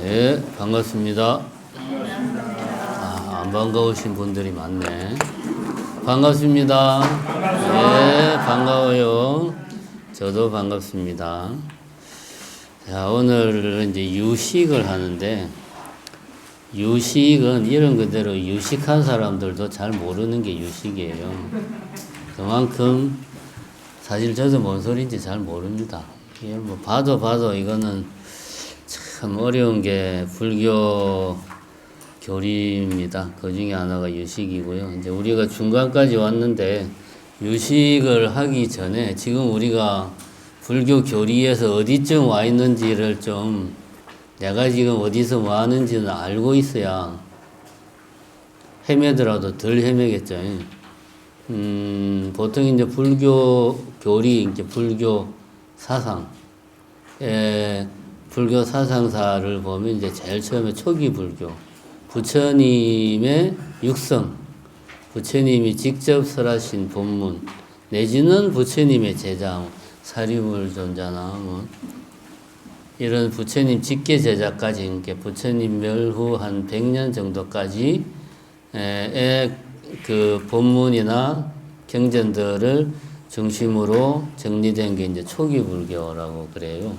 네, 반갑습니다. 안 반가우신 분들이 많네. 반갑습니다. 네, 반가워요. 저도 반갑습니다. 자, 오늘 이제 유식을 하는데, 유식은 이런 그대로 유식한 사람들도 잘 모르는 게 유식이에요. 그만큼 사실 저도 뭔 소리인지 잘 모릅니다. 이게 뭐 봐도 이거는 참 어려운 게 불교 교리입니다. 그 중에 하나가 유식이고요. 이제 우리가 중간까지 왔는데 유식을 하기 전에 지금 우리가 불교 교리에서 어디쯤 와 있는지를 좀 내가 지금 어디서 뭐 하는지는 알고 있어야 헤매더라도 덜 헤매겠죠. 보통 이제 불교 교리, 이제 불교 사상, 불교 사상사를 보면 이제 제일 처음에 초기 불교, 부처님의 육성, 부처님이 직접 설하신 본문, 내지는 부처님의 제자, 사리불존자나 뭐 이런 부처님 직계 제자까지, 이렇게 부처님 멸후 한 100년 정도까지 그 본문이나 경전들을 중심으로 정리된 게 이제 초기 불교라고 그래요.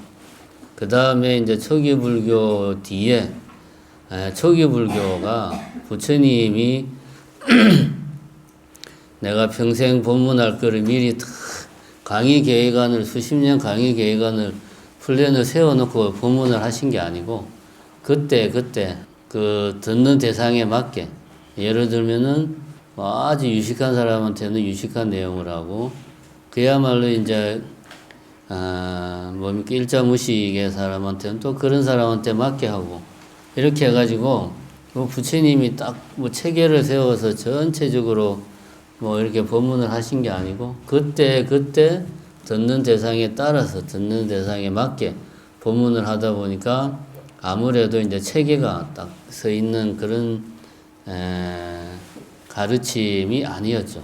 그 다음에 이제 초기 불교 뒤에 초기 불교가 부처님이 내가 평생 본문할 거를 미리 강의 계획안을 수십 년 강의 계획안을 플랜을 세워놓고 본문을 하신 게 아니고 그때 그 듣는 대상에 맞게, 예를 들면은 뭐 아주 유식한 사람한테는 유식한 내용을 하고, 그야말로 이제 뭡니까 일자무식의 사람한테는 또 그런 사람한테 맞게 하고, 이렇게 해가지고 뭐 부처님이 딱 뭐 체계를 세워서 전체적으로 뭐 이렇게 법문을 하신 게 아니고 그때 듣는 대상에 따라서 듣는 대상에 맞게 법문을 하다 보니까 아무래도 이제 체계가 딱 서 있는 그런 가르침이 아니었죠.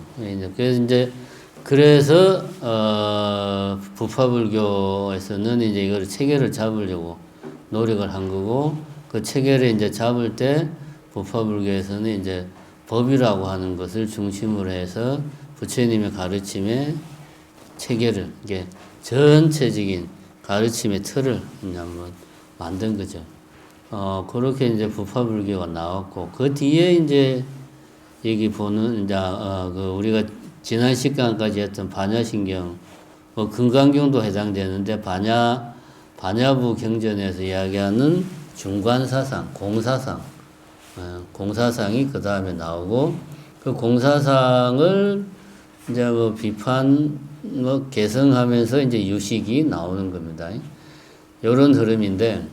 그래서 부파불교에서는 이제 이걸 체계를 잡으려고 노력을 한 거고, 그 체계를 이제 잡을 때 부파불교에서는 이제 법이라고 하는 것을 중심으로 해서 부처님의 가르침의 체계를, 이게 전체적인 가르침의 틀을 이제 한번 만든 거죠. 그렇게 이제 부파불교가 나왔고, 그 뒤에 이제 여기 보는 이제 그 우리가 지난 시간까지 했던 반야신경, 뭐 금강경도 해당되는데 반야부 경전에서 이야기하는 중관사상, 공사상이 그 다음에 나오고, 그 공사상을 이제 뭐 비판, 뭐 개성하면서 이제 유식이 나오는 겁니다. 이런 흐름인데,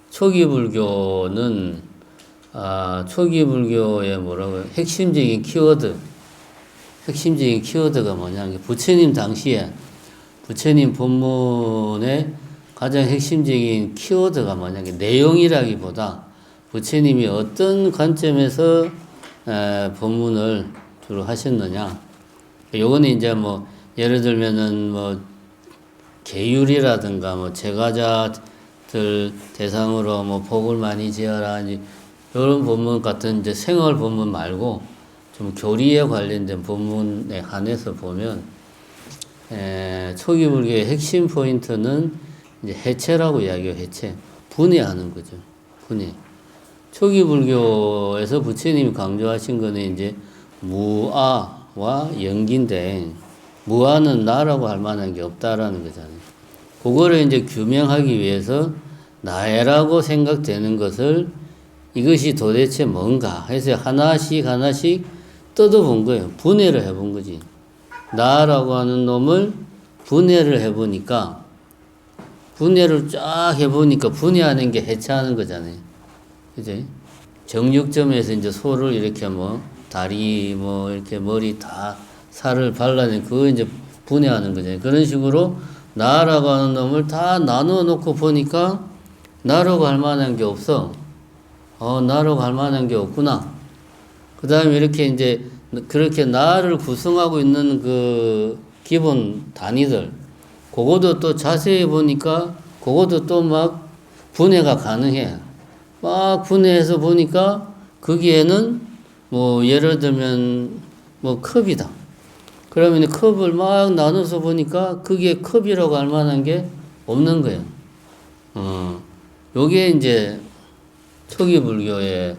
초기 불교는 초기 불교의 뭐라고요? 핵심적인 키워드가 뭐냐? 부처님 당시에 부처님 본문의 가장 핵심적인 키워드가 뭐냐? 내용이라기보다 부처님이 어떤 관점에서 본문을 주로 하셨느냐? 요거는 이제 뭐 예를 들면은 뭐 계율이라든가 뭐 제가자들 대상으로 뭐 복을 많이 지어라, 이런 본문 같은 이제 생활 본문 말고 좀 교리에 관련된 본문에 한해서 보면 초기 불교의 핵심 포인트는 이제 해체라고 이야기해요. 해체, 분해하는 거죠. 분해. 초기 불교에서 부처님이 강조하신 거는 이제 무아와 연기인데, 무아는 나라고 할 만한 게 없다라는 거잖아요. 그거를 이제 규명하기 위해서 나라고 생각되는 것을 이것이 도대체 뭔가 해서 하나씩 뜯어본 거예요. 분해를 해본 거지. 나라고 하는 놈을 분해를 해보니까, 분해를 쫙 해보니까 분해하는 게 해체하는 거잖아요. 그지? 정육점에서 이제 소를 이렇게 뭐 다리 뭐 이렇게 머리 다 살을 발라내, 그거 이제 분해하는 거잖아요. 그런 식으로 나라고 하는 놈을 다 나누어 놓고 보니까 나라고 할 만한 게 없어. 나라고 할 만한 게 없구나. 그 다음에 이렇게 이제 그렇게 나를 구성하고 있는 그 기본 단위들, 그것도 또 자세히 보니까 그것도 또 막 분해가 가능해. 막 분해해서 보니까 거기에는 뭐 예를 들면 뭐 컵이다. 그러면 컵을 막 나눠서 보니까 그게 컵이라고 할 만한 게 없는 거예요. 요게 이제 초기 불교의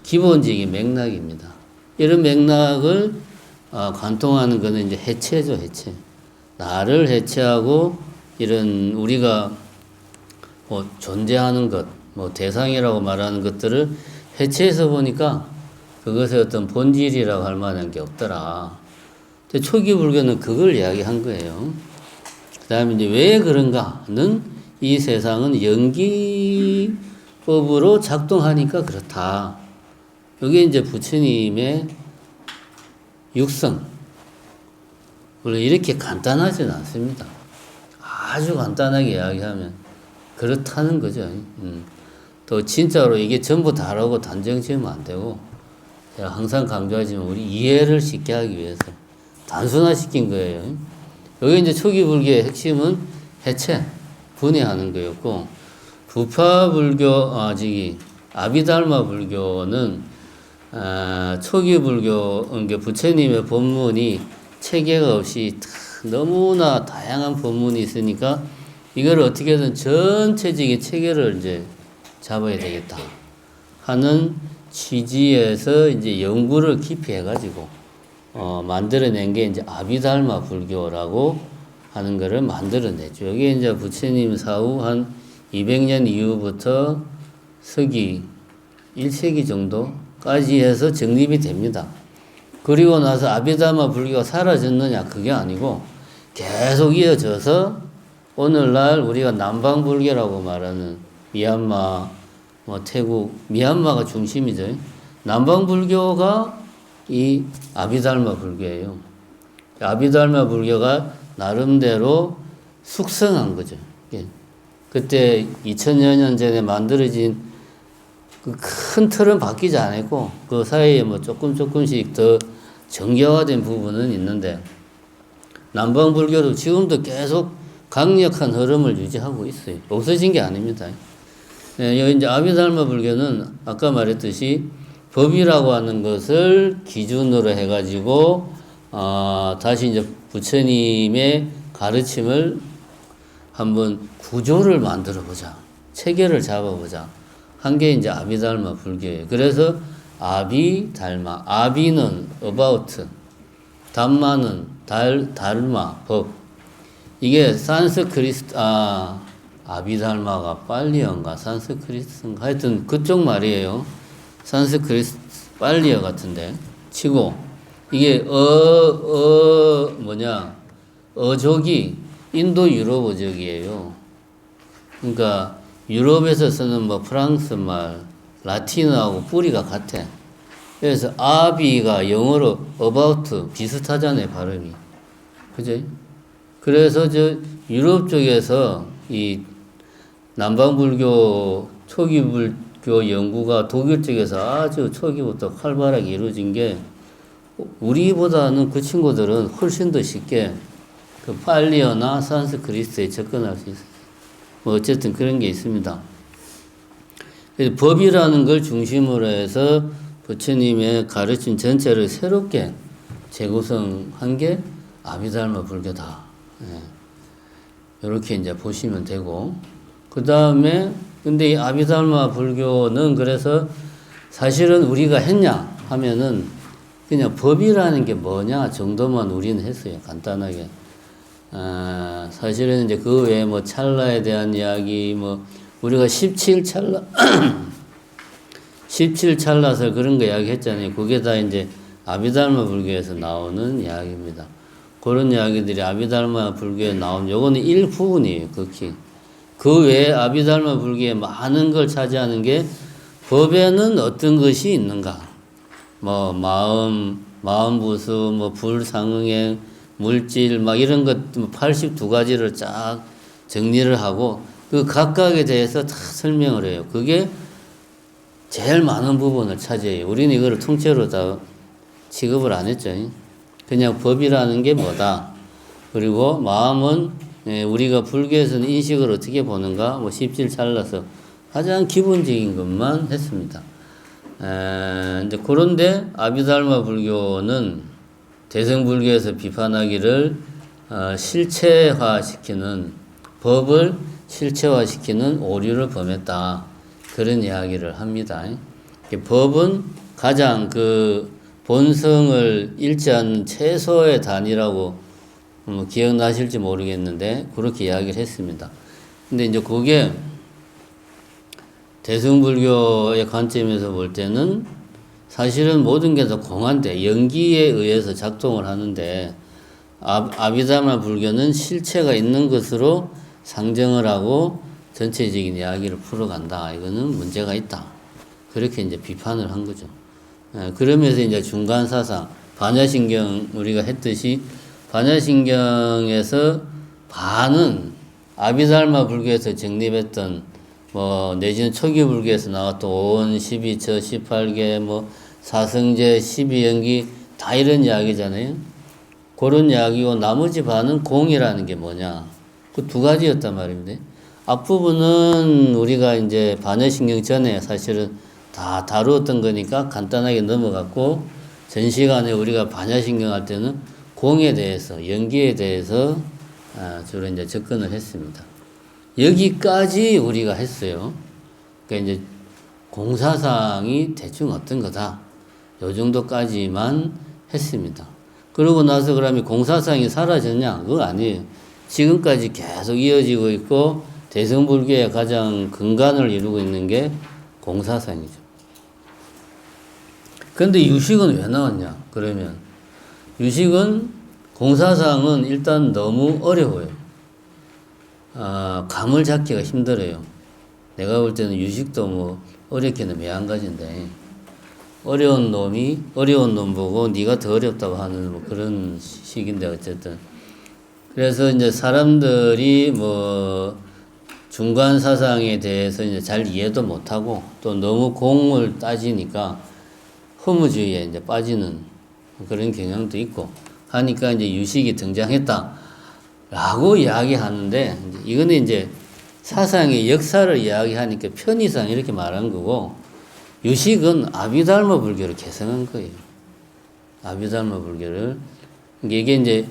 기본적인 맥락입니다. 이런 맥락을 관통하는 거는 이제 해체죠, 해체. 나를 해체하고 이런 우리가 뭐 존재하는 것, 뭐 대상이라고 말하는 것들을 해체해서 보니까 그것의 어떤 본질이라고 할 만한 게 없더라. 근데 초기 불교는 그걸 이야기한 거예요. 그 다음에 이제 왜 그런가는 이 세상은 연기법으로 작동하니까 그렇다. 이게 이제 부처님의 육성. 물론 이렇게 간단하지는 않습니다. 아주 간단하게 이야기하면 그렇다는 거죠. 또 진짜로 이게 전부 다라고 단정 지으면 안 되고, 제가 항상 강조하지만 우리 이해를 쉽게 하기 위해서 단순화시킨 거예요. 여기 이제 초기 불교의 핵심은 해체, 분해하는 거였고, 부파 불교, 아비달마 불교는 초기 불교, 그러니까 부처님의 법문이 체계가 없이 너무나 다양한 법문이 있으니까 이걸 어떻게든 전체적인 체계를 이제 잡아야 되겠다 하는 취지에서 이제 연구를 깊이 해가지고 만들어낸 게 이제 아비달마 불교라고 하는 거를 만들어냈죠. 여기 이제 부처님 사후 한 200년 이후부터 서기 1세기 정도까지 해서 정립이 됩니다. 그리고 나서 아비달마 불교가 사라졌느냐? 그게 아니고 계속 이어져서 오늘날 우리가 남방불교라고 말하는 미얀마, 뭐 태국, 미얀마가 중심이죠. 남방불교가 이 아비달마 불교예요. 아비달마 불교가 나름대로 숙성한 거죠. 그때 2000여 년 전에 만들어진 그 큰 틀은 바뀌지 않았고 그 사이에 뭐 조금씩 더 정교화된 부분은 있는데 남방불교도 지금도 계속 강력한 흐름을 유지하고 있어요. 없어진 게 아닙니다. 여기 이제 아비달마 불교는 아까 말했듯이 법이라고 하는 것을 기준으로 해가지고 다시 이제 부처님의 가르침을 한번 구조를 만들어 보자, 체계를 잡아보자 한 게 이제 아비달마 불교예요. 그래서 아비달마, 아비는 about, 달마는 달마 법. 이게 아비달마가 빨리어인가 산스크리트인가 하여튼 그쪽 말이에요. 산스크리트 빨리어 같은데 치고 이게 어족이 인도 유럽어족이에요. 그러니까 유럽에서 쓰는 뭐 프랑스 말, 라틴어하고 뿌리가 같아. 그래서 아비가 영어로 about 비슷하잖아요, 발음이. 그죠? 그래서 저 유럽 쪽에서 이 남방불교 초기 불교 연구가 독일 쪽에서 아주 초기부터 활발하게 이루어진 게 우리보다는 그 친구들은 훨씬 더 쉽게 그 팔리어나 산스크리트에 접근할 수 있어요. 뭐 어쨌든 그런 게 있습니다. 그래서 법이라는 걸 중심으로 해서 부처님의 가르침 전체를 새롭게 재구성한 게 아비달마 불교다. 이렇게 이제 보시면 되고, 그 다음에 근데 이 아비달마 불교는 그래서 사실은 우리가 했냐 하면은 그냥 법이라는 게 뭐냐 정도만 우리는 했어요. 간단하게. 사실은 이제 그 외에 뭐 찰나에 대한 이야기, 뭐 우리가 17찰나 17찰나설 그런 거 이야기 했잖아요. 그게 다 이제 아비달마 불교에서 나오는 이야기입니다. 그런 이야기들이 아비달마 불교에 나온 요거는 일부분이에요. 극히. 그 외에 아비달마 불교에 많은 걸 차지하는 게 법에는 어떤 것이 있는가. 뭐 마음부수, 뭐 불상응행, 물질 막 이런 것 82가지를 쫙 정리를 하고 그 각각에 대해서 다 설명을 해요. 그게 제일 많은 부분을 차지해요. 우리는 이거를 통째로 다 취급을 안 했죠. 그냥 법이라는 게 뭐다. 그리고 마음은 우리가 불교에서는 인식을 어떻게 보는가, 뭐 17찰나서 가장 기본적인 것만 했습니다. 이제 그런데 아비달마 불교는 대승불교에서 비판하기를 실체화시키는 법을 실체화시키는 오류를 범했다. 그런 이야기를 합니다. 법은 가장 그 본성을 잃지 않는 최소의 단위라고 기억나실지 모르겠는데 그렇게 이야기를 했습니다. 근데 이제 그게 대승불교의 관점에서 볼 때는 사실은 모든 게 다 공한데 연기에 의해서 작동을 하는데 아비달마 불교는 실체가 있는 것으로 상정을 하고 전체적인 이야기를 풀어간다. 이거는 문제가 있다. 그렇게 이제 비판을 한 거죠. 그러면서 이제 중간 사상, 반야신경 우리가 했듯이 반야신경에서 반은 아비달마 불교에서 정립했던 내지는 초기 불교에서 나왔던 5원, 12처, 18개, 사성제, 12연기 다 이런 이야기잖아요. 그런 이야기고 나머지 반은 공이라는 게 뭐냐. 그 두 가지였단 말입니다. 앞부분은 우리가 이제 반야신경 전에 사실은 다 다루었던 거니까 간단하게 넘어갔고 전 시간에 우리가 반야신경 할 때는 공에 대해서, 연기에 대해서 주로 이제 접근을 했습니다. 여기까지 우리가 했어요. 그러니까 이제 공사상이 대충 어떤 거다. 요 정도까지만 했습니다. 그러고 나서 그러면 공사상이 사라졌냐? 그거 아니에요. 지금까지 계속 이어지고 있고 대승불교의 가장 근간을 이루고 있는 게 공사상이죠. 그런데 유식은 왜 나왔냐? 그러면 유식은 공사상은 일단 너무 어려워요. 감을 잡기가 힘들어요. 내가 볼 때는 유식도 어렵기는 매한가지인데 어려운 놈 보고 네가 더 어렵다고 하는 그런 식인데 어쨌든 그래서 이제 사람들이 중간 사상에 대해서 이제 잘 이해도 못하고 또 너무 공을 따지니까 허무주의에 이제 빠지는 그런 경향도 있고 하니까 이제 유식이 등장했다라고 이야기하는데 이거는 이제 사상의 역사를 이야기하니까 편의상 이렇게 말한 거고 유식은 아비달마 불교를 개성한 거예요. 아비달마 불교를 이게 이제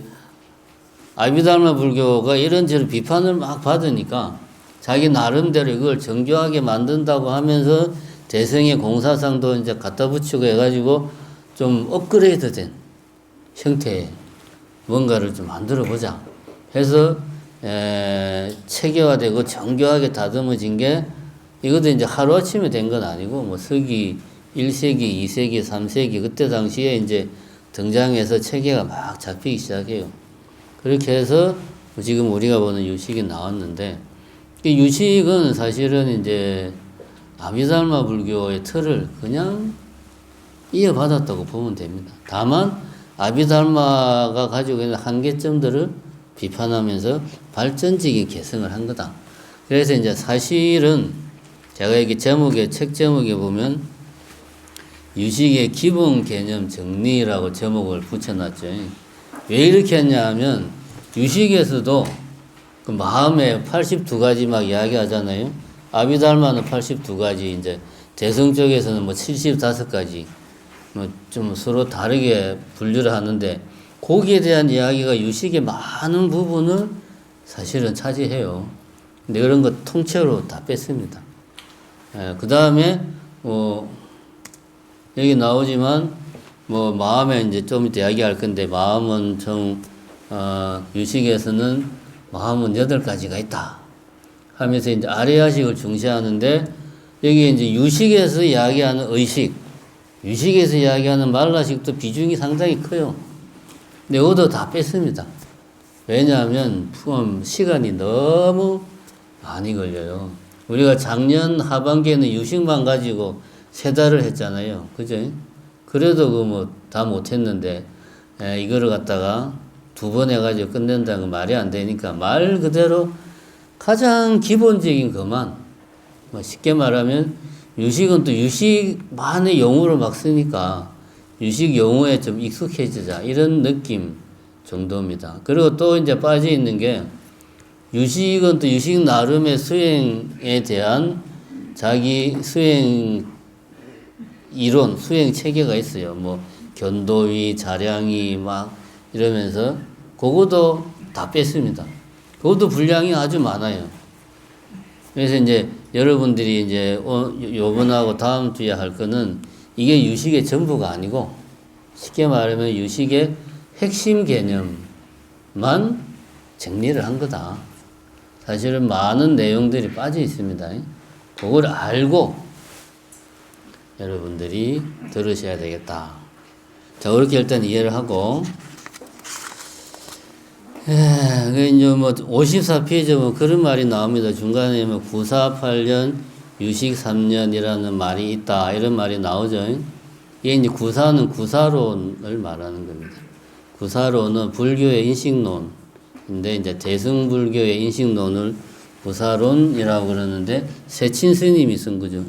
아비달마 불교가 이런저런 비판을 막 받으니까 자기 나름대로 이걸 정교하게 만든다고 하면서 대승의 공사상도 이제 갖다 붙이고 해가지고 좀 업그레이드된 형태의 뭔가를 좀 만들어 보자 해서 체계화되고 정교하게 다듬어진 게 이것도 이제 하루아침에 된 건 아니고 서기 1세기, 2세기, 3세기 그때 당시에 이제 등장해서 체계가 막 잡히기 시작해요. 그렇게 해서 지금 우리가 보는 유식이 나왔는데 이 유식은 사실은 이제 아비달마 불교의 틀을 그냥 이어받았다고 보면 됩니다. 다만 아비달마가 가지고 있는 한계점들을 비판하면서 발전적인 개성을 한 거다. 그래서 이제 사실은 제가 여기 책 제목에 보면 유식의 기본 개념 정리라고 제목을 붙여놨죠. 왜 이렇게 했냐 하면 유식에서도 그 마음에 82가지 막 이야기하잖아요. 아비달마는 82가지, 이제 대승 쪽에서는 75가지, 좀 서로 다르게 분류를 하는데 거기에 대한 이야기가 유식의 많은 부분을 사실은 차지해요. 근데 그런 거 통째로 다 뺐습니다. 그 다음에 여기 나오지만 마음에 이제 좀 이따 이야기할 건데 마음은 유식에서는 마음은 8가지가 있다 하면서 이제 아레야식을 중시하는데 여기 이제 유식에서 이야기하는 의식, 유식에서 이야기하는 말라식도 비중이 상당히 커요. 근데 이것도 다 뺐습니다. 왜냐하면 시간이 너무 많이 걸려요. 우리가 작년 하반기에는 유식만 가지고 3달을 했잖아요. 그죠? 그래도 다 못했는데, 이거를 갖다가 2번 해가지고 끝낸다는 건 말이 안 되니까 말 그대로 가장 기본적인 것만, 쉽게 말하면 유식은 또 유식만의 용어를 막 쓰니까 유식 용어에 좀 익숙해지자 이런 느낌 정도입니다. 그리고 또 이제 빠져 있는 게 유식은 또 유식 나름의 수행에 대한 자기 수행 이론, 수행 체계가 있어요. 뭐 견도위, 자량위 막 이러면서 그것도 다 뺐습니다. 그것도 분량이 아주 많아요. 그래서 이제 여러분들이 이제 요번하고 다음 주에 할 거는 이게 유식의 전부가 아니고 쉽게 말하면 유식의 핵심 개념만 정리를 한 거다. 사실은 많은 내용들이 빠져 있습니다. 그걸 알고 여러분들이 들으셔야 되겠다. 자, 그렇게 일단 이해를 하고, 이제 뭐 54페이지 뭐 그런 말이 나옵니다. 중간에 뭐 948년 유식 3년이라는 말이 있다. 이런 말이 나오죠. 이게 이제 구사는 구사론을 말하는 겁니다. 구사론은 불교의 인식론인데, 이제 대승불교의 인식론을 구사론이라고 그러는데, 세친 스님이 쓴 거죠.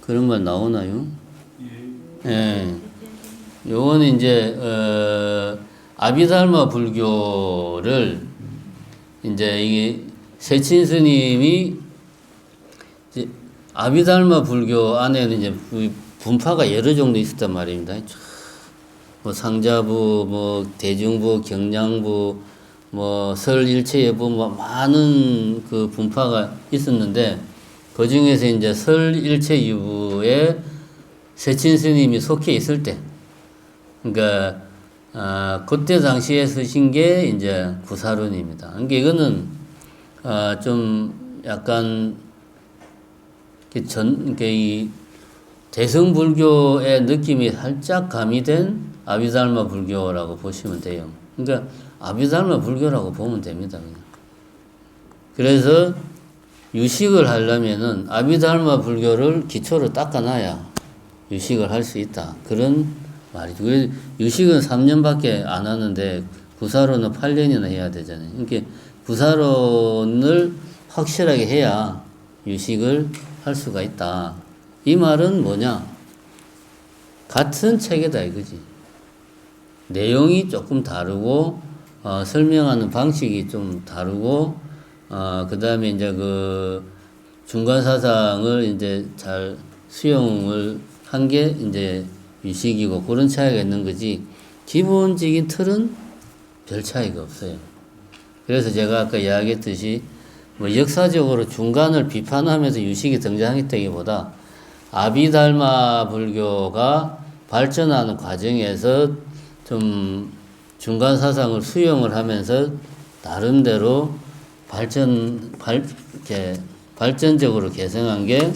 그런 말 나오나요? 예. 요거는 이제, 아비달마 불교를, 이제 이게, 세친 스님이, 이제 아비달마 불교 안에는 이제 분파가 여러 종류 있었단 말입니다. 뭐 상자부, 뭐 대중부, 경량부, 뭐 설일체예부, 뭐 많은 그 분파가 있었는데, 그 중에서 이제 설일체유부에 세친 스님이 속해 있을 때, 그러니까 그때 당시에 쓰신 게 이제 구사론입니다. 그러니까 이거는 좀 약간 그러니까 이 대승불교의 느낌이 살짝 가미된 아비달마 불교라고 보시면 돼요. 그러니까 아비달마 불교라고 보면 됩니다. 그냥. 그래서 유식을 하려면은 아비달마 불교를 기초로 닦아놔야 유식을 할 수 있다. 그런 말이죠. 유식은 3년밖에 안 하는데 구사론은 8년이나 해야 되잖아요. 그러니까 구사론을 확실하게 해야 유식을 할 수가 있다. 이 말은 뭐냐? 같은 책이다 이거지. 내용이 조금 다르고 설명하는 방식이 좀 다르고 그 다음에 이제 그 중간 사상을 이제 잘 수용을 한 게 이제 유식이고 그런 차이가 있는 거지. 기본적인 틀은 별 차이가 없어요. 그래서 제가 아까 이야기했듯이 뭐 역사적으로 중간을 비판하면서 유식이 등장했다기보다 아비달마 불교가 발전하는 과정에서 좀 중간 사상을 수용을 하면서 나름대로 발전적으로 개성한 게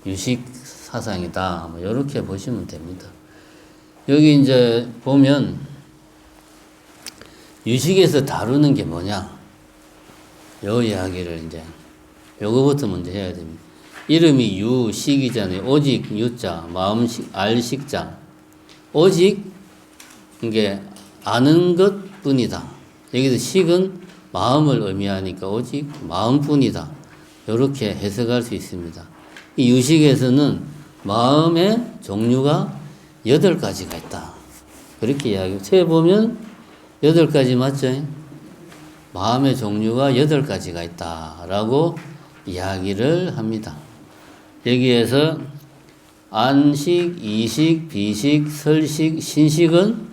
유식 사상이다. 뭐 이렇게 보시면 됩니다. 여기 이제 보면 유식에서 다루는 게 뭐냐? 요 이야기를 이제 요거부터 먼저 해야 됩니다. 이름이 유식이잖아요. 오직 유자, 마음식, 알식자. 오직 이게 아는 것뿐이다. 여기서 식은 마음을 의미하니까 오직 마음뿐이다. 이렇게 해석할 수 있습니다. 이 유식에서는 마음의 종류가 8가지가 있다. 그렇게 이야기해요. 책 보면 8가지 맞죠? 마음의 종류가 8가지가 있다라고 이야기를 합니다. 여기에서 안식, 이식, 비식, 설식, 신식은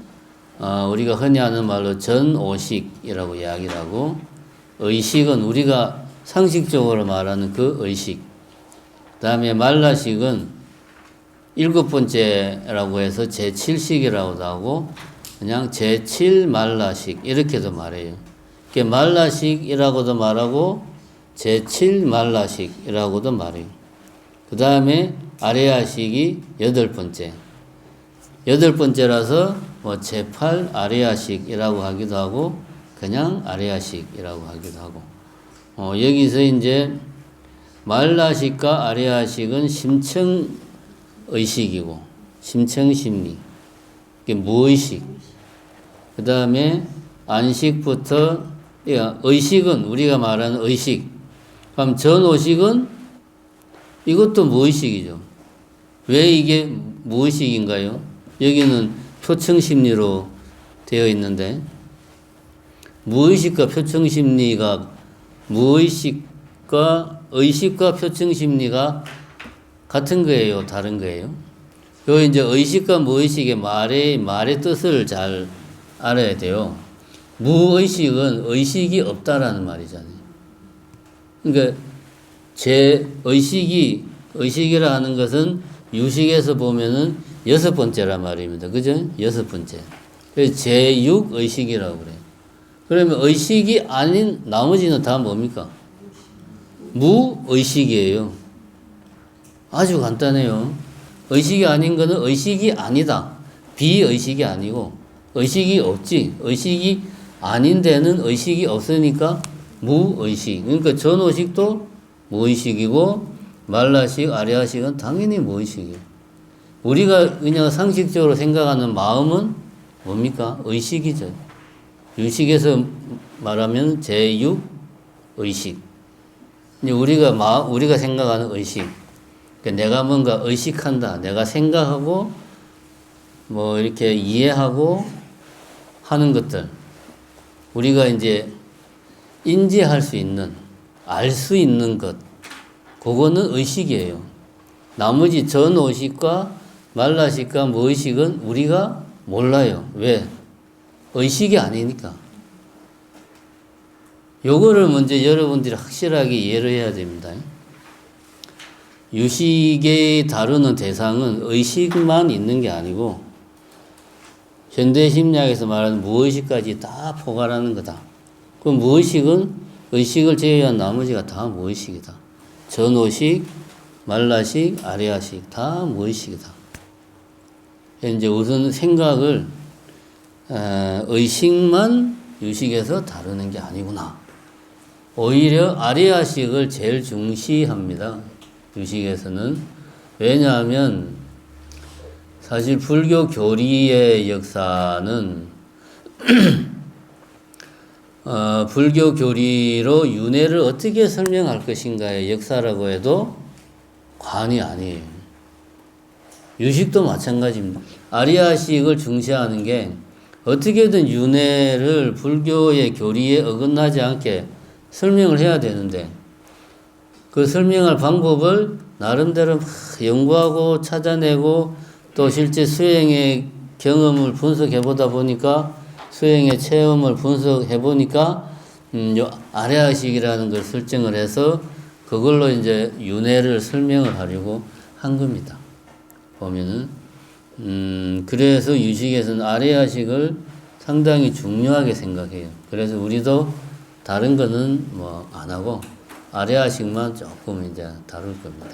우리가 흔히 하는 말로 전오식이라고 이야기를 하고, 의식은 우리가 상식적으로 말하는 그 의식, 그 다음에 말라식은 7번째라고 해서 제7식이라고도 하고 그냥 제7말라식 이렇게도 말해요. 말라식이라고도 말하고 제7말라식이라고도 말해요. 그 다음에 아레아식이 8번째. 8번째라서 뭐 제8 아레아식이라고 하기도 하고 그냥 아레아식이라고 하기도 하고 여기서 이제 말라식과 아레아식은 심청의식이고 심청심리 무의식. 그 다음에 안식부터 의식은 우리가 말하는 의식. 그럼 전오식은 이것도 무의식이죠. 왜 이게 무의식인가요? 여기는 표청심리로 되어 있는데 무의식과 표청심리가 무의식과 의식과 표청심리가 같은 거예요? 다른 거예요? 요 이제 의식과 무의식의 말의 뜻을 잘 알아야 돼요. 무의식은 의식이 없다라는 말이잖아요. 그러니까 의식이라 하는 것은 유식에서 보면은 6번째란 말입니다. 그죠? 6번째. 그래서 제6의식이라고 그래요. 그러면 의식이 아닌 나머지는 다 뭡니까? 무의식이에요. 아주 간단해요. 의식이 아닌 거는 의식이 아니다. 비의식이 아니고 의식이 없지. 의식이 아닌 데는 의식이 없으니까 무의식. 그러니까 전오식도 무의식이고 말라식, 아리아식은 당연히 무의식이에요. 우리가 그냥 상식적으로 생각하는 마음은 뭡니까? 의식이죠. 유식에서 말하면 제6의식. 우리가 생각하는 의식. 그러니까 내가 뭔가 의식한다. 내가 생각하고 뭐 이렇게 이해하고 하는 것들. 우리가 이제 인지할 수 있는, 알 수 있는 것. 그거는 의식이에요. 나머지 전오식과 말라식과 무의식은 우리가 몰라요. 왜? 의식이 아니니까. 요거를 먼저 여러분들이 확실하게 이해를 해야 됩니다. 유식에 다루는 대상은 의식만 있는 게 아니고 현대심리학에서 말하는 무의식까지 다 포괄하는 거다. 그 무의식은 의식을 제외한 나머지가 다 무의식이다. 전오식, 말라식, 아리아식 다 무의식이다. 이제 우선 생각을 의식만 유식에서 다루는 게 아니구나. 오히려 아리아식을 제일 중시합니다. 유식에서는. 왜냐하면 사실 불교 교리의 역사는 불교 교리로 윤회를 어떻게 설명할 것인가의 역사라고 해도 과언이 아니에요. 유식도 마찬가지입니다. 아리아식을 중시하는 게 어떻게든 윤회를 불교의 교리에 어긋나지 않게 설명을 해야 되는데 그 설명할 방법을 나름대로 막 연구하고 찾아내고 또 실제 수행의 경험을 분석해 보다 보니까 수행의 체험을 분석해 보니까 요 아리아식이라는 걸 설정을 해서 그걸로 이제 윤회를 설명을 하려고 한 겁니다. 보면은 그래서 유식에서는 아리아식을 상당히 중요하게 생각해요. 그래서 우리도 다른 거는 뭐 안 하고 아리아식만 조금 이제 다룰 겁니다.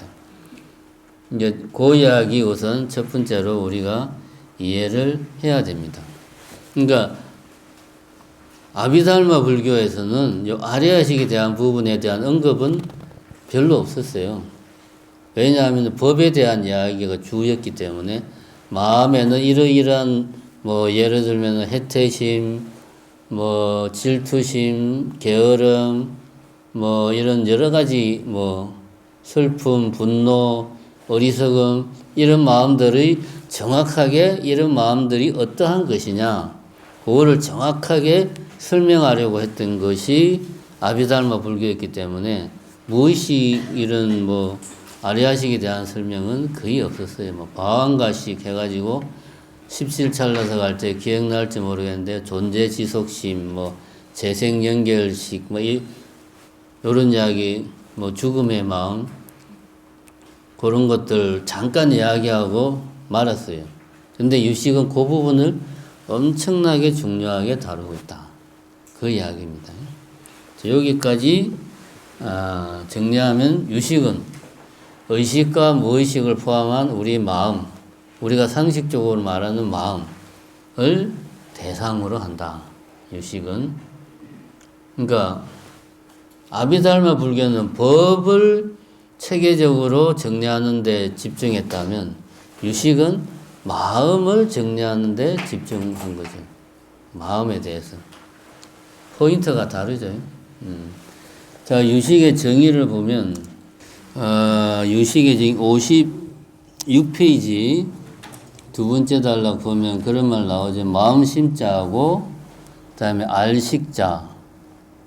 이제 그 이야기 우선 첫 번째로 우리가 이해를 해야 됩니다. 그러니까 아비달마 불교에서는 요 아리아식에 대한 부분에 대한 언급은 별로 없었어요. 왜냐하면 법에 대한 이야기가 주였기 때문에 마음에는 이러이러한 뭐 예를 들면 해태심, 뭐 질투심, 게으름, 뭐 이런 여러 가지 뭐 슬픔, 분노, 어리석음 이런 마음들이 정확하게 이런 마음들이 어떠한 것이냐 그거를 정확하게 설명하려고 했던 것이 아비달마 불교였기 때문에 무의식 이런 뭐 아리아식에 대한 설명은 거의 없었어요. 뭐 바왕가식 해가지고 17찰나서 갈 때 기억날지 모르겠는데 존재 지속심, 뭐 재생 연결식, 뭐 이런 이야기, 뭐 죽음의 마음 그런 것들 잠깐 이야기하고 말았어요. 근데 유식은 그 부분을 엄청나게 중요하게 다루고 있다. 그 이야기입니다. 여기까지 정리하면 유식은 의식과 무의식을 포함한 우리 마음, 우리가 상식적으로 말하는 마음을 대상으로 한다. 유식은. 그러니까 아비달마 불교는 법을 체계적으로 정리하는 데 집중했다면 유식은 마음을 정리하는 데 집중한 거죠. 마음에 대해서. 포인트가 다르죠. 자, 유식의 정의를 보면 유식의 정의 56페이지 두 번째 단락 보면 그런 말 나오죠. 마음심자하고 그다음에 알식자,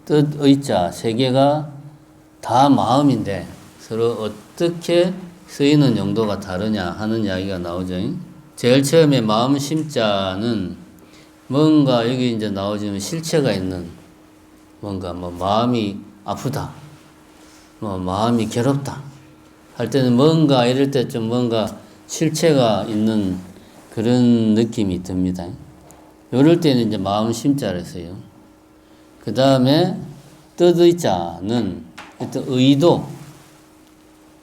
뜻의자 세 개가 다 마음인데 서로 어떻게 쓰이는 용도가 다르냐 하는 이야기가 나오죠. 제일 처음에 마음 심자는 뭔가 여기 이제 나오지만 실체가 있는 뭔가 뭐 마음이 아프다, 뭐 마음이 괴롭다 할 때는 뭔가 이럴 때 좀 뭔가 실체가 있는 그런 느낌이 듭니다. 이럴 때는 이제 마음 심자를 써요. 그 다음에 뜻의자는 어떤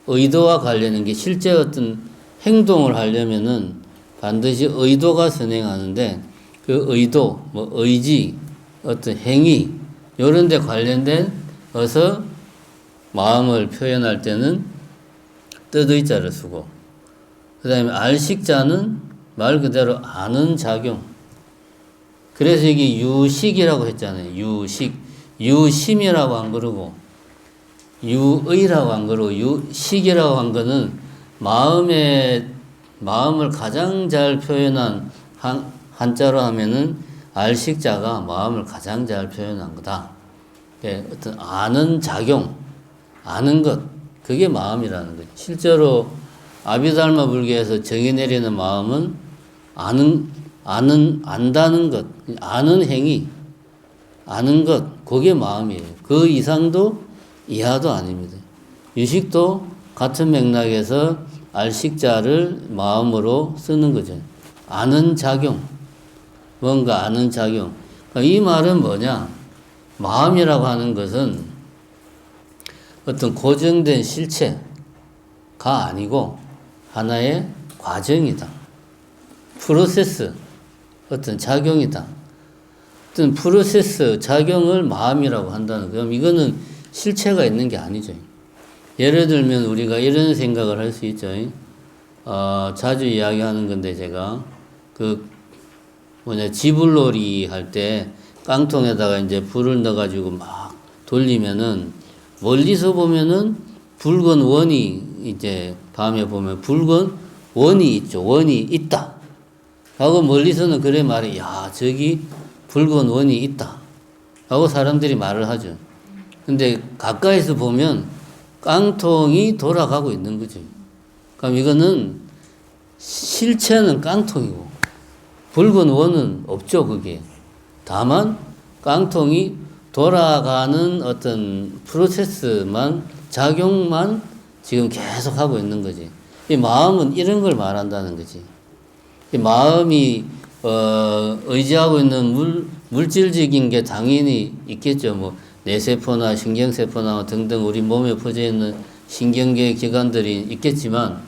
의도와 관련된 게 실제 어떤 행동을 하려면은 반드시 의도가 선행하는데 그 의도, 뭐 의지, 어떤 행위 이런 데 관련된 어서 마음을 표현할 때는 뜻의자를 쓰고 그 다음에 알식자는 말 그대로 아는 작용. 그래서 이게 유식이라고 했잖아요. 유식. 유심이라고 안 그러고 유의라고 안 그러고 유식이라고 한 거는 마음을 가장 잘 표현한 한자로 하면은 알식자가 마음을 가장 잘 표현한 거다. 어떤 아는 작용, 아는 것, 그게 마음이라는 거죠. 실제로 아비달마 불교에서 정의 내리는 마음은 안다는 것, 아는 행위, 아는 것, 그게 마음이에요. 그 이상도 이하도 아닙니다. 유식도 같은 맥락에서 알식자를 마음으로 쓰는 거죠. 아는 작용, 뭔가 아는 작용. 이 말은 뭐냐? 마음이라고 하는 것은 어떤 고정된 실체가 아니고 하나의 과정이다. 프로세스, 어떤 작용이다. 어떤 프로세스, 작용을 마음이라고 한다는 거예요. 그럼 이거는 실체가 있는 게 아니죠. 예를 들면 우리가 이런 생각을 할 수 있죠. 자주 이야기하는 건데 제가 지불놀이 할 때 깡통에다가 이제 불을 넣어가지고 막 돌리면은 멀리서 보면은 붉은 원이 이제 밤에 보면 붉은 원이 있죠. 원이 있다. 하고 멀리서는 그래 말해. 야, 저기 붉은 원이 있다. 하고 사람들이 말을 하죠. 근데 가까이서 보면 깡통이 돌아가고 있는 거죠. 그럼 이거는 실체는 깡통이고 붉은 원은 없죠, 그게. 다만 깡통이 돌아가는 어떤 프로세스만, 작용만 지금 계속 하고 있는 거지. 이 마음은 이런 걸 말한다는 거지. 이 마음이 의지하고 있는 물질적인 게 당연히 있겠죠. 뭐 뇌세포나 신경세포나 등등 우리 몸에 퍼져 있는 신경계 기관들이 있겠지만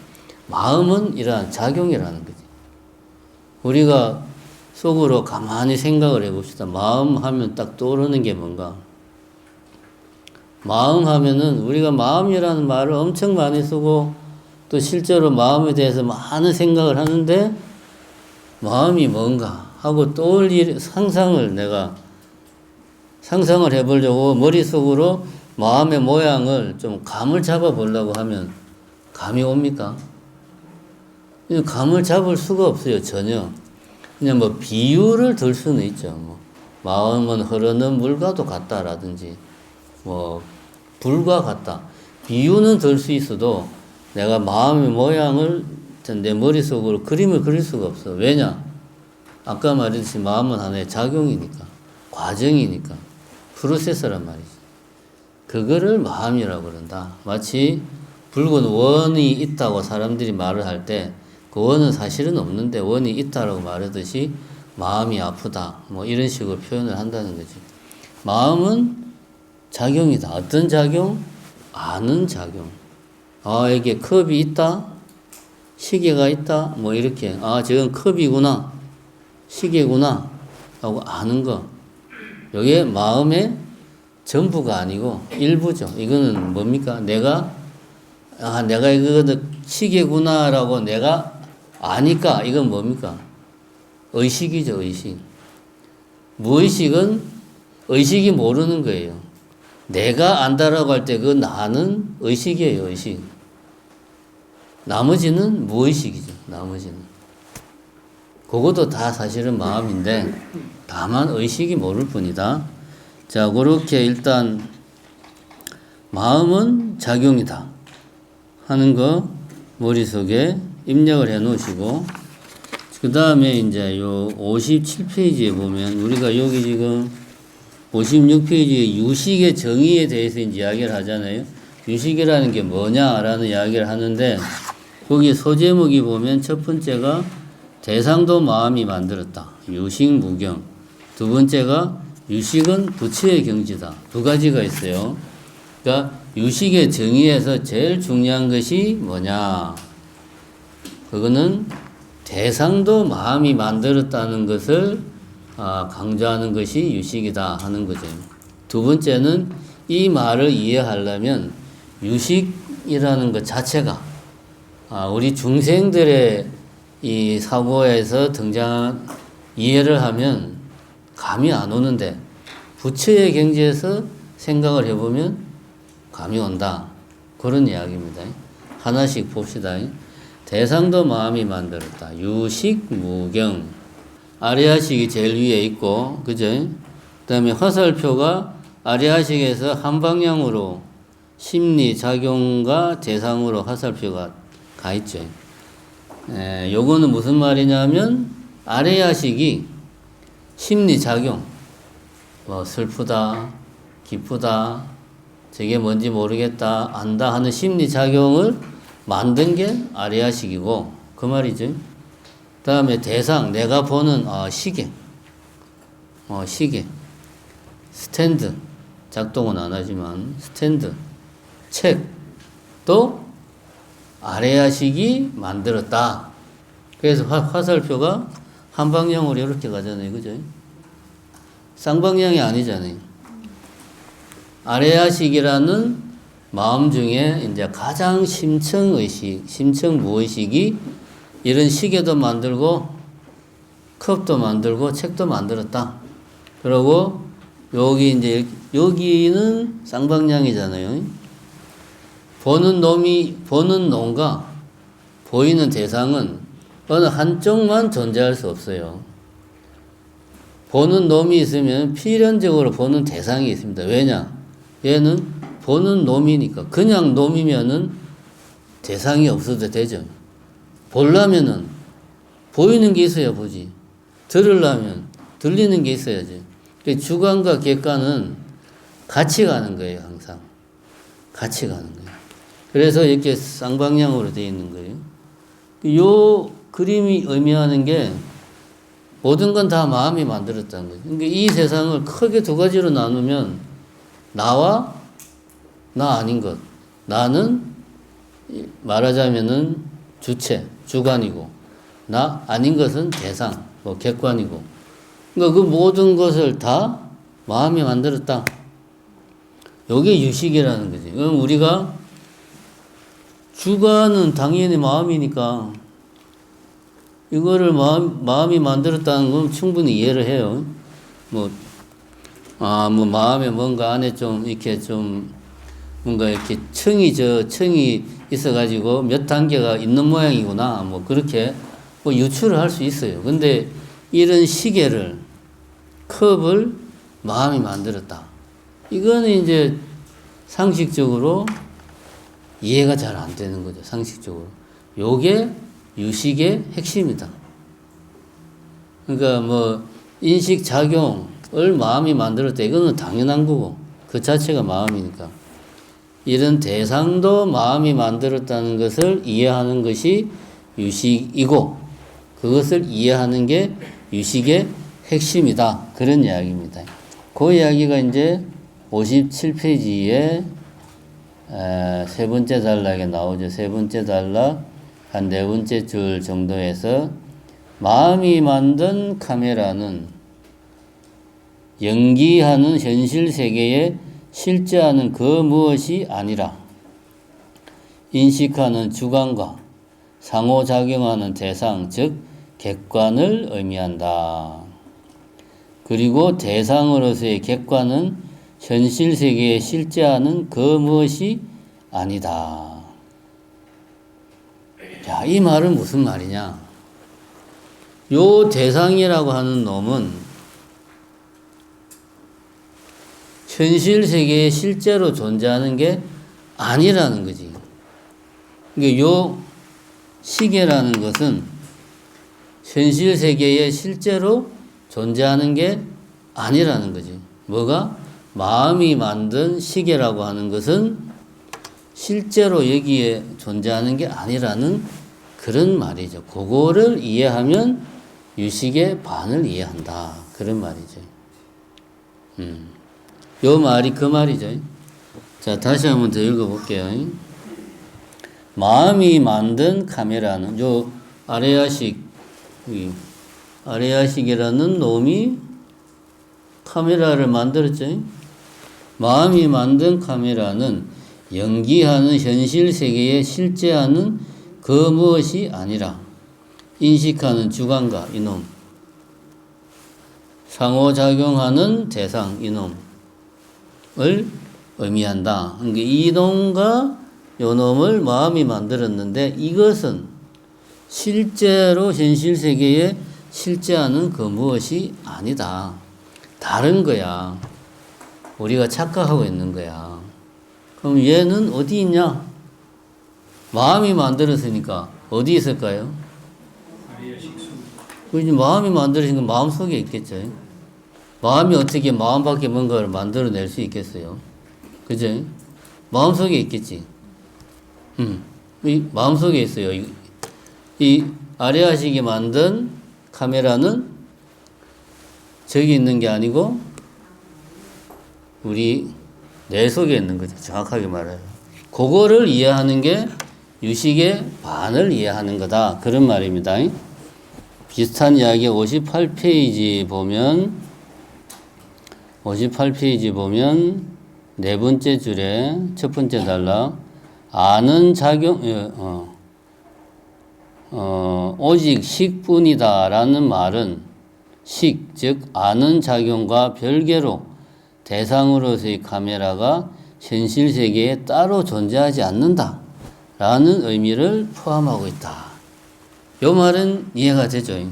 마음은 이러한 작용이라는 거지. 우리가 속으로 가만히 생각을 해봅시다. 마음 하면 딱 떠오르는 게 뭔가? 마음 하면은 우리가 마음이라는 말을 엄청 많이 쓰고 또 실제로 마음에 대해서 많은 생각을 하는데 마음이 뭔가 하고 떠올릴 상상을 해보려고 머릿속으로 마음의 모양을 좀 감을 잡아 보려고 하면 감이 옵니까? 감을 잡을 수가 없어요, 전혀. 그냥 뭐 비유를 들 수는 있죠. 뭐 마음은 흐르는 물과도 같다라든지 뭐 불과 같다. 비유는 들 수 있어도 내가 마음의 모양을 내 머릿속으로 그림을 그릴 수가 없어. 왜냐? 아까 말했듯이 마음은 하나의 작용이니까, 과정이니까, 프로세스란 말이지. 그거를 마음이라고 그런다. 마치 붉은 원이 있다고 사람들이 말을 할 때 그 원은 사실은 없는데 원이 있다라고 말하듯이 마음이 아프다. 뭐 이런 식으로 표현을 한다는 거지. 마음은 작용이다. 어떤 작용? 아는 작용. 아, 이게 컵이 있다? 시계가 있다? 뭐 이렇게. 아, 저건 컵이구나. 시계구나. 하고 아는 거. 이게 마음의 전부가 아니고 일부죠. 이거는 뭡니까? 내가 이거 시계구나라고 내가 아니까 이건 뭡니까? 의식이죠, 의식. 무의식은 의식이 모르는 거예요. 내가 안다라고 할 때 그 나는 의식이에요, 의식. 나머지는 무의식이죠, 나머지는. 그것도 다 사실은 마음인데 다만 의식이 모를 뿐이다. 자, 그렇게 일단 마음은 작용이다 하는 거 머릿속에 입력을 해 놓으시고, 그 다음에 이제 요 57페이지에 보면 우리가 여기 지금 56페이지에 유식의 정의에 대해서 이제 이야기를 하잖아요. 유식이라는 게 뭐냐라는 이야기를 하는데, 거기 소제목이 보면 첫 번째가 대상도 마음이 만들었다. 유식 무경. 두 번째가 유식은 부처의 경지다. 두 가지가 있어요. 그러니까 유식의 정의에서 제일 중요한 것이 뭐냐? 그거는 대상도 마음이 만들었다는 것을 강조하는 것이 유식이다 하는 거죠. 두 번째는 이 말을 이해하려면 유식이라는 것 자체가 우리 중생들의 이 사고에서 등장한 이해를 하면 감이 안 오는데 부처의 경지에서 생각을 해보면 감이 온다. 그런 이야기입니다. 하나씩 봅시다. 대상도 마음이 만들었다. 유식, 무경. 아리아식이 제일 위에 있고, 그죠? 그 다음에 화살표가 아리아식에서 한 방향으로 심리, 작용과 대상으로 화살표가 가 있죠. 요거는 무슨 말이냐면, 아리아식이 심리, 작용, 뭐, 슬프다, 기쁘다, 저게 뭔지 모르겠다, 안다 하는 심리, 작용을 만든 게 아리아식이고, 그 말이죠. 다음에 대상, 내가 보는 시계, 시계, 스탠드, 작동은 안 하지만 스탠드, 책, 또 아레아식이 만들었다. 그래서 화살표가 한 방향으로 이렇게 가잖아요, 그죠? 쌍방향이 아니잖아요. 아레아식이라는 마음 중에 이제 가장 심층의식, 심층무의식이 이런 시계도 만들고 컵도 만들고 책도 만들었다. 그리고 여기 이제 여기는 쌍방향이잖아요. 보는 놈과 보이는 대상은 어느 한쪽만 존재할 수 없어요. 보는 놈이 있으면 필연적으로 보는 대상이 있습니다. 왜냐? 얘는 보는 놈이니까. 그냥 놈이면은 대상이 없어도 되죠. 보려면은 보이는 게 있어야 보지. 들으려면 들리는 게 있어야지. 주관과 객관은 같이 가는 거예요, 항상. 같이 가는 거예요. 그래서 이렇게 쌍방향으로 되어 있는 거예요. 요 그림이 의미하는 게 모든 건 다 마음이 만들었다는 거예요. 그러니까 이 세상을 크게 두 가지로 나누면 나와 나 아닌 것. 나는 말하자면은 주체, 주관이고, 나 아닌 것은 대상, 뭐 객관이고. 그러니까 그 모든 것을 다 마음이 만들었다. 이게 유식이라는 거지. 그럼 우리가 주관은 당연히 마음이니까 이거를 마음이 만들었다는 건 충분히 이해를 해요. 뭐 마음에 뭔가 안에 좀 이렇게 좀 뭔가 이렇게 층이 있어가지고 몇 단계가 있는 모양이구나. 뭐 그렇게 뭐 유추를 할 수 있어요. 근데 이런 시계를, 컵을 마음이 만들었다. 이거는 이제 상식적으로 이해가 잘 안 되는 거죠. 상식적으로. 요게 유식의 핵심이다. 그러니까 뭐 인식작용을 마음이 만들었다. 이거는 당연한 거고. 그 자체가 마음이니까. 이런 대상도 마음이 만들었다는 것을 이해하는 것이 유식이고, 그것을 이해하는 게 유식의 핵심이다. 그런 이야기입니다. 그 이야기가 이제 57페이지에 세 번째 단락에 나오죠. 세 번째 단락 한 네 번째 줄 정도에서 마음이 만든 카메라는 연기하는 현실 세계에 실제하는 그 무엇이 아니라 인식하는 주관과 상호작용하는 대상, 즉 객관을 의미한다. 그리고 대상으로서의 객관은 현실 세계에 실제하는 그 무엇이 아니다. 자, 이 말은 무슨 말이냐? 요 대상이라고 하는 놈은 현실 세계에 실제로 존재하는 게 아니라는 거지. 그러니까 시계라는 것은 현실 세계에 실제로 존재하는 게 아니라는 거지. 뭐가? 마음이 만든 시계라고 하는 것은 실제로 여기에 존재하는 게 아니라는 그런 말이죠. 그거를 이해하면 유식의 반을 이해한다. 그런 말이죠. 요 말이 그 말이죠. 자, 다시 한번 더 읽어볼게요. 마음이 만든 카메라는, 요 아레아식이라는 놈이 카메라를 만들었죠. 마음이 만든 카메라는 연기하는 현실 세계에 실제하는 그 무엇이 아니라 인식하는 주관과 이놈, 상호작용하는 대상 이놈을 의미한다. 그러니까 이놈과 요놈을 마음이 만들었는데 이것은 실제로 현실 세계에 실제하는 그 무엇이 아니다. 다른 거야. 우리가 착각하고 있는 거야. 그럼 얘는 어디 있냐? 마음이 만들었으니까 어디 있을까요? 마음이 만들어진 건 마음속에 있겠죠. 마음이 어떻게 마음 밖에 뭔가를 만들어낼 수 있겠어요? 그죠? 마음속에 있겠지. 이 마음속에 있어요. 이 아레아식이 만든 카메라는 저기 있는 게 아니고 우리 뇌 속에 있는 거죠. 정확하게 말해요. 그거를 이해하는 게 유식의 반을 이해하는 거다. 그런 말입니다. 비슷한 이야기 58페이지 보면 네 번째 줄에 첫 번째 단락 아는 작용 오직 식뿐이다 라는 말은 식, 즉 아는 작용과 별개로 대상으로서의 카메라가 현실 세계에 따로 존재하지 않는다 라는 의미를 포함하고 있다. 요 말은 이해가 되죠.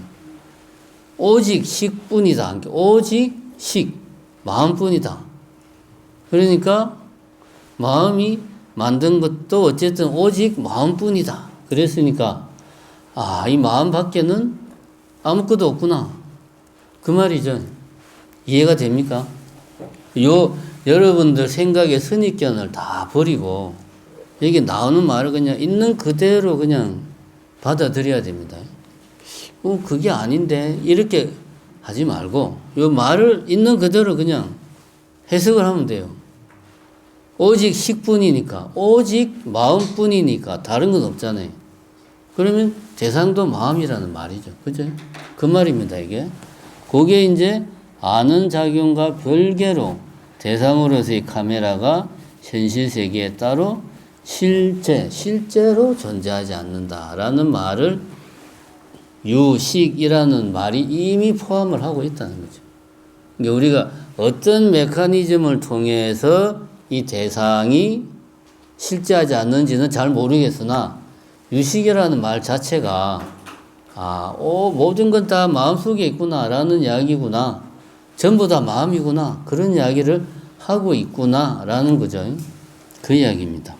오직 식뿐이다. 오직 식, 마음뿐이다. 그러니까 마음이 만든 것도 어쨌든 오직 마음뿐이다. 그랬으니까 이 마음 밖에는 아무것도 없구나. 그 말이죠. 이해가 됩니까? 여러분들 생각의 선입견을 다 버리고 여기 나오는 말을 그냥 있는 그대로 그냥 받아들여야 됩니다. 그게 아닌데 이렇게 하지 말고 요 말을 있는 그대로 그냥 해석을 하면 돼요. 오직 식뿐이니까, 오직 마음뿐이니까 다른 건 없잖아요. 그러면 대상도 마음이라는 말이죠. 그죠? 그 말입니다, 이게. 그게 이제 아는 작용과 별개로 대상으로서의 카메라가 현실 세계에 따로 실제로 존재하지 않는다라는 말을 유식이라는 말이 이미 포함을 하고 있다는 거죠. 그러니까 우리가 어떤 메커니즘을 통해서 이 대상이 실제하지 않는지는 잘 모르겠으나 유식이라는 말 자체가 모든 건 다 마음속에 있구나라는 이야기구나. 전부 다 마음이구나. 그런 이야기를 하고 있구나라는 거죠. 그 이야기입니다.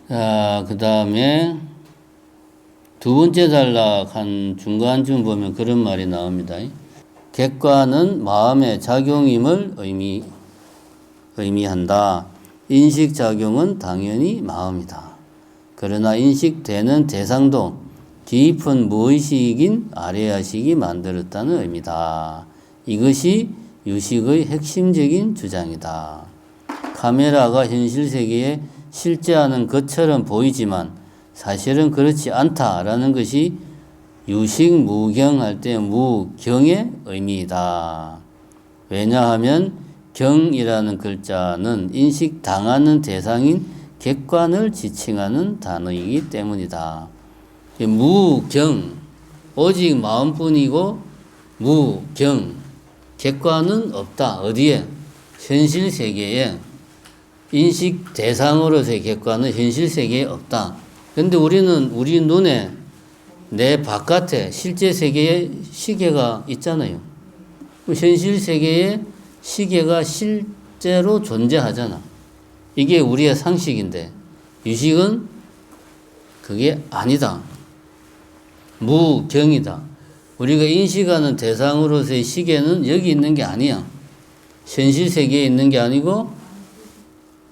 그 다음에 두 번째 단락 한 중간쯤 보면 그런 말이 나옵니다. 객관은 마음의 작용임을 의미한다. 인식작용은 당연히 마음이다. 그러나 인식되는 대상도 깊은 무의식인 아레아식이 만들었다는 의미다. 이것이 유식의 핵심적인 주장이다. 카메라가 현실 세계에 실제하는 것처럼 보이지만 사실은 그렇지 않다라는 것이 유식 무경할 때 무경의 의미이다. 왜냐하면 경이라는 글자는 인식당하는 대상인 객관을 지칭하는 단어이기 때문이다. 무경, 오직 마음뿐이고 무경, 객관은 없다. 어디에? 현실 세계에. 인식 대상으로서의 객관은 현실 세계에 없다. 그런데 우리는 우리 눈에 내 바깥에 실제 세계에 시계가 있잖아요. 현실 세계에 시계가 실제로 존재하잖아. 이게 우리의 상식인데 유식은 그게 아니다. 무경이다. 우리가 인식하는 대상으로서의 시계는 여기 있는 게 아니야. 현실 세계에 있는 게 아니고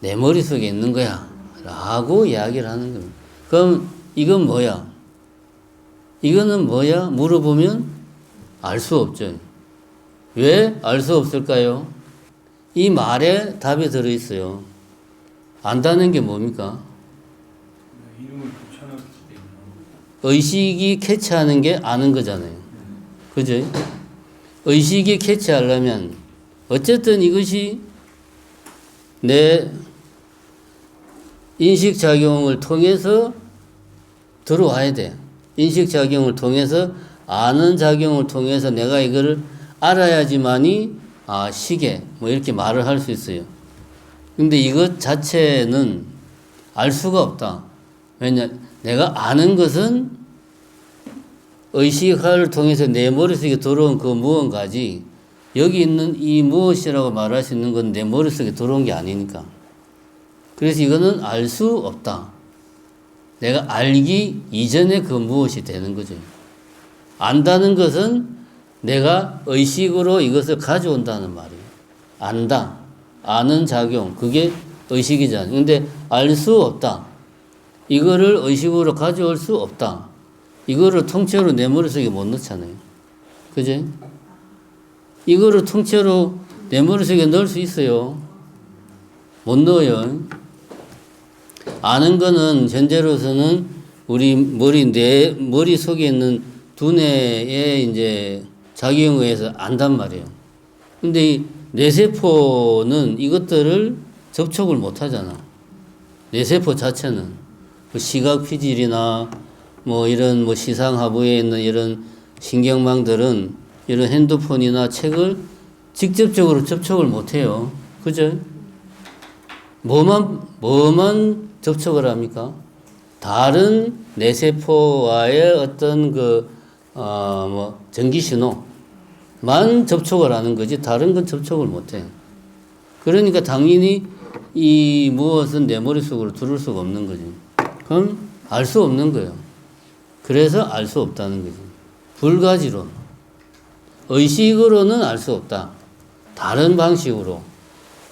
내 머릿속에 있는 거야. 라고 이야기를 하는 겁니다. 그럼 이건 뭐야? 이거는 뭐야? 물어보면 알 수 없죠. 왜 알 수 없을까요? 이 말에 답이 들어있어요. 안다는 게 뭡니까? 의식이 캐치하는 게 아는 거잖아요. 그죠? 의식이 캐치하려면 어쨌든 이것이 내 인식작용을 통해서 들어와야 돼. 인식작용을 통해서 아는 작용을 통해서 내가 이거를 알아야지만이 시계 뭐 이렇게 말을 할 수 있어요. 근데 이것 자체는 알 수가 없다. 왜냐? 내가 아는 것은 의식을 통해서 내 머릿속에 들어온 그 무언가지 여기 있는 이 무엇이라고 말할 수 있는 건 내 머릿속에 들어온 게 아니니까. 그래서 이거는 알 수 없다. 내가 알기 이전에 그 무엇이 되는 거죠. 안다는 것은 내가 의식으로 이것을 가져온다는 말이에요. 안다. 아는 작용. 그게 의식이잖아요. 근데 알 수 없다. 이거를 의식으로 가져올 수 없다. 이거를 통째로 내 머릿속에 못 넣잖아요. 그죠? 이거를 통째로 내 머릿속에 넣을 수 있어요. 못 넣어요. 아는 거는 현재로서는 우리 내 머릿속에 있는 두뇌의 이제 작용에 의해서 안단 말이에요. 근데 이 뇌세포는 이것들을 접촉을 못 하잖아. 뇌세포 자체는. 시각 피질이나 뭐 이런 뭐 시상하부에 있는 이런 신경망들은 이런 핸드폰이나 책을 직접적으로 접촉을 못 해요. 그죠? 뭐만 접촉을 합니까? 다른 뇌세포와의 어떤 전기신호만 접촉을 하는 거지, 다른 건 접촉을 못 해요. 그러니까 당연히 이 무엇은 내 머릿속으로 들어올 수가 없는 거지. 그럼 알 수 없는 거예요. 그래서 알 수 없다는 거지. 불가지론. 의식으로는 알 수 없다. 다른 방식으로.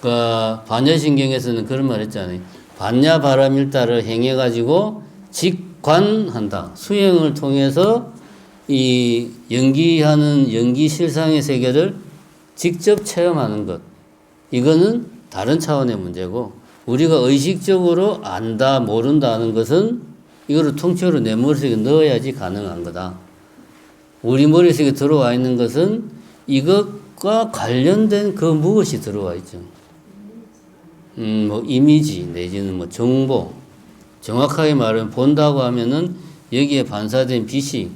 반야신경에서는 그런 말 했잖아요. 반야바라밀다를 행해가지고 직관한다. 수행을 통해서 이 연기하는 연기실상의 세계를 직접 체험하는 것. 이거는 다른 차원의 문제고, 우리가 의식적으로 안다, 모른다 하는 것은 이거를 통째로 내 머릿속에 넣어야지 가능한 거다. 우리 머릿속에 들어와 있는 것은 이것과 관련된 그 무엇이 들어와 있죠. 뭐 이미지 내지는 뭐 정보, 정확하게 말하면 본다고 하면은 여기에 반사된 빛이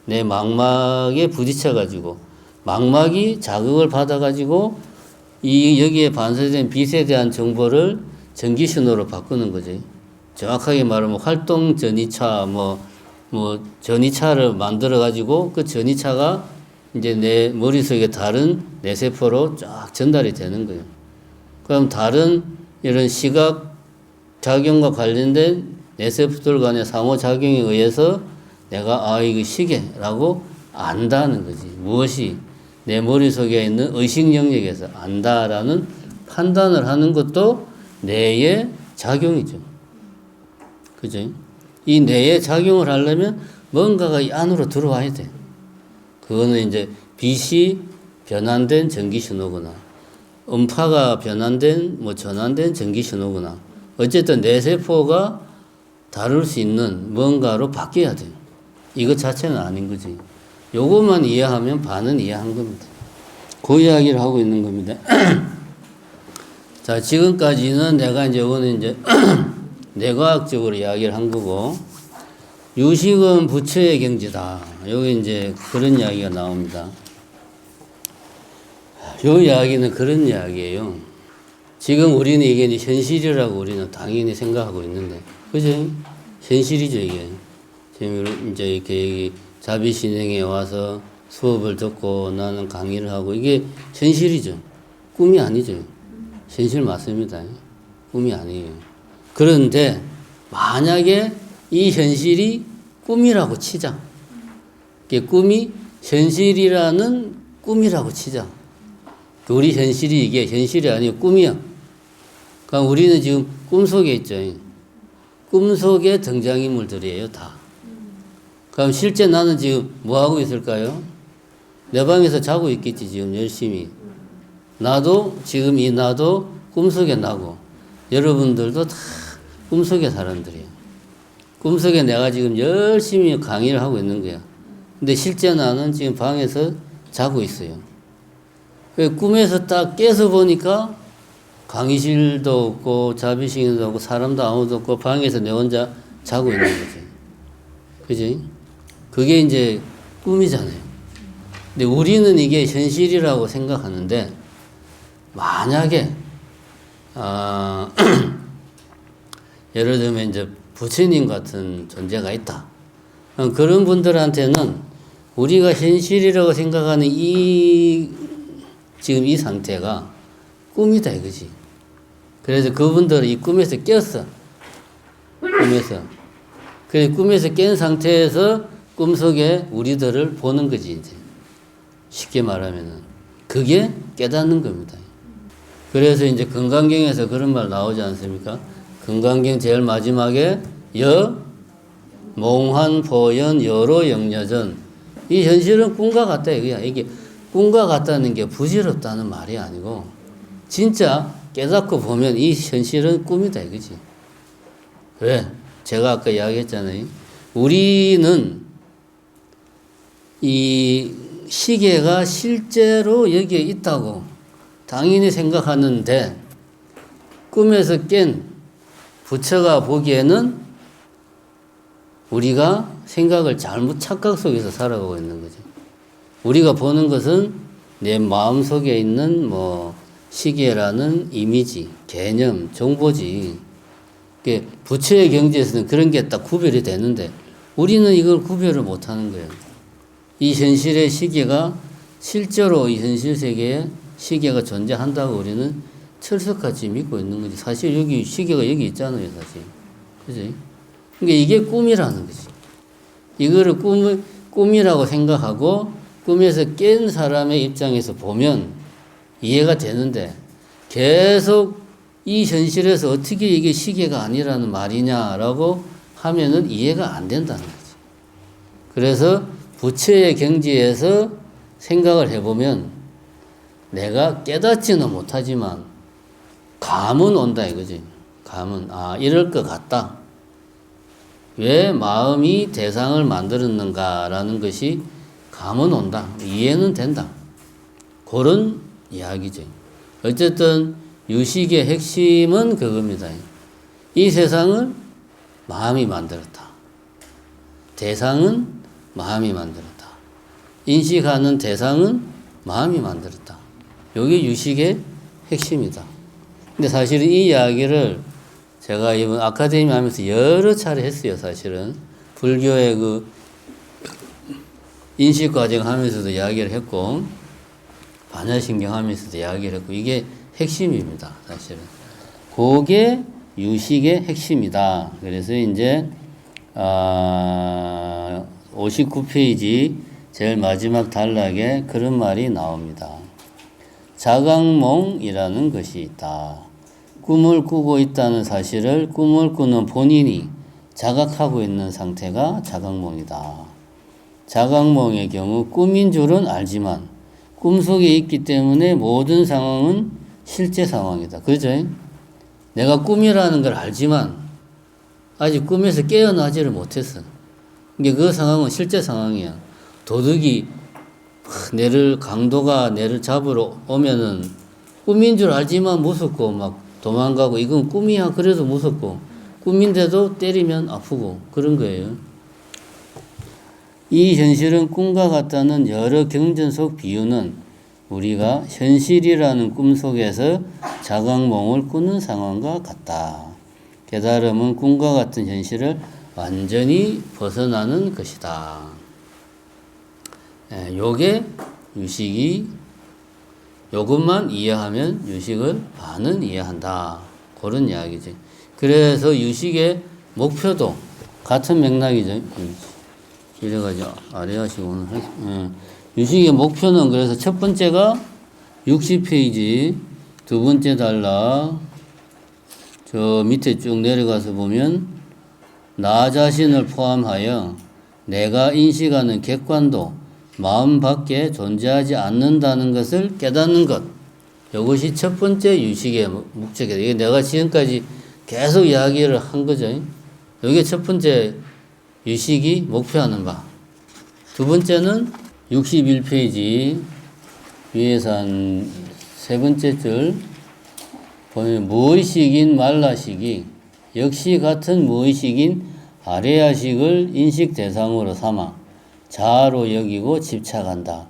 내 망막에 부딪혀 가지고 망막이 자극을 받아 가지고 이 여기에 반사된 빛에 대한 정보를 전기 신호로 바꾸는 거지. 정확하게 말하면 활동 전이차 뭐 전이차를 만들어 가지고 그 전이차가 이제 내 머릿속에 다른 뇌세포로 쫙 전달이 되는 거예요. 그럼 다른 이런 시각 작용과 관련된 뇌세포들 간의 상호작용에 의해서 내가 이거 시계라고 안다는 거지. 무엇이 내 머릿속에 있는 의식 영역에서 안다라는 판단을 하는 것도 뇌의 작용이죠. 그죠? 이 뇌의 작용을 하려면 뭔가가 이 안으로 들어와야 돼. 그거는 이제 빛이 변환된 전기 신호구나. 음파가 변환된 전환된 전기 신호구나. 어쨌든 뇌세포가 다룰 수 있는 뭔가로 바뀌어야 돼요. 이것 자체는 아닌 거지. 요것만 이해하면 반은 이해한 겁니다. 그 이야기를 하고 있는 겁니다. 자, 지금까지는 내가 이거는 뇌과학적으로 이야기를 한 거고, 유식은 부처의 경지다. 여기 이제 그런 이야기가 나옵니다. 요 이야기는 그런 이야기예요. 지금 우리는 이게 현실이라고 우리는 당연히 생각하고 있는데, 그죠? 현실이죠, 이게. 지금 이제 이렇게 자비신행에 와서 수업을 듣고 나는 강의를 하고, 이게 현실이죠. 꿈이 아니죠. 현실 맞습니다. 꿈이 아니에요. 그런데 만약에 이 현실이 꿈이라고 치자. 꿈이 현실이라는 꿈이라고 치자. 우리 현실이 이게 현실이 아니고 꿈이야. 그러니까 우리는 지금 꿈속에 있죠. 꿈속의 등장인물들이에요, 다. 그럼 실제 나는 지금 뭐 하고 있을까요? 내 방에서 자고 있겠지, 지금 열심히. 나도, 지금 이 나도 꿈속에 나고, 여러분들도 다 꿈속의 사람들이에요. 꿈속에 내가 지금 열심히 강의를 하고 있는 거야. 근데 실제 나는 지금 방에서 자고 있어요. 꿈에서 딱 깨서 보니까 강의실도 없고 자비식도 없고 사람도 아무도 없고 방에서 내 혼자 자고 있는 거지. 그지? 그게 이제 꿈이잖아요. 근데 우리는 이게 현실이라고 생각하는데 만약에 예를 들면 이제 부처님 같은 존재가 있다. 그런 분들한테는 우리가 현실이라고 생각하는 지금 이 상태가 꿈이다 이거지. 그래서 그분들은 이 꿈에서 깼어. 꿈에서. 그래서 꿈에서 깬 상태에서 꿈속에 우리들을 보는 거지, 이제. 쉽게 말하면은. 그게 깨닫는 겁니다. 그래서 이제 금강경에서 그런 말 나오지 않습니까? 금강경 제일 마지막에 몽환, 포연, 여로, 영여전. 이 현실은 꿈과 같다 이거야. 이게 꿈과 같다는 게 부질없다는 말이 아니고 진짜 깨닫고 보면 이 현실은 꿈이다 이거지. 왜? 제가 아까 이야기했잖아요. 우리는 이 시계가 실제로 여기에 있다고 당연히 생각하는데 꿈에서 깬 부처가 보기에는 우리가 생각을 잘못 착각 속에서 살아가고 있는 거죠. 우리가 보는 것은 내 마음속에 있는 시계라는 이미지, 개념, 정보지. 부처의 경지에서는 그런 게 딱 구별이 되는데 우리는 이걸 구별을 못하는 거예요. 이 현실의 시계가 실제로 이 현실 세계에 시계가 존재한다고 우리는 철석같이 믿고 있는 거지. 사실 여기 시계가 여기 있잖아요, 사실. 그지? 그러니까 이게 꿈이라는 거지. 이거를 꿈이라고 생각하고 꿈에서 깬 사람의 입장에서 보면 이해가 되는데 계속 이 현실에서 어떻게 이게 시계가 아니라는 말이냐라고 하면은 이해가 안 된다는 거지. 그래서 부처의 경지에서 생각을 해보면 내가 깨닫지는 못하지만 감은 온다 이거지. 감은 이럴 것 같다. 왜 마음이 대상을 만들었는가라는 것이 감은 온다. 이해는 된다. 그런 이야기죠. 어쨌든 유식의 핵심은 그겁니다. 이 세상을 마음이 만들었다. 대상은 마음이 만들었다. 인식하는 대상은 마음이 만들었다. 이게 유식의 핵심이다. 근데 사실은 이 이야기를 제가 이번 아카데미 하면서 여러 차례 했어요, 사실은. 불교의 그 인식 과정 하면서도 이야기를 했고, 반야신경 하면서도 이야기를 했고, 이게 핵심입니다, 사실은. 그게 유식의 핵심이다. 그래서 이제, 59페이지 제일 마지막 단락에 그런 말이 나옵니다. 자각몽이라는 것이 있다. 꿈을 꾸고 있다는 사실을 꿈을 꾸는 본인이 자각하고 있는 상태가 자각몽이다. 자각몽의 경우 꿈인 줄은 알지만 꿈속에 있기 때문에 모든 상황은 실제 상황이다. 그죠? 내가 꿈이라는 걸 알지만 아직 꿈에서 깨어나지를 못했어. 그러니까 그 상황은 실제 상황이야. 도둑이 강도가 내를 잡으러 오면은 꿈인 줄 알지만 무섭고 막 도망가고 이건 꿈이야 그래도 무섭고 꿈인데도 때리면 아프고 그런 거예요. 이 현실은 꿈과 같다는 여러 경전 속 비유는 우리가 현실이라는 꿈 속에서 자각몽을 꾸는 상황과 같다. 깨달음은 꿈과 같은 현실을 완전히 벗어나는 것이다. 요게 유식이 요것만 이해하면 유식을 반은 이해한다. 그런 이야기지. 그래서 유식의 목표도 같은 맥락이죠. 이래가지고 아래하시고 오늘 유식의 목표는 그래서 첫 번째가 60페이지, 두 번째 단락 저 밑에 쭉 내려가서 보면 나 자신을 포함하여 내가 인식하는 객관도 마음 밖에 존재하지 않는다는 것을 깨닫는 것. 이것이 첫 번째 유식의 목적이다. 이게 내가 지금까지 계속 이야기를 한 거죠. 이게 첫 번째 유식이 목표하는 바. 두 번째는 61페이지 위에서 한 세 번째 줄 보면 무의식인 말라식이 역시 같은 무의식인 아레아식을 인식 대상으로 삼아 자아로 여기고 집착한다.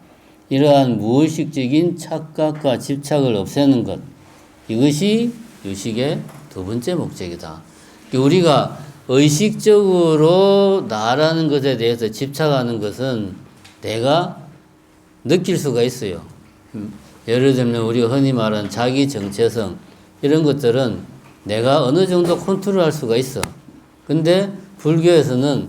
이러한 무의식적인 착각과 집착을 없애는 것. 이것이 유식의 두 번째 목적이다. 우리가 의식적으로 나라는 것에 대해서 집착하는 것은 내가 느낄 수가 있어요. 예를 들면 우리가 흔히 말하는 자기 정체성 이런 것들은 내가 어느 정도 컨트롤할 수가 있어. 근데 불교에서는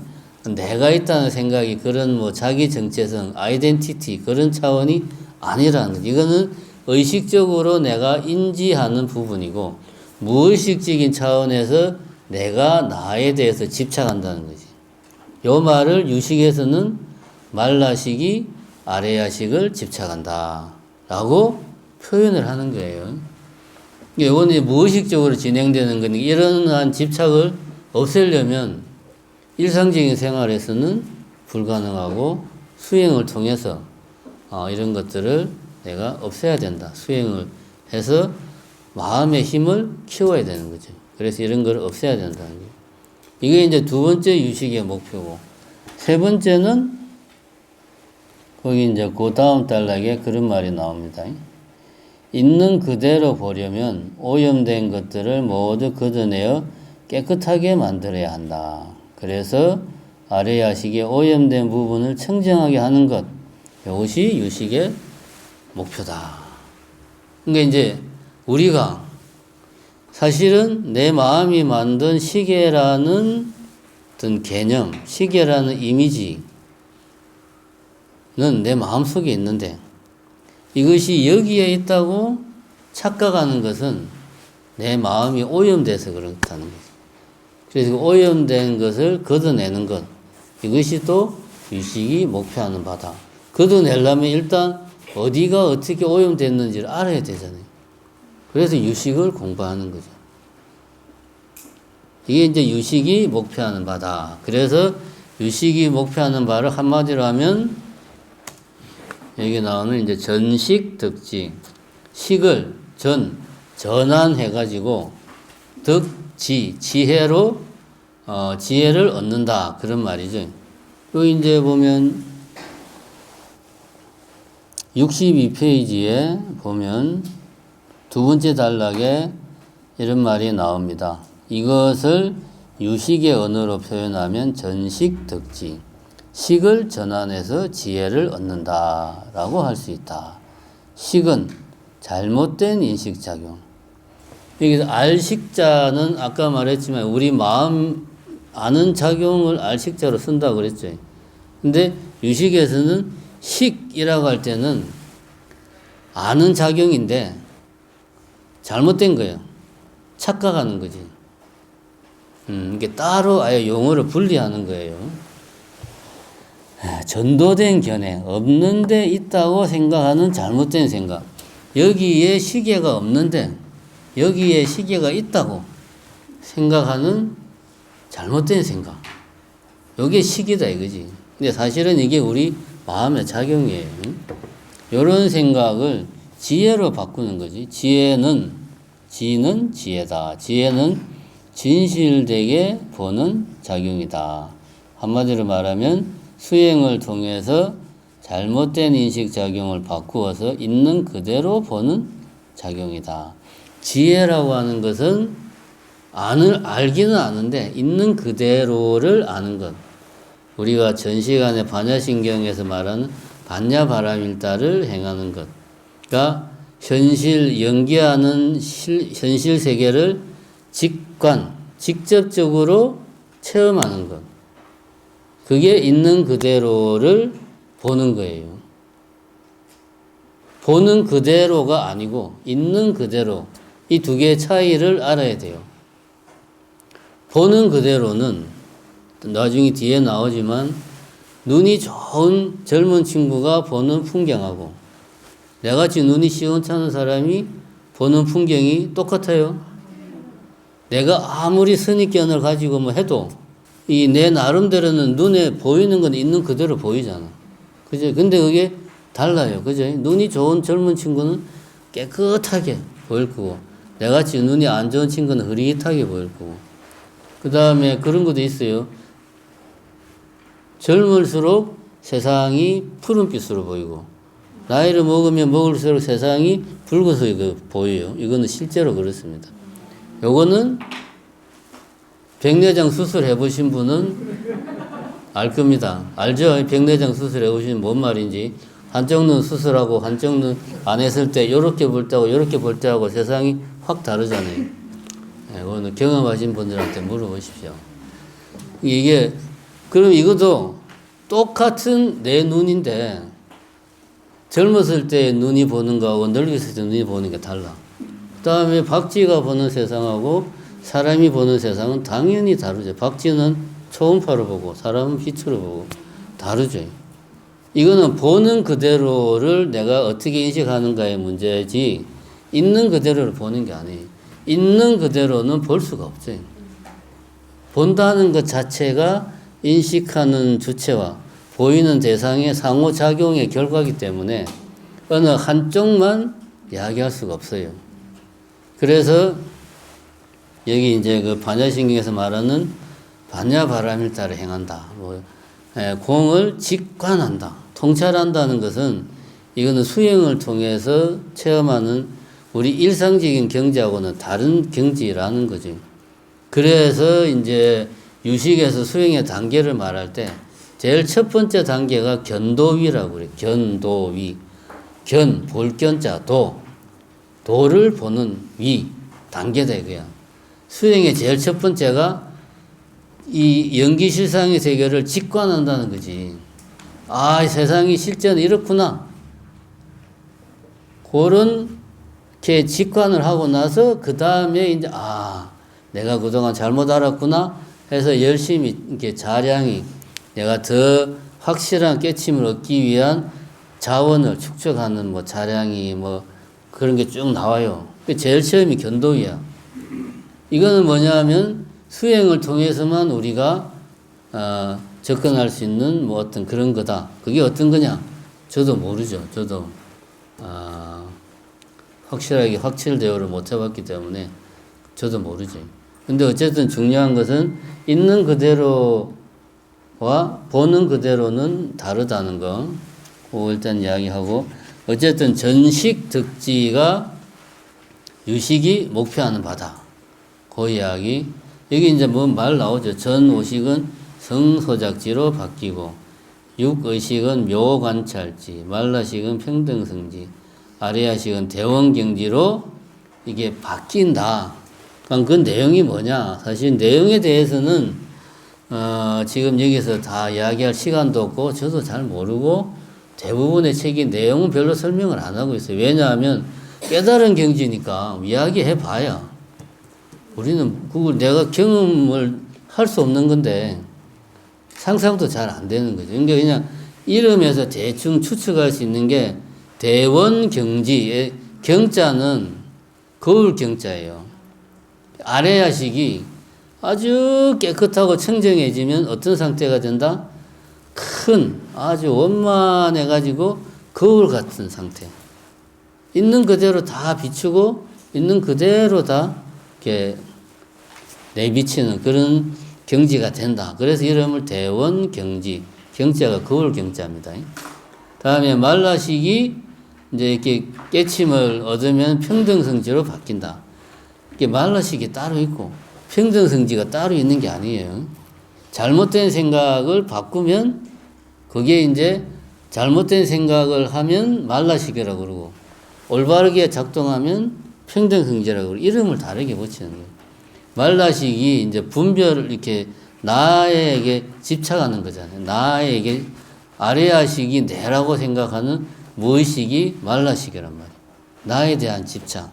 내가 있다는 생각이 그런 뭐 자기 정체성, 아이덴티티 그런 차원이 아니라는 거지. 이거는 의식적으로 내가 인지하는 부분이고 무의식적인 차원에서 내가 나에 대해서 집착한다는 거지. 요 말을 유식에서는 말라식이 아레아식을 집착한다 라고 표현을 하는 거예요. 이거는 무의식적으로 진행되는 거니까 이러한 집착을 없애려면 일상적인 생활에서는 불가능하고 수행을 통해서 이런 것들을 내가 없애야 된다. 수행을 해서 마음의 힘을 키워야 되는 거죠. 그래서 이런 걸 없애야 된다는 거예요. 이게 이제 두 번째 유식의 목표고, 세 번째는 거기 이제 그 다음 단락에 그런 말이 나옵니다. 있는 그대로 보려면 오염된 것들을 모두 걷어내어 깨끗하게 만들어야 한다. 그래서 아레아식의 오염된 부분을 청정하게 하는 것. 이것이 유식의 목표다. 그러니까 이제 우리가 사실은 내 마음이 만든 시계라는 어떤 개념, 시계라는 이미지는 내 마음속에 있는데 이것이 여기에 있다고 착각하는 것은 내 마음이 오염돼서 그렇다는 거죠. 그래서 오염된 것을 걷어내는 것, 이것이 또 유식이 목표하는 바다. 걷어내려면 일단 어디가 어떻게 오염됐는지를 알아야 되잖아요. 그래서 유식을 공부하는 거죠. 이게 이제 유식이 목표하는 바다. 그래서 유식이 목표하는 바를 한마디로 하면 여기 나오는 이제 전식 득지, 식을 전환해가지고 득지, 지혜로 지혜를 얻는다 그런 말이죠. 여기 이제 보면 62페이지에 보면 두 번째 단락에 이런 말이 나옵니다. 이것을 유식의 언어로 표현하면 전식 득지, 식을 전환해서 지혜를 얻는다라고 할 수 있다. 식은 잘못된 인식작용. 여기서 알식자는 아까 말했지만 우리 마음 아는 작용을 알식자로 쓴다고 그랬죠. 근데 유식에서는 식이라고 할 때는 아는 작용인데 잘못된 거예요. 착각하는 거지. 이게 따로 아예 용어를 분리하는 거예요. 전도된 견해, 없는 데 있다고 생각하는 잘못된 생각. 여기에 시계가 없는데 여기에 시계가 있다고 생각하는 잘못된 생각. 이게 식이다 이거지. 근데 사실은 이게 우리 마음의 작용이에요. 이런 생각을 지혜로 바꾸는 거지. 지혜는 지혜다. 지혜는 진실되게 보는 작용이다. 한마디로 말하면 수행을 통해서 잘못된 인식작용을 바꾸어서 있는 그대로 보는 작용이다. 지혜라고 하는 것은 알기는 아는데 있는 그대로를 아는 것. 우리가 전 시간에 반야신경에서 말하는 반야바라밀다를 행하는 것. 그러니까 연기하는 현실 세계를 직접적으로 체험하는 것. 그게 있는 그대로를 보는 거예요. 보는 그대로가 아니고 있는 그대로, 이 두 개의 차이를 알아야 돼요. 보는 그대로는 나중에 뒤에 나오지만 눈이 좋은 젊은 친구가 보는 풍경하고 내같이 눈이 시원찮은 사람이 보는 풍경이 똑같아요. 내가 아무리 선입견을 가지고 뭐 해도 이 내 나름대로는 눈에 보이는 건 있는 그대로 보이잖아. 그죠? 근데 그게 달라요. 그죠? 눈이 좋은 젊은 친구는 깨끗하게 보일 거고, 내같이 눈이 안 좋은 친구는 흐릿하게 보일 거고. 그 다음에 그런 것도 있어요. 젊을수록 세상이 푸른빛으로 보이고, 나이를 먹으면 먹을수록 세상이 붉어서 보여요. 이거는 실제로 그렇습니다. 요거는 백내장 수술 해보신 분은 알 겁니다. 알죠? 백내장 수술 해보시면 뭔 말인지. 한쪽 눈 수술하고 한쪽 눈 안 했을 때 요렇게 볼 때하고 요렇게 볼 때하고 세상이 확 다르잖아요. 이거는 경험하신 분들한테 물어보십시오. 이게 그럼 이것도 똑같은 내 눈인데 젊었을 때 눈이 보는 거하고 늙었을 때 눈이 보는 게 달라. 그 다음에 박쥐가 보는 세상하고 사람이 보는 세상은 당연히 다르죠. 박쥐는 초음파로 보고 사람은 빛으로 보고 다르죠. 이거는 보는 그대로를 내가 어떻게 인식하는가의 문제지 있는 그대로를 보는 게 아니에요. 있는 그대로는 볼 수가 없어요. 본다는 것 자체가 인식하는 주체와 보이는 대상의 상호작용의 결과이기 때문에 어느 한쪽만 이야기할 수가 없어요. 그래서 여기 이제 그 반야신경에서 말하는 반야바라밀타를 행한다. 공을 직관한다. 통찰한다는 것은 이거는 수행을 통해서 체험하는 우리 일상적인 경지하고는 다른 경지라는 거죠. 그래서 이제 유식에서 수행의 단계를 말할 때 제일 첫 번째 단계가 견도위라고 그래요. 견도위. 볼 견자, 도를 보는 위, 단계다 이거야. 수행의 제일 첫 번째가 이 연기실상의 세계를 직관한다는 거지. 아, 세상이 실제는 이렇구나. 그렇게 직관을 하고 나서 그 다음에 이제 내가 그동안 잘못 알았구나 해서 열심히 이렇게 자량이 내가 더 확실한 깨침을 얻기 위한 자원을 축적하는 자량이 그런 게 쭉 나와요. 제일 처음이 견도위야. 이거는 뭐냐면 수행을 통해서만 우리가 접근할 수 있는 어떤 그런 거다. 그게 어떤 거냐? 저도 모르죠. 저도 확실하게 확철대오를 못 해봤기 때문에 저도 모르죠. 근데 어쨌든 중요한 것은 있는 그대로와 보는 그대로는 다르다는 거. 그거 일단 이야기하고, 어쨌든 전식 득지가 유식이 목표하는 바다. 그 이야기. 여기 이제 말 나오죠. 전오식은 성소작지로 바뀌고, 육의식은 묘관찰지, 말라식은 평등성지, 아래야식은 대원경지로 이게 바뀐다. 그 내용이 뭐냐? 사실 내용에 대해서는 지금 여기서 다 이야기할 시간도 없고 저도 잘 모르고 대부분의 책이 내용은 별로 설명을 안 하고 있어요. 왜냐하면 깨달은 경지니까 이야기해 봐야 우리는 그걸 내가 경험을 할 수 없는 건데 상상도 잘 안 되는 거죠. 그러니까 그냥 이름에서 대충 추측할 수 있는 게 대원경지, 경자는 거울 경자예요. 아래야식이 아주 깨끗하고 청정해지면 어떤 상태가 된다? 큰, 아주 원만해가지고 거울 같은 상태. 있는 그대로 다 비추고, 있는 그대로 다 이렇게 내비치는 그런 경지가 된다. 그래서 이름을 대원경지, 경자가 거울 경자입니다. 다음에 말라식이 이제 이렇게 깨침을 얻으면 평등성지로 바뀐다. 이게 말라식이 따로 있고 평등성지가 따로 있는 게 아니에요. 잘못된 생각을 바꾸면 그게 이제 잘못된 생각을 하면 말라식이라고 그러고 올바르게 작동하면 평등성지라고 그러고 이름을 다르게 붙이는 거예요. 말라식이 이제 분별을 이렇게 나에게 집착하는 거잖아요. 나에게 아래아식이 내라고 생각하는 무의식이 말라식이란 말이에요. 나에 대한 집착.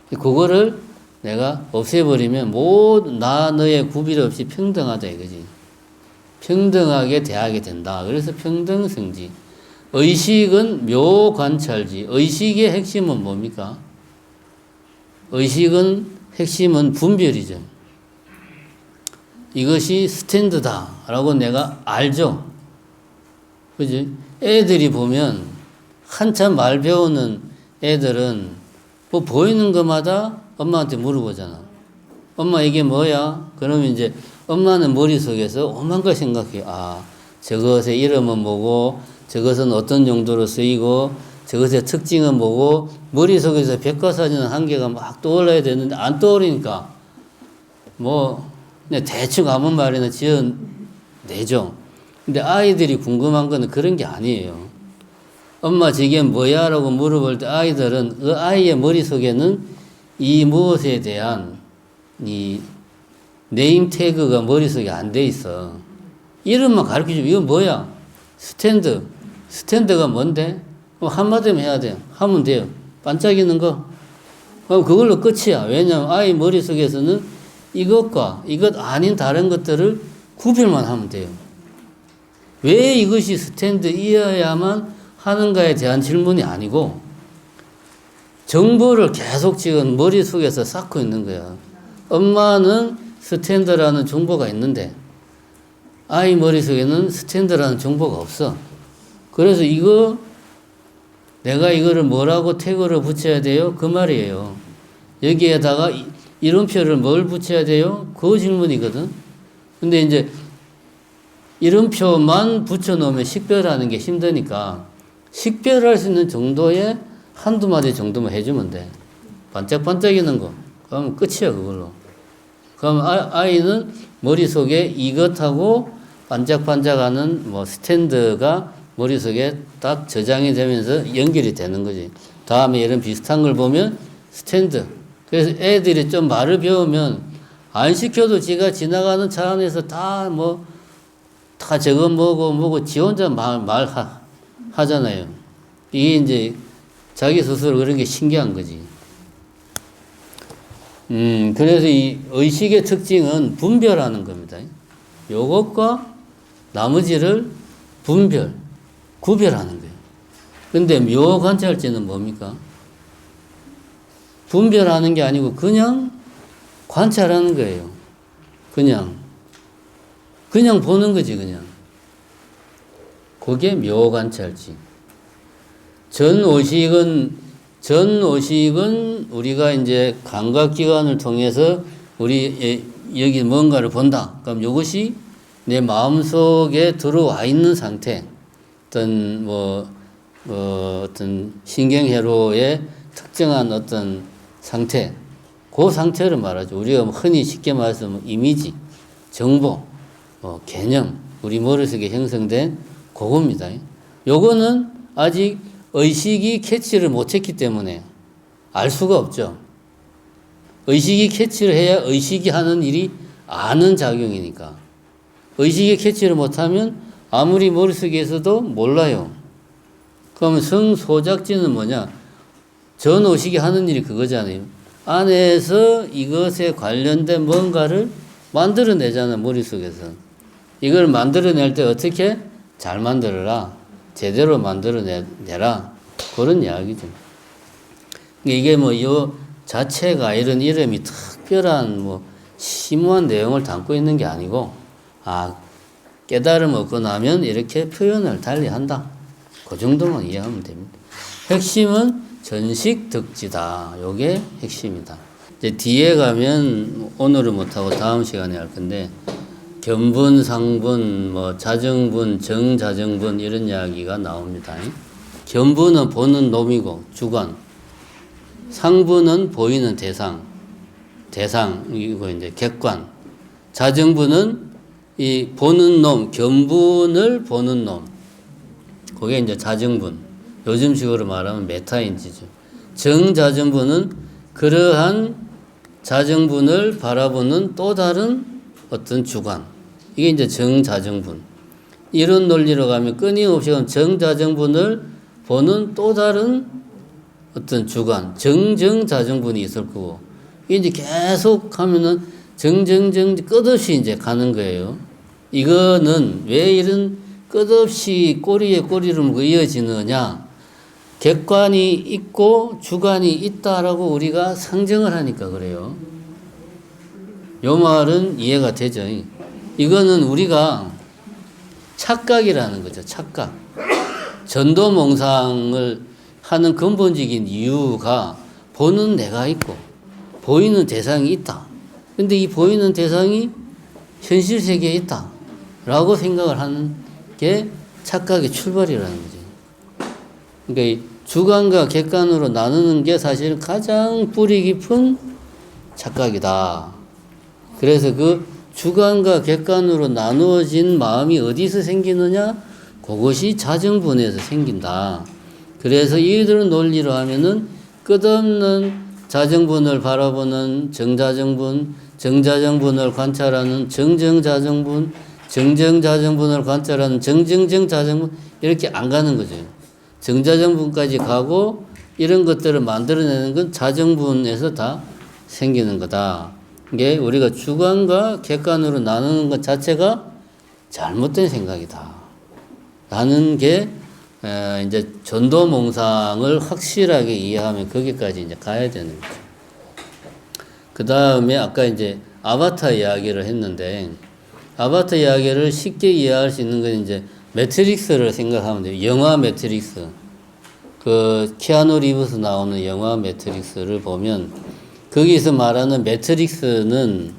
그거를 내가 없애버리면 모두 나 너의 구별 없이 평등하다 이거지. 평등하게 대하게 된다. 그래서 평등성지. 의식은 묘관찰지. 의식의 핵심은 뭡니까? 의식은 핵심은 분별이죠. 이것이 스탠드다라고 내가 알죠. 그지? 애들이 보면 한참 말 배우는 애들은 뭐 보이는 것마다 엄마한테 물어보잖아. 엄마 이게 뭐야? 그러면 이제 엄마는 머릿속에서 오만 걸 생각해요. 아, 저것의 이름은 뭐고, 저것은 어떤 용도로 쓰이고, 저것의 특징은 뭐고, 머릿속에서 백과사전 한 개가 막 떠올라야 되는데 안 떠오르니까 뭐 그냥 대충 아무 말이나 지어내죠. 근데 아이들이 궁금한 거는 그런 게 아니에요. 엄마 저게 뭐야? 라고 물어볼 때 아이들은 그 아이의 머릿속에는 이 무엇에 대한 이 네임 태그가 머릿속에 안 돼 있어. 이름만 가르쳐주면 이거 뭐야? 스탠드. 스탠드가 뭔데? 한마디면 해야 돼요. 하면 돼요. 반짝이는 거. 그걸로 끝이야. 왜냐하면 아이 머릿속에서는 이것과 이것 아닌 다른 것들을 구별만 하면 돼요. 왜 이것이 스탠드이어야만 하는가에 대한 질문이 아니고 정보를 계속 지금 머릿속에서 쌓고 있는 거야. 엄마는 스탠드라는 정보가 있는데 아이 머릿속에는 스탠드라는 정보가 없어. 그래서 내가 이거를 뭐라고 태그를 붙여야 돼요? 그 말이에요. 여기에다가 이름표를 뭘 붙여야 돼요? 그 질문이거든. 근데 이제 이름표만 붙여놓으면 식별하는 게 힘드니까 식별할 수 있는 정도의 한두 마디 정도만 해주면 돼. 반짝반짝이는 거. 그러면 끝이야, 그걸로. 그럼 아이는 머릿속에 이것하고 반짝반짝하는 뭐 스탠드가 머릿속에 딱 저장이 되면서 연결이 되는 거지. 다음에 이런 비슷한 걸 보면 스탠드. 그래서 애들이 좀 말을 배우면 안 시켜도 지가 지나가는 차 안에서 다 저거 뭐고 지 혼자 하잖아요. 이게 이제 자기 스스로 그런 게 신기한 거지. 그래서 이 의식의 특징은 분별하는 겁니다. 요것과 나머지를 구별하는 거예요. 근데 묘관찰지는 뭡니까? 분별하는 게 아니고 그냥 관찰하는 거예요. 그냥 보는 거지, 그냥. 그게 묘관찰지. 전오식은 우리가 이제 감각기관을 통해서 우리 여기 뭔가를 본다. 그럼 이것이 내 마음속에 들어와 있는 상태. 어떤 신경회로의 특정한 어떤 상태. 그 상태를 말하죠. 우리가 흔히 쉽게 말해서 이미지, 정보, 개념, 우리 머릿속에 형성된 그겁니다. 요거는 아직 의식이 캐치를 못했기 때문에 알 수가 없죠. 의식이 캐치를 해야 의식이 하는 일이 아는 작용이니까. 의식이 캐치를 못하면 아무리 머릿속에서도 몰라요. 그러면 성소작지는 뭐냐? 전의식이 하는 일이 그거잖아요. 안에서 이것에 관련된 뭔가를 만들어내잖아, 머릿속에서. 이걸 만들어낼 때 어떻게? 잘 만들어라. 제대로 만들어내라. 그런 이야기죠. 이게 요 자체가 이런 이름이 특별한 심오한 내용을 담고 있는 게 아니고, 깨달음 얻고 나면 이렇게 표현을 달리 한다. 그 정도만 이해하면 됩니다. 핵심은 전식득지다. 요게 핵심이다. 이제 뒤에 가면 오늘은 못하고 다음 시간에 할 건데, 견분, 상분, 자정분, 정자정분 이런 이야기가 나옵니다. 견분은 보는 놈이고 주관, 상분은 보이는 대상이고 이제 객관, 자정분은 이 보는 놈, 견분을 보는 놈, 그게 이제 자정분. 요즘식으로 말하면 메타인지죠. 정자정분은 그러한 자정분을 바라보는 또 다른 어떤 주관, 이게 이제 정자정분. 이런 논리로 가면 끊임없이 정자정분을 보는 또 다른 어떤 주관, 정정자정분이 있을 거고, 이게 이제 계속 하면은 정정정 끝없이 이제 가는 거예요. 이거는 왜 이런 끝없이 꼬리에 꼬리를 물고 이어지느냐? 객관이 있고 주관이 있다라고 우리가 상정을 하니까 그래요. 요 말은 이해가 되죠. 이거는 우리가 착각이라는 거죠. 착각. 전도몽상을 하는 근본적인 이유가 보는 내가 있고 보이는 대상이 있다. 근데 이 보이는 대상이 현실 세계에 있다. 라고 생각을 하는 게 착각의 출발이라는 거죠. 그러니까 이 주관과 객관으로 나누는 게 사실 가장 뿌리 깊은 착각이다. 그래서 그 주관과 객관으로 나누어진 마음이 어디서 생기느냐? 그것이 자정분에서 생긴다. 그래서 이들은 논리로 하면은 끝없는 자정분을 바라보는 정자정분, 정자정분을 관찰하는 정정자정분, 정정자정분을 관찰하는 정정정자정분, 이렇게 안 가는 거죠. 정자정분까지 가고 이런 것들을 만들어내는 건 자정분에서 다 생기는 거다. 이게 우리가 주관과 객관으로 나누는 것 자체가 잘못된 생각이다. 라는 게 이제 전도몽상을 확실하게 이해하면 거기까지 이제 가야 되는 거죠. 그 다음에 아까 이제 아바타 이야기를 했는데, 아바타 이야기를 쉽게 이해할 수 있는 건 이제 매트릭스를 생각하면 돼요. 영화 매트릭스. 그 키아누 리브스 나오는 영화 매트릭스를 보면 거기서 말하는 매트릭스는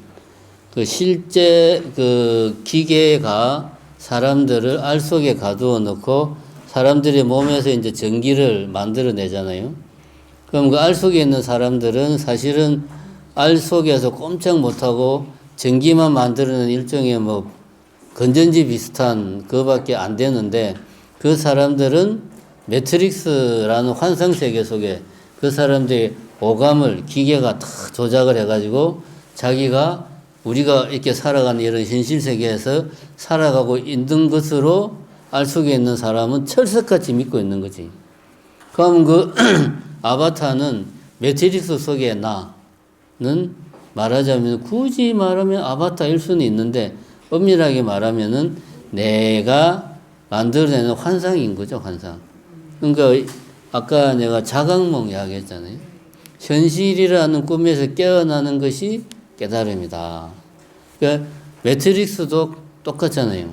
그 실제 그 기계가 사람들을 알 속에 가두어 놓고 사람들의 몸에서 이제 전기를 만들어내잖아요. 그럼 그 알 속에 있는 사람들은 사실은 알 속에서 꼼짝 못하고 전기만 만들어내는 일종의 뭐 건전지 비슷한 그거밖에 안 되는데, 그 사람들은 매트릭스라는 환상세계 속에 그 사람들의 오감을 기계가 다 조작을 해가지고 자기가 우리가 이렇게 살아가는 이런 현실 세계에서 살아가고 있는 것으로 알 속에 있는 사람은 철석같이 믿고 있는 거지. 그럼 그 아바타는 매트릭스 속에 나는 말하자면 굳이 말하면 아바타일 수는 있는데 엄밀하게 말하면은 내가 만들어내는 환상인 거죠, 환상. 그러니까 아까 내가 자각몽 이야기했잖아요. 현실이라는 꿈에서 깨어나는 것이 깨달음이다. 그러니까 매트릭스도 똑같잖아요.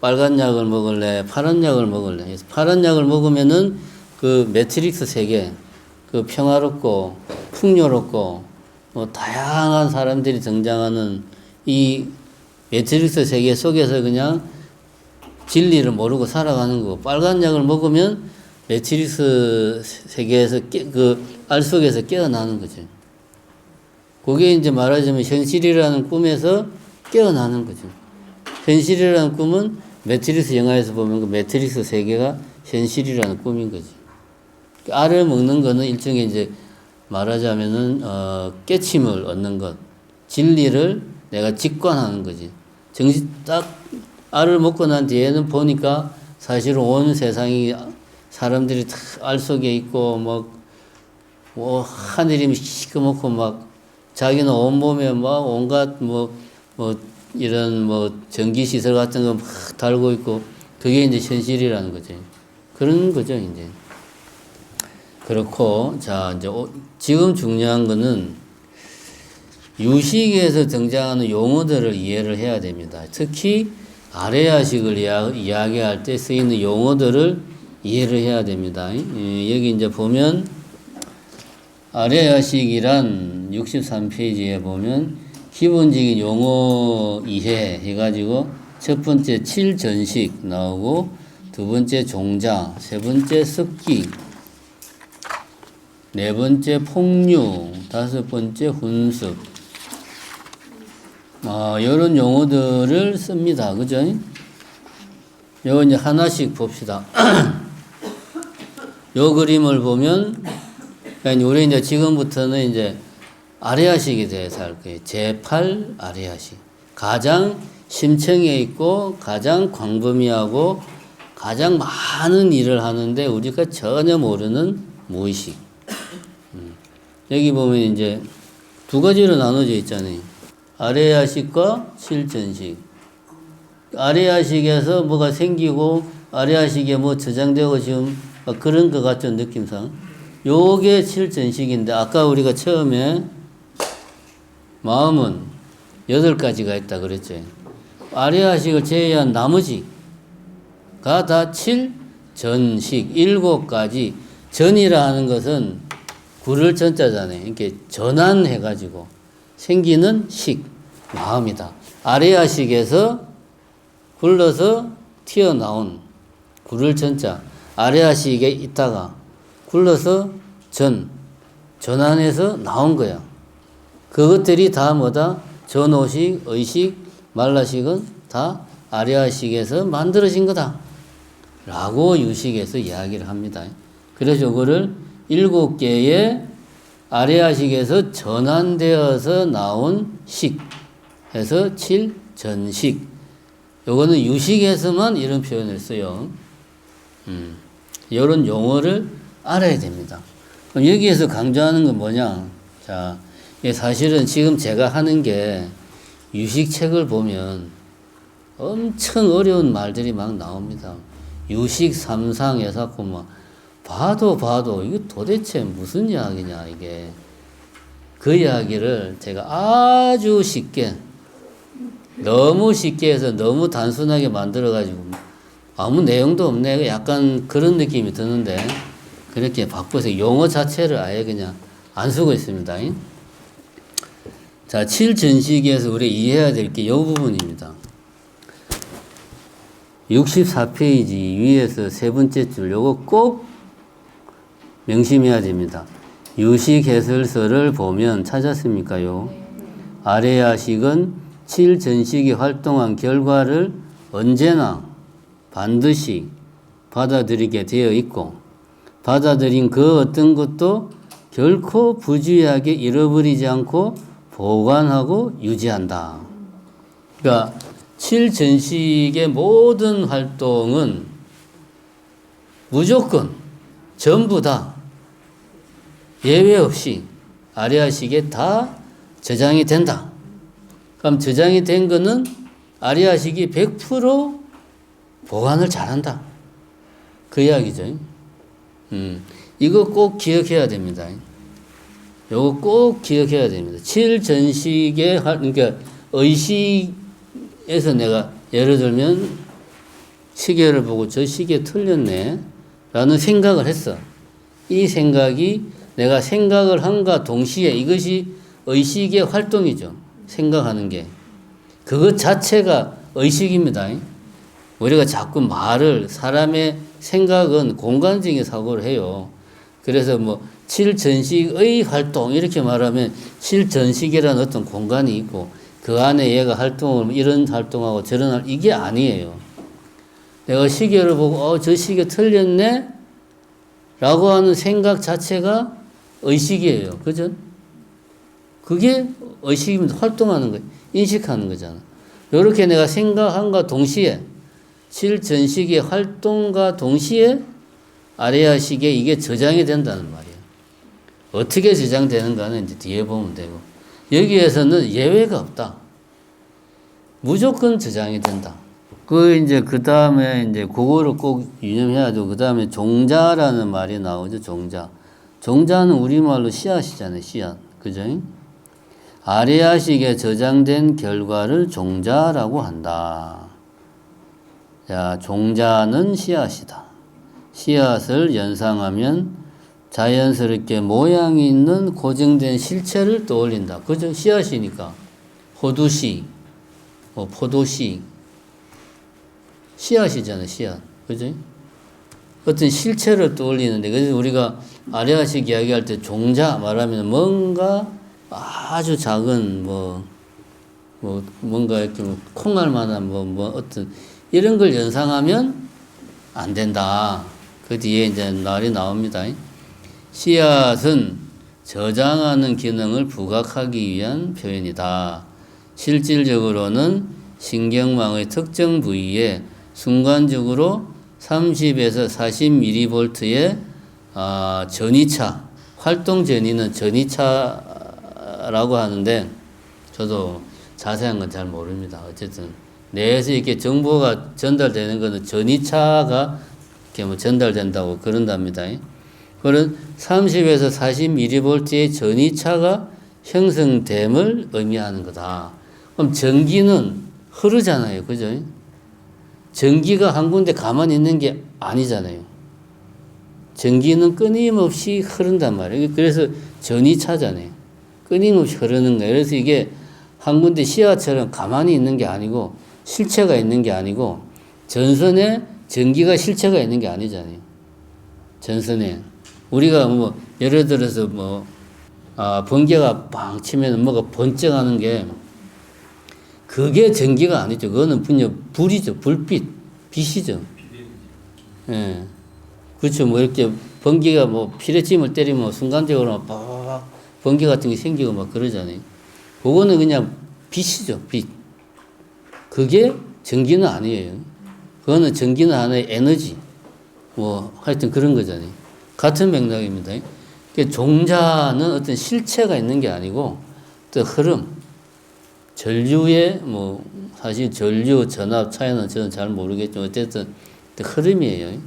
빨간 약을 먹을래, 파란 약을 먹을래. 파란 약을 먹으면은 그 매트릭스 세계, 그 평화롭고 풍요롭고 뭐 다양한 사람들이 등장하는 이 매트릭스 세계 속에서 그냥 진리를 모르고 살아가는 거고, 빨간 약을 먹으면 매트릭스 세계에서 그 알 속에서 깨어나는 거죠. 그게 이제 말하자면 현실이라는 꿈에서 깨어나는 거죠. 현실이라는 꿈은 매트릭스 영화에서 보면 그 매트릭스 세계가 현실이라는 꿈인 거지. 알을 먹는 거는 일종의 이제 말하자면은 깨침을 얻는 것, 진리를 내가 직관하는 거지. 정신 딱 알을 먹고 난 뒤에는 보니까 사실은 온 세상이 사람들이 다 알 속에 있고 뭐 하늘이 시커멓고 막 자기는 온몸에 막 온갖 뭐 이런 전기 시설 같은 거 막 달고 있고, 그게 이제 현실이라는 거지. 그런 거죠, 이제. 그렇고, 자, 이제 지금 중요한 거는 유식에서 등장하는 용어들을 이해를 해야 됩니다. 특히 아레야식을 이야기할 때 쓰이는 용어들을 이해를 해야 됩니다. 여기 이제 보면 아레야식이란 63페이지에 보면 기본적인 용어 이해 해가지고 첫 번째 7전식 나오고, 두 번째 종자, 세 번째 습기, 네 번째 폭류, 다섯 번째 훈습. 이런 용어들을 씁니다. 그죠? 요거 이제 하나씩 봅시다. 요 그림을 보면, 우리 이제 지금부터는 이제 아레야식에 대해서 할 거예요. 제8 아레야식. 가장 심층에 있고 가장 광범위하고 가장 많은 일을 하는데 우리가 전혀 모르는 무의식. 여기 보면 이제 두 가지로 나눠져 있잖아요. 아레아식과 실전식. 아레아식에서 뭐가 생기고 아레아식에 뭐 저장되고 지금 그런 것 같죠, 느낌상. 요게 실전식인데 아까 우리가 처음에 마음은 8가지가 있다 그랬죠. 아레아식을 제외한 나머지가 다 7전식 7가지. 전이라 하는 것은 구를 전자잖아요. 이렇게 전환해가지고 생기는 식, 마음이다. 아레아식에서 굴러서 튀어나온 구를 전자. 아레아식에 있다가 굴러서 전환해서 나온 거야. 그것들이 다 뭐다? 전오식, 의식, 말라식은 다 아레아식에서 만들어진 거다. 라고 유식에서 이야기를 합니다. 그래서 이거를 7개의 아레아식에서 전환되어서 나온 식 해서 7전식. 요거는 유식에서만 이런 표현을 써요. 이런 용어를 알아야 됩니다. 그럼 여기에서 강조하는 건 뭐냐? 자, 사실은 지금 제가 하는 게 유식책을 보면 엄청 어려운 말들이 막 나옵니다. 유식 삼상에서 막 봐도 이거 도대체 무슨 이야기냐 이게. 그 이야기를 제가 아주 쉽게, 너무 쉽게 해서 너무 단순하게 만들어가지고 아무 내용도 없네. 약간 그런 느낌이 드는데 그렇게 바꿔서 용어 자체를 아예 그냥 안 쓰고 있습니다. 자, 7전식에서 우리 이해해야 될 게 이 부분입니다. 64페이지 위에서 세 번째 줄 요거 꼭 명심해야 됩니다. 유식 해설서를 보면 찾았습니까요? 아레아식은 7전식이 활동한 결과를 언제나 반드시 받아들이게 되어 있고 받아들인 그 어떤 것도 결코 부주의하게 잃어버리지 않고 보관하고 유지한다. 그러니까 7전식의 모든 활동은 무조건 전부 다 예외 없이 아레아식에 다 저장이 된다. 그럼 저장이 된 거는 아레아식이 100% 보관을 잘한다. 그 이야기죠. 이거 꼭 기억해야 됩니다. 요거 꼭 기억해야 됩니다. 7전식의, 그러니까 의식에서 내가 예를 들면 시계를 보고 저 시계 틀렸네 라는 생각을 했어. 이 생각이 내가 생각을 한과 동시에 이것이 의식의 활동이죠. 생각하는 게. 그것 자체가 의식입니다. 우리가 자꾸 말을, 사람의 생각은 공간적인 사고를 해요. 그래서 뭐 7전식의 활동 이렇게 말하면 7전식이라는 어떤 공간이 있고 그 안에 얘가 활동을 이런 활동하고 저런 이게 아니에요. 내가 시계를 보고 저 시계 틀렸네 라고 하는 생각 자체가 의식이에요. 그죠? 그게 의식입니다. 활동하는 거예요. 인식하는 거잖아. 이렇게 내가 생각함과 동시에 7전식의 활동과 동시에 아레아식에 이게 저장이 된다는 말이에요. 어떻게 저장되는가는 이제 뒤에 보면 되고 여기에서는 예외가 없다. 무조건 저장이 된다. 그 다음에 이제 그거를 꼭 유념해야 되고 그 다음에 종자라는 말이 나오죠. 종자는 우리말로 씨앗이잖아요. 씨앗. 그죠? 아레아식에 저장된 결과를 종자라고 한다. 자, 종자는 씨앗이다. 씨앗을 연상하면 자연스럽게 모양이 있는 고정된 실체를 떠올린다. 그죠? 씨앗이니까. 호두씨, 포도씨. 씨앗이잖아요, 씨앗. 그죠? 어떤 실체를 떠올리는데, 그래서 우리가 아레아식 이야기할 때 종자 말하면 뭔가 아주 작은, 뭔가 이렇게 콩알 만한 어떤 이런 걸 연상하면 안 된다. 그 뒤에 이제 말이 나옵니다. 씨앗은 저장하는 기능을 부각하기 위한 표현이다. 실질적으로는 신경망의 특정 부위에 순간적으로 30에서 40mV의 전이차, 활동 전이는 전이차라고 하는데 저도 자세한 건 잘 모릅니다. 어쨌든 뇌에서 이렇게 정보가 전달되는 것은 전이차가 이렇게 뭐 전달된다고 그런답니다. 그런 30에서 40mV의 전이차가 형성됨을 의미하는 거다. 그럼 전기는 흐르잖아요. 그죠? 전기가 한 군데 가만히 있는 게 아니잖아요. 전기는 끊임없이 흐른단 말이에요. 그래서 전이차잖아요. 끊임없이 흐르는 거예요. 그래서 이게 한 군데 시야처럼 가만히 있는 게 아니고 실체가 있는 게 아니고 전선에 전기가 실체가 있는 게 아니잖아요. 전선에. 우리가 뭐 예를 들어서 뭐 번개가 빵 치면 뭐가 번쩍하는 게 그게 전기가 아니죠. 그거는 그냥 불이죠. 불빛, 빛이죠. 예. 그렇죠. 뭐 이렇게 번개가 뭐 피레침을 때리면 순간적으로 막 번개 같은 게 생기고 막 그러잖아요. 그거는 그냥 빛이죠. 빛. 그게 전기는 아니에요. 그거는 전기는 하나의 에너지. 뭐 하여튼 그런 거잖아요. 같은 맥락입니다. 그러니까 종자는 어떤 실체가 있는 게 아니고 어떤 흐름. 전류의 뭐 사실 전류 전압 차이는 저는 잘 모르겠지만 어쨌든 흐름이에요.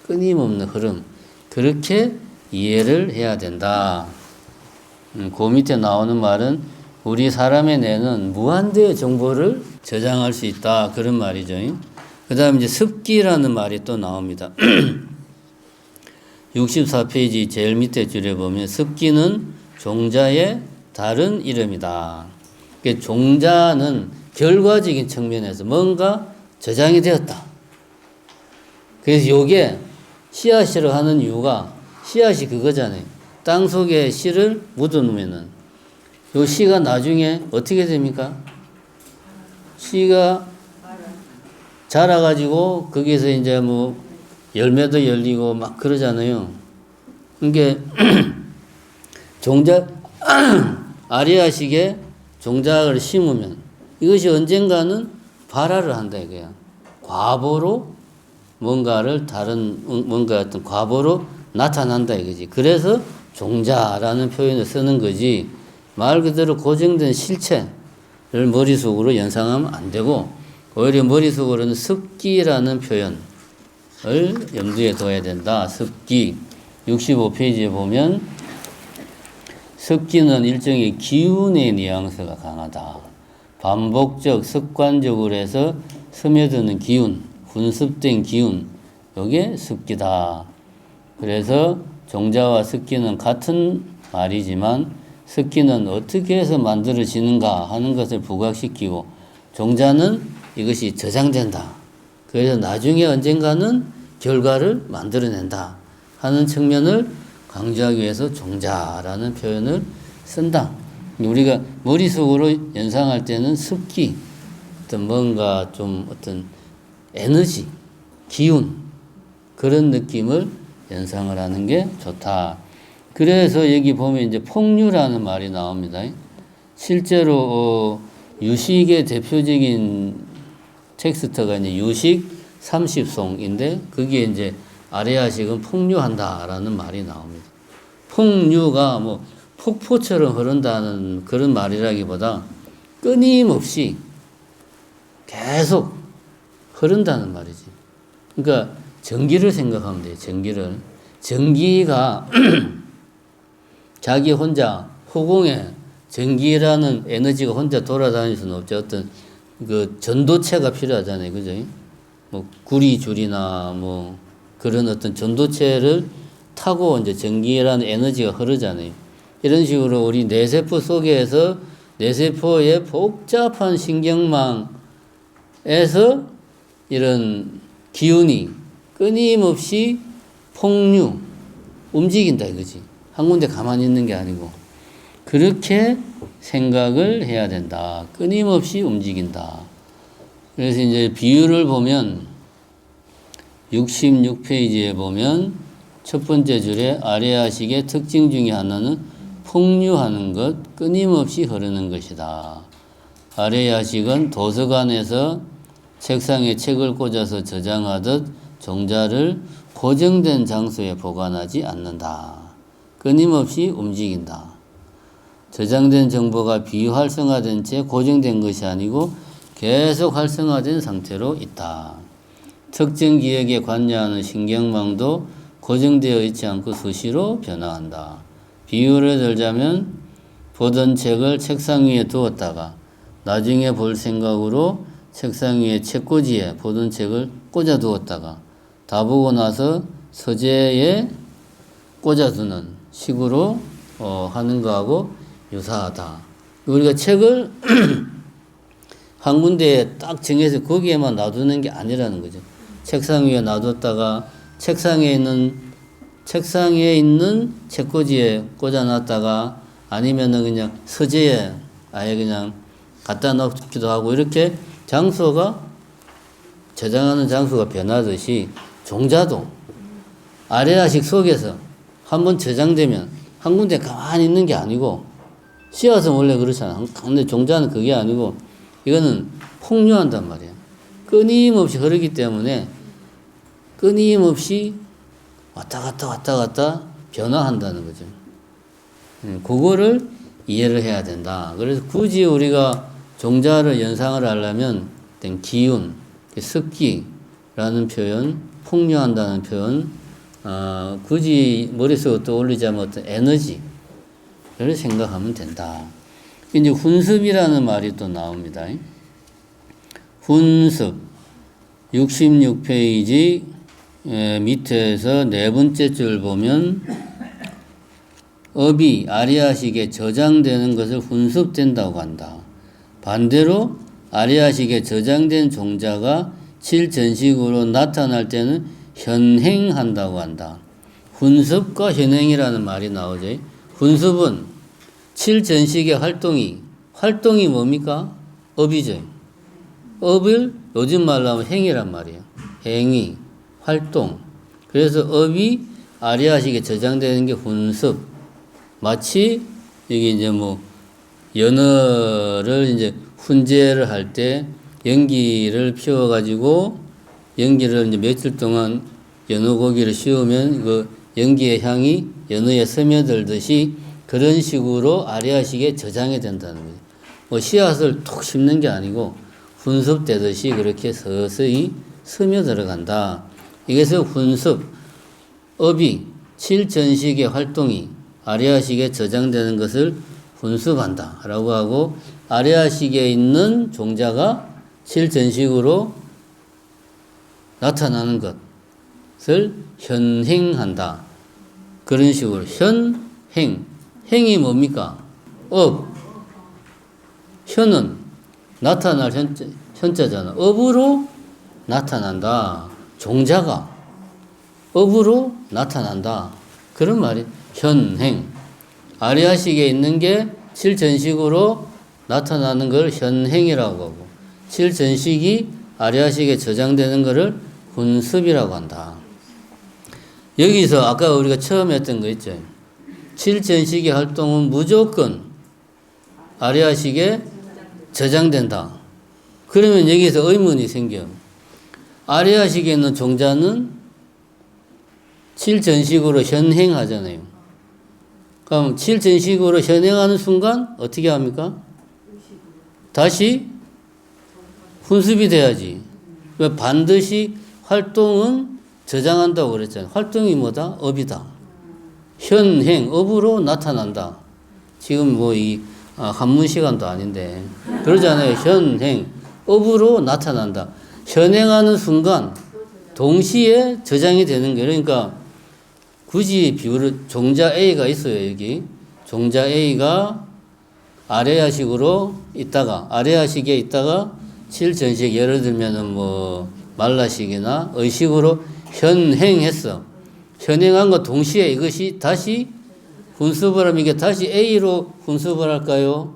끊임없는 흐름. 그렇게 이해를 해야 된다. 그 밑에 나오는 말은 우리 사람의 뇌는 무한대의 정보를 저장할 수 있다. 그런 말이죠. 그 다음에 이제 습기라는 말이 또 나옵니다. 64페이지 제일 밑에 줄에 보면 습기는 종자의 다른 이름이다. 종자는 결과적인 측면에서 뭔가 저장이 되었다. 그래서 요게 씨앗이라고 하는 이유가 씨앗이 그거잖아요. 땅 속에 씨를 묻어놓으면은 요 씨가 나중에 어떻게 됩니까? 씨가 자라가지고 거기서 이제 뭐 열매도 열리고 막 그러잖아요. 그게 종자 아리아식의 종자를 심으면 이것이 언젠가는 발화를 한다 이거야. 과보로 뭔가를 다른 뭔가 어떤 과보로 나타난다 이거지. 그래서 종자라는 표현을 쓰는 거지. 말 그대로 고정된 실체를 머릿속으로 연상하면 안 되고 오히려 머릿속으로는 습기라는 표현을 염두에 둬야 된다. 습기. 65페이지에 보면 습기는 일종의 기운의 뉘앙스가 강하다. 반복적, 습관적으로 해서 스며드는 기운, 훈습된 기운, 이게 습기다. 그래서 종자와 습기는 같은 말이지만 습기는 어떻게 해서 만들어지는가 하는 것을 부각시키고 종자는 이것이 저장된다. 그래서 나중에 언젠가는 결과를 만들어낸다 하는 측면을 강조하기 위해서 종자라는 표현을 쓴다. 우리가 머릿속으로 연상할 때는 습기, 어떤 뭔가 좀 어떤 에너지, 기운, 그런 느낌을 연상을 하는 게 좋다. 그래서 여기 보면 이제 폭류라는 말이 나옵니다. 실제로 유식의 대표적인 텍스트가 이제 유식 30송인데 그게 이제 아레아식은 폭류한다라는 말이 나옵니다. 폭류가 뭐 폭포처럼 흐른다는 그런 말이라기보다 끊임없이 계속 흐른다는 말이지. 그러니까 전기를 생각하면 돼요. 전기를. 전기가 자기 혼자 허공에 전기라는 에너지가 혼자 돌아다닐 수는 없죠. 어떤 그 전도체가 필요하잖아요. 그죠? 뭐 구리줄이나 뭐 그런 어떤 전도체를 타고 이제 전기라는 에너지가 흐르잖아요. 이런 식으로 우리 뇌세포 속에서 뇌세포의 복잡한 신경망에서 이런 기운이 끊임없이 폭류, 움직인다 이거지. 한 군데 가만히 있는 게 아니고. 그렇게 생각을 해야 된다. 끊임없이 움직인다. 그래서 이제 비유를 보면 66페이지에 보면 첫 번째 줄에 아레아식의 특징 중에 하나는 폭류하는 것, 끊임없이 흐르는 것이다. 아래 야식은 도서관에서 책상에 책을 꽂아서 저장하듯 종자를 고정된 장소에 보관하지 않는다. 끊임없이 움직인다. 저장된 정보가 비활성화된 채 고정된 것이 아니고 계속 활성화된 상태로 있다. 특정 기억에 관여하는 신경망도 고정되어 있지 않고 수시로 변화한다. 비유를 들자면 보던 책을 책상 위에 두었다가 나중에 볼 생각으로 책상 위에 책꽂이에 보던 책을 꽂아 두었다가 다 보고 나서 서재에 꽂아두는 식으로 하는 거하고 유사하다. 우리가 책을 한 군데에 딱 정해서 거기에만 놔두는 게 아니라는 거죠. 책상 위에 놔뒀다가 책상에 있는 책꽂이에 꽂아놨다가 아니면은 그냥 서재에 아예 그냥 갖다 놓기도 하고 이렇게 장소가 저장하는 장소가 변하듯이 종자도 아래아식 속에서 한번 저장되면 한 군데 가만히 있는 게 아니고 씨앗은 원래 그렇잖아. 근데 종자는 그게 아니고 이거는 폭류한단 말이야. 끊임없이 흐르기 때문에 끊임없이 왔다 갔다 변화한다는 거죠. 그거를 이해를 해야 된다. 그래서 굳이 우리가 종자를 연상을 하려면 기운, 습기라는 표현, 폭류한다는 표현, 굳이 머릿속에 떠올리자면 어떤 에너지를 생각하면 된다. 이제 훈습이라는 말이 또 나옵니다. 훈습 66페이지 밑에서 네 번째 줄 보면 업이 아리아식에 저장되는 것을 훈습된다고 한다. 반대로 아리아식에 저장된 종자가 실전식으로 나타날 때는 현행한다고 한다. 훈습과 현행이라는 말이 나오죠. 훈습은 실전식의 활동이 뭡니까? 업이죠. 업을 요즘 말로 하면 행위란 말이에요. 행위, 활동. 그래서 업이 아리아식에 저장되는 게 훈습. 마치 여기 이제 뭐 연어를 이제 훈제를 할 때 연기를 피워가지고 연기를 이제 며칠 동안 연어 고기를 씌우면 그 연기의 향이 연어에 스며들듯이 그런 식으로 아리아식에 저장이 된다는 거예요. 뭐 씨앗을 톡 심는 게 아니고 훈습되듯이 그렇게 서서히 스며들어간다. 이것을 훈습, 업이 실전식의 활동이 아리아식에 저장되는 것을 훈습한다 라고 하고 아리아식에 있는 종자가 실전식으로 나타나는 것을 현행한다. 그런 식으로 현행, 행이 뭡니까? 업, 현은 나타날 현자잖아. 업으로 나타난다. 종자가 업으로 나타난다. 그런 말이 현행. 아리아식에 있는 게 실전식으로 나타나는 걸 현행이라고 하고 실전식이 아리아식에 저장되는 것을 훈습이라고 한다. 여기서 아까 우리가 처음 했던 거 있죠. 실전식의 활동은 무조건 아리아식에 저장된다. 그러면 여기서 의문이 생겨. 아리아식에 있는 종자는 실전식으로 현행하잖아요. 그럼 실전식으로 현행하는 순간 어떻게 합니까? 다시 훈습이 돼야지. 왜 반드시 활동은 저장한다고 그랬잖아요. 활동이 뭐다? 업이다. 현행, 업으로 나타난다. 지금 뭐 이 한문 시간도 아닌데 그러잖아요. 현행, 업으로 나타난다. 현행하는 순간 동시에 저장이 되는 거예요. 그러니까 굳이 비율을 종자 A가 있어요. 여기 종자 A가 아래아식으로 있다가 아래아식에 있다가 실전식 예를 들면은 뭐 말라식이나 의식으로 현행했어. 현행한 것 동시에 이것이 다시 훈습을 하면 이게 다시 A로 훈습을 할까요?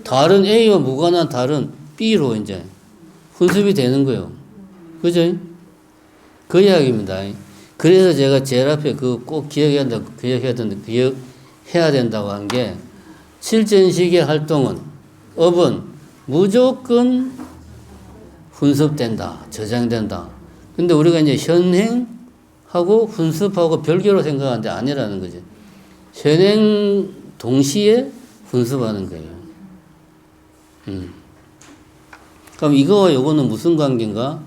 다른 A와 무관한 다른 B로 이제 훈습이 되는 거예요. 그죠? 그 이야기입니다. 그래서 제가 제일 앞에 그 꼭 기억해야 된다고 한 게 칠전식의 활동은, 업은 무조건 훈습된다, 저장된다. 근데 우리가 이제 현행하고 훈습하고 별개로 생각하는데 아니라는 거죠. 현행 동시에 훈습하는 거예요. 그럼 이거와 요거는 무슨 관계인가?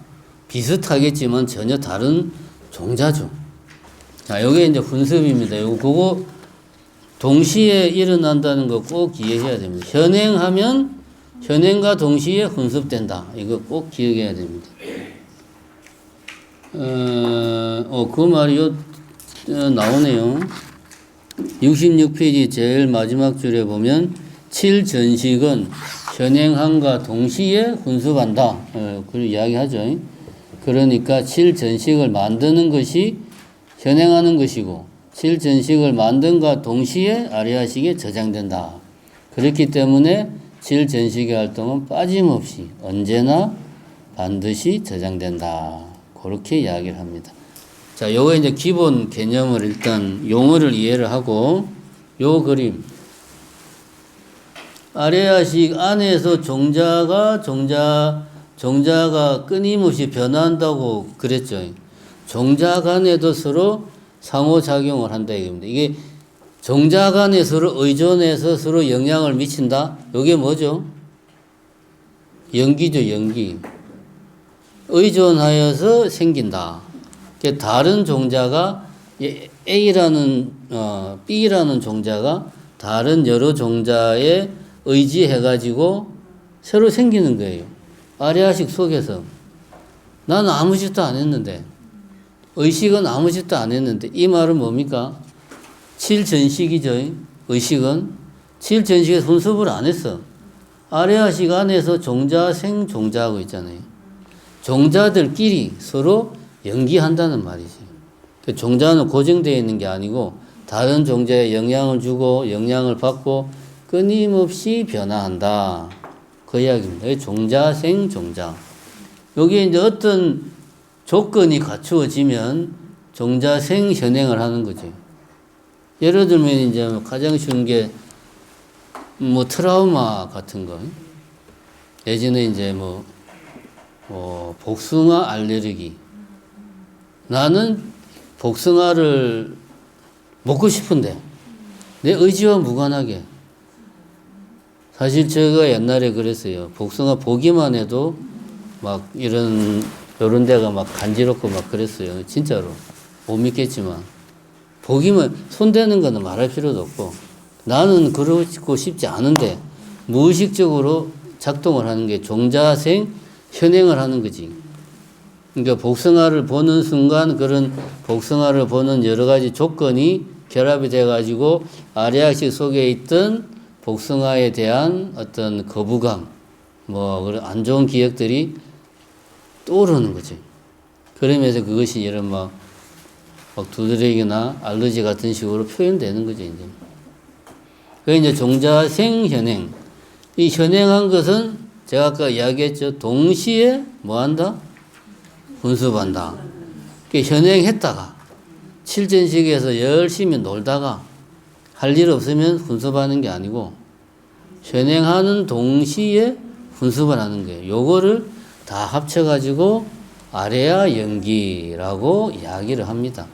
비슷하겠지만 전혀 다른 종자죠. 자, 요게 이제 훈습입니다. 요거 그거 동시에 일어난다는 거 꼭 이해해야 됩니다. 현행하면 현행과 동시에 훈습된다. 이거 꼭 기억해야 됩니다. 그 말이 나오네요. 66페이지 제일 마지막 줄에 보면 칠전식은 현행함과 동시에 훈습한다. 그런 이야기하죠. 그러니까 칠전식을 만드는 것이 현행하는 것이고 칠전식을 만든과 동시에 아리아식에 저장된다. 그렇기 때문에 칠전식의 활동은 빠짐없이 언제나 반드시 저장된다. 그렇게 이야기를 합니다. 자, 요거 이제 기본 개념을 일단 용어를 이해를 하고 요 그림 아레아식 안에서 종자가 끊임없이 변한다고 그랬죠. 종자 간에도 서로 상호작용을 한다 이겁니다. 이게 종자 간에 서로 의존해서 서로 영향을 미친다. 이게 뭐죠? 연기죠, 연기. 의존하여서 생긴다. 다른 종자가 A라는 B라는 종자가 다른 여러 종자에 의지해가지고 새로 생기는 거예요. 아레아식 속에서 나는 아무 짓도 안 했는데 의식은 아무 짓도 안 했는데 이 말은 뭡니까? 칠전식이죠. 의식은 칠전식에서 훈습을 안 했어. 아레아식 안에서 종자, 생종자하고 있잖아요. 종자들끼리 서로 연기한다는 말이지. 종자는 고정되어 있는 게 아니고 다른 종자에 영향을 주고 영향을 받고 끊임없이 변화한다. 그 이야기입니다. 종자, 생종자. 여기에 이제 어떤 조건이 갖추어지면 종자, 생, 현행을 하는 거죠. 예를 들면 이제 가장 쉬운 게 트라우마 같은 거. 예전에 이제 복숭아 알레르기. 나는 복숭아를 먹고 싶은데 내 의지와 무관하게. 사실 제가 옛날에 그랬어요. 복숭아 보기만 해도 막 요런 데가 막 간지럽고 막 그랬어요. 진짜로. 못 믿겠지만. 보기만, 손대는 거는 말할 필요도 없고 나는 그러고 싶지 않은데 무의식적으로 작동을 하는 게 종자생 현행을 하는 거지. 그러니까 복숭아를 보는 순간 그런 복숭아를 보는 여러 가지 조건이 결합이 돼가지고 아레아식 속에 있던 복숭아에 대한 어떤 거부감, 그런 안 좋은 기억들이 떠오르는 거지. 그러면서 그것이 이런 막 두드러기나 알러지 같은 식으로 표현되는 거죠, 이제. 그게 이제 종자, 생, 현행. 이 현행한 것은 제가 아까 이야기했죠. 동시에 뭐 한다? 훈습한다. 현행했다가 칠전식에서 열심히 놀다가 할 일 없으면 훈습하는 게 아니고 현행하는 동시에 훈습을 하는 거예요. 요거를 다 합쳐가지고 아레아 연기라고 이야기를 합니다.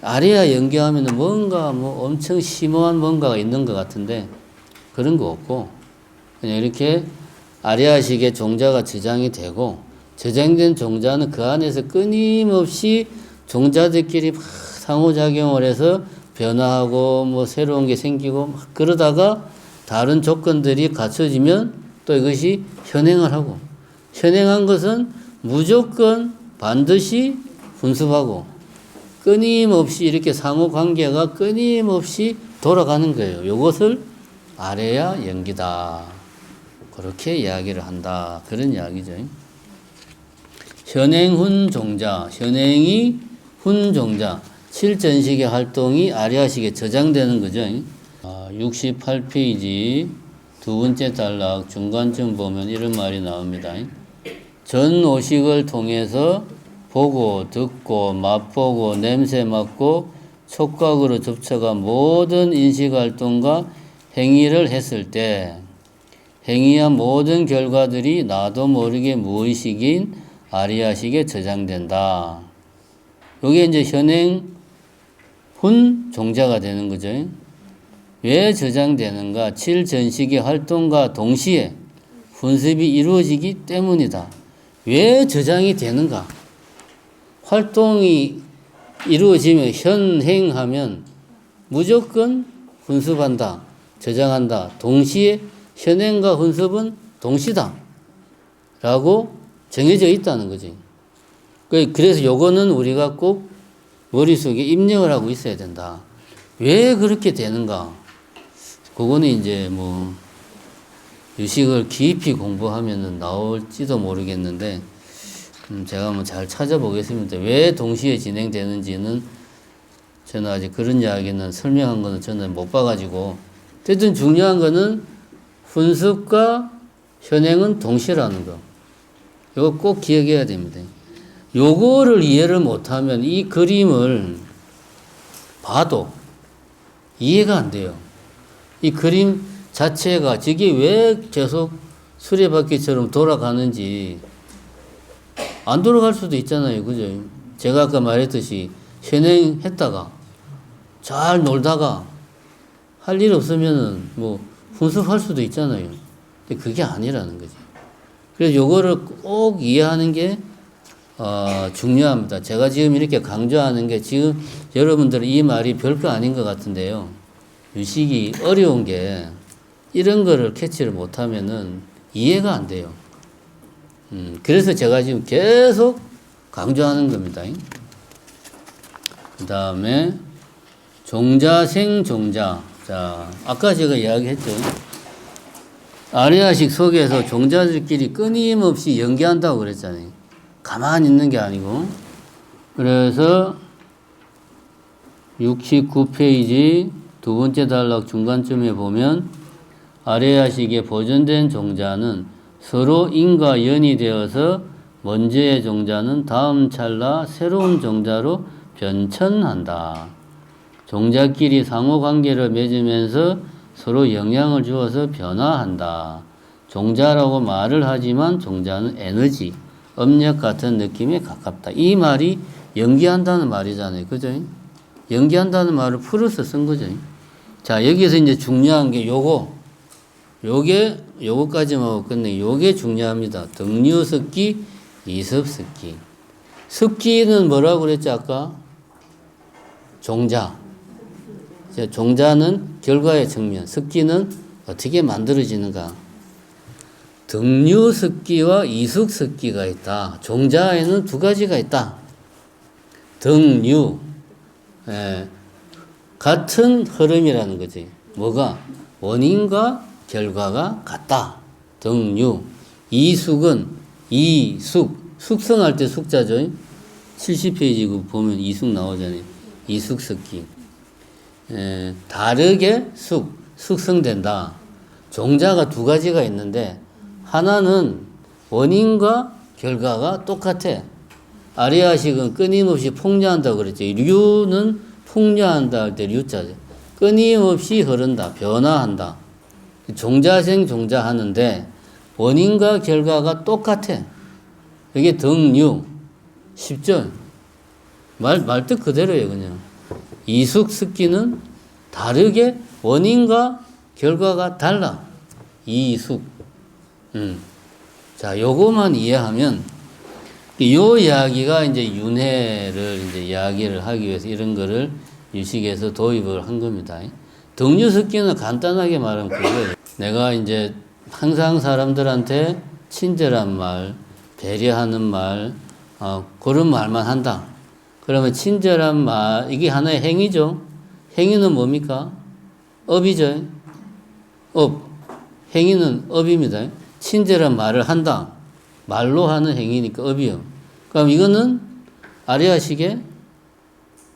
아레아 연기하면 뭔가 엄청 심오한 뭔가가 있는 것 같은데 그런 거 없고 그냥 이렇게 아레아식의 종자가 저장이 되고 저장된 종자는 그 안에서 끊임없이 종자들끼리 막 상호작용을 해서 변화하고 새로운 게 생기고 막 그러다가 다른 조건들이 갖춰지면 또 이것이 현행을 하고 현행한 것은 무조건 반드시 훈습하고 끊임없이 이렇게 상호관계가 끊임없이 돌아가는 거예요. 이것을 아레아 연기다. 그렇게 이야기를 한다. 그런 이야기죠. 현행훈 종자, 현행이 훈 종자, 칠전식의 활동이 아레아식에 저장되는 거죠. 68페이지 두 번째 단락 중간쯤 보면 이런 말이 나옵니다. 전 오식을 통해서 보고 듣고 맛보고 냄새 맡고 촉각으로 접촉한 모든 인식활동과 행위를 했을 때 행위한 모든 결과들이 나도 모르게 무의식인 아리아식에 저장된다. 요게 이제 현행 훈 종자가 되는 거죠. 왜 저장되는가? 칠전식의 활동과 동시에 훈습이 이루어지기 때문이다. 왜 저장이 되는가? 활동이 이루어지면 현행하면 무조건 훈습한다, 저장한다. 동시에 현행과 훈습은 동시다 라고 정해져 있다는 거지. 그래서 요거는 우리가 꼭 머릿속에 입력을 하고 있어야 된다. 왜 그렇게 되는가? 그거는 이제 뭐 유식을 깊이 공부하면 나올지도 모르겠는데 제가 한번 잘 찾아보겠습니다. 왜 동시에 진행되는지는 저는 아직 그런 이야기는 설명한 거는 저는 못 봐가지고, 어쨌든 중요한 거는 훈습과 현행은 동시라는 거. 이거 꼭 기억해야 됩니다. 요거를 이해를 못하면 이 그림을 봐도 이해가 안 돼요. 이 그림 자체가 저게 왜 계속 수레바퀴처럼 돌아가는지 안 돌아갈 수도 있잖아요. 그죠? 제가 아까 말했듯이 현행했다가 잘 놀다가 할 일 없으면은 뭐 훈습할 수도 있잖아요. 근데 그게 아니라는 거지. 그래서 요거를 꼭 이해하는 게 중요합니다. 제가 지금 이렇게 강조하는 게 지금 여러분들은 이 말이 별거 아닌 것 같은데요. 유식이 어려운 게 이런 거를 캐치를 못하면은 이해가 안 돼요. 그래서 제가 지금 계속 강조하는 겁니다. 그 다음에 종자생 종자. 자, 아까 제가 이야기했죠. 아리아식 속에서 종자들끼리 끊임없이 연계한다고 그랬잖아요. 가만히 있는 게 아니고. 그래서 69페이지 두 번째 단락 중간쯤에 보면 아리아식에 보존된 종자는 서로 인과 연이 되어서 먼저의 종자는 다음 찰나 새로운 종자로 변천한다. 종자끼리 상호관계를 맺으면서 서로 영향을 주어서 변화한다. 종자라고 말을 하지만 종자는 에너지, 업력 같은 느낌에 가깝다. 이 말이 연기한다는 말이잖아요. 그죠? 연기한다는 말을 풀어서 쓴 거죠. 자, 여기서 이제 중요한 게 요거까지만 하고 끝내. 요게 중요합니다. 등류석기, 이습석기. 석기는 뭐라고 그랬죠, 아까? 종자. 종자는 결과의 측면, 석기는 어떻게 만들어지는가. 등류석기와 이숙석기가 있다. 종자에는 두 가지가 있다. 등류, 같은 흐름이라는 거지. 뭐가? 원인과 결과가 같다. 등류. 이숙은 숙성할 때 숙자죠. 70페이지 보면 이숙 나오잖아요. 이숙석기. 다르게 숙성된다. 종자가 두 가지가 있는데 하나는 원인과 결과가 똑같아. 아리아식은 끊임없이 폭류한다고 그랬죠. 류는 폭류한다 할 때 류자죠. 끊임없이 흐른다. 변화한다. 종자생 종자 하는데 원인과 결과가 똑같아. 이게 등류. 쉽죠? 말뜻 그대로예요, 그냥. 이숙석기는 다르게 원인과 결과가 달라. 이숙. 자, 요거만 이해하면, 요 이야기가 이제 윤회를 이제 이야기를 하기 위해서 이런 거를 유식에서 도입을 한 겁니다. 등류석기는 간단하게 말하면 그거예요. 내가 이제 항상 사람들한테 친절한 말, 배려하는 말, 그런 말만 한다. 그러면 친절한 말, 이게 하나의 행위죠. 행위는 뭡니까? 업이죠. 업. 행위는 업입니다. 친절한 말을 한다. 말로 하는 행위니까 업이요. 그럼 이거는 아리아식에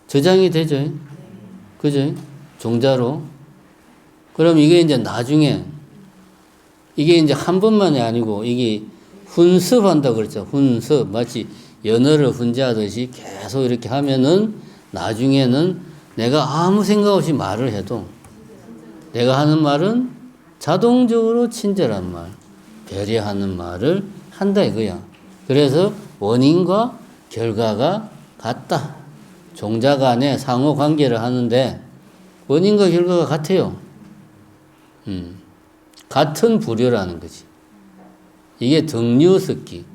저장이 되죠. 그죠? 종자로. 그럼 이게 이제 나중에, 이게 이제 한 번만이 아니고, 이게 훈습한다고 그랬죠. 훈습. 마치 연어를 훈제하듯이 계속 이렇게 하면은 나중에는 내가 아무 생각 없이 말을 해도 내가 하는 말은 자동적으로 친절한 말, 배려하는 말을 한다 이거야. 그래서 원인과 결과가 같다. 종자 간에 상호 관계를 하는데 원인과 결과가 같아요. 같은 부류라는 거지. 이게 등류습기.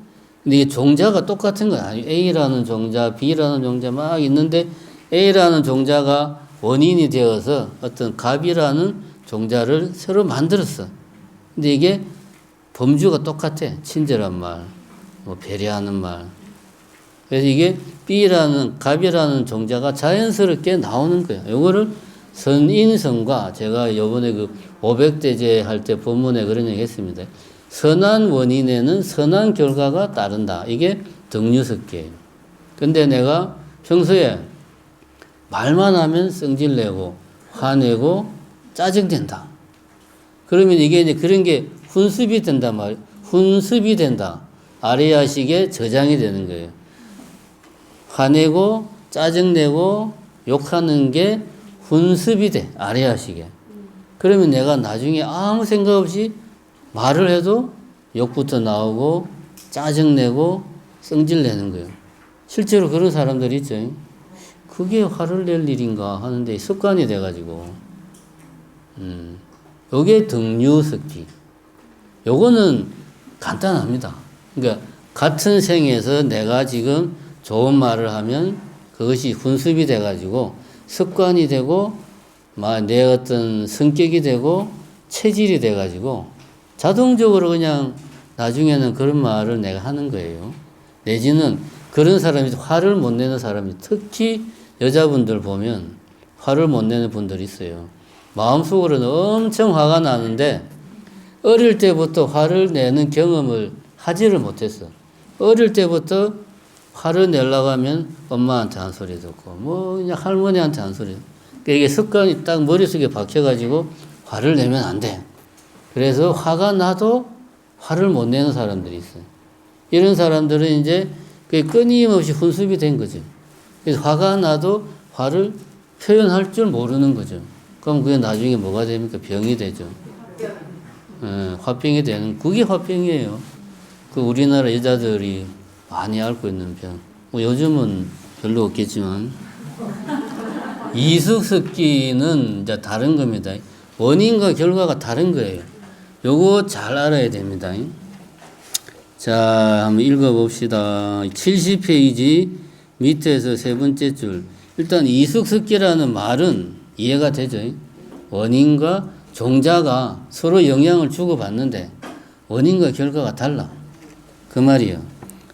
근데 이게 종자가 똑같은 건 아니에요. A라는 종자, B라는 종자 막 있는데 A라는 종자가 원인이 되어서 어떤 갑이라는 종자를 새로 만들었어. 근데 이게 범주가 똑같아. 친절한 말, 뭐 배려하는 말. 그래서 이게 B라는 갑이라는 종자가 자연스럽게 나오는 거야. 요거를 선인선과 제가 요번에 그 500대제 할 때 본문에 그런 얘기 했습니다. 선한 원인에는 선한 결과가 따른다. 이게 등류습기예요. 근데 내가 평소에 말만 하면 성질내고 화내고 짜증낸다. 그러면 이게 이제 그런 게 훈습이 된단 말이에요. 훈습이 된다. 아리아식의 저장이 되는 거예요. 화내고 짜증내고 욕하는 게 훈습이 돼. 아리아식에. 그러면 내가 나중에 아무 생각 없이 말을 해도 욕부터 나오고 짜증내고 성질내는 거예요. 실제로 그런 사람들이 있죠. 그게 화를 낼 일인가 하는데 습관이 돼가지고 요게 등류습기. 요거는 간단합니다. 그러니까 같은 생에서 내가 지금 좋은 말을 하면 그것이 훈습이 돼가지고 습관이 되고 내 어떤 성격이 되고 체질이 돼가지고 자동적으로 그냥 나중에는 그런 말을 내가 하는 거예요. 내지는 그런 사람이 화를 못 내는 사람이 특히 여자분들 보면 화를 못 내는 분들이 있어요. 마음속으로는 엄청 화가 나는데 어릴 때부터 화를 내는 경험을 하지를 못했어. 어릴 때부터 화를 내려고 하면 엄마한테 한 소리 듣고 뭐 그냥 할머니한테 한 소리 듣고 이게 습관이 딱 머릿속에 박혀가지고 화를 내면 안 돼. 그래서 화가 나도 화를 못 내는 사람들이 있어요. 이런 사람들은 이제 그게 끊임없이 훈습이 된 거죠. 그래서 화가 나도 화를 표현할 줄 모르는 거죠. 그럼 그게 나중에 뭐가 됩니까? 병이 되죠. 화병이 되는, 그게 화병이에요. 그 우리나라 여자들이 많이 앓고 있는 병. 뭐 요즘은 별로 없겠지만. 이숙습기는 이제 다른 겁니다. 원인과 결과가 다른 거예요. 요거 잘 알아야 됩니다. 자, 한번 읽어봅시다. 70페이지 밑에서 세 번째 줄. 일단 이숙습기라는 말은 이해가 되죠. 원인과 종자가 서로 영향을 주고받는데 원인과 결과가 달라. 그 말이에요.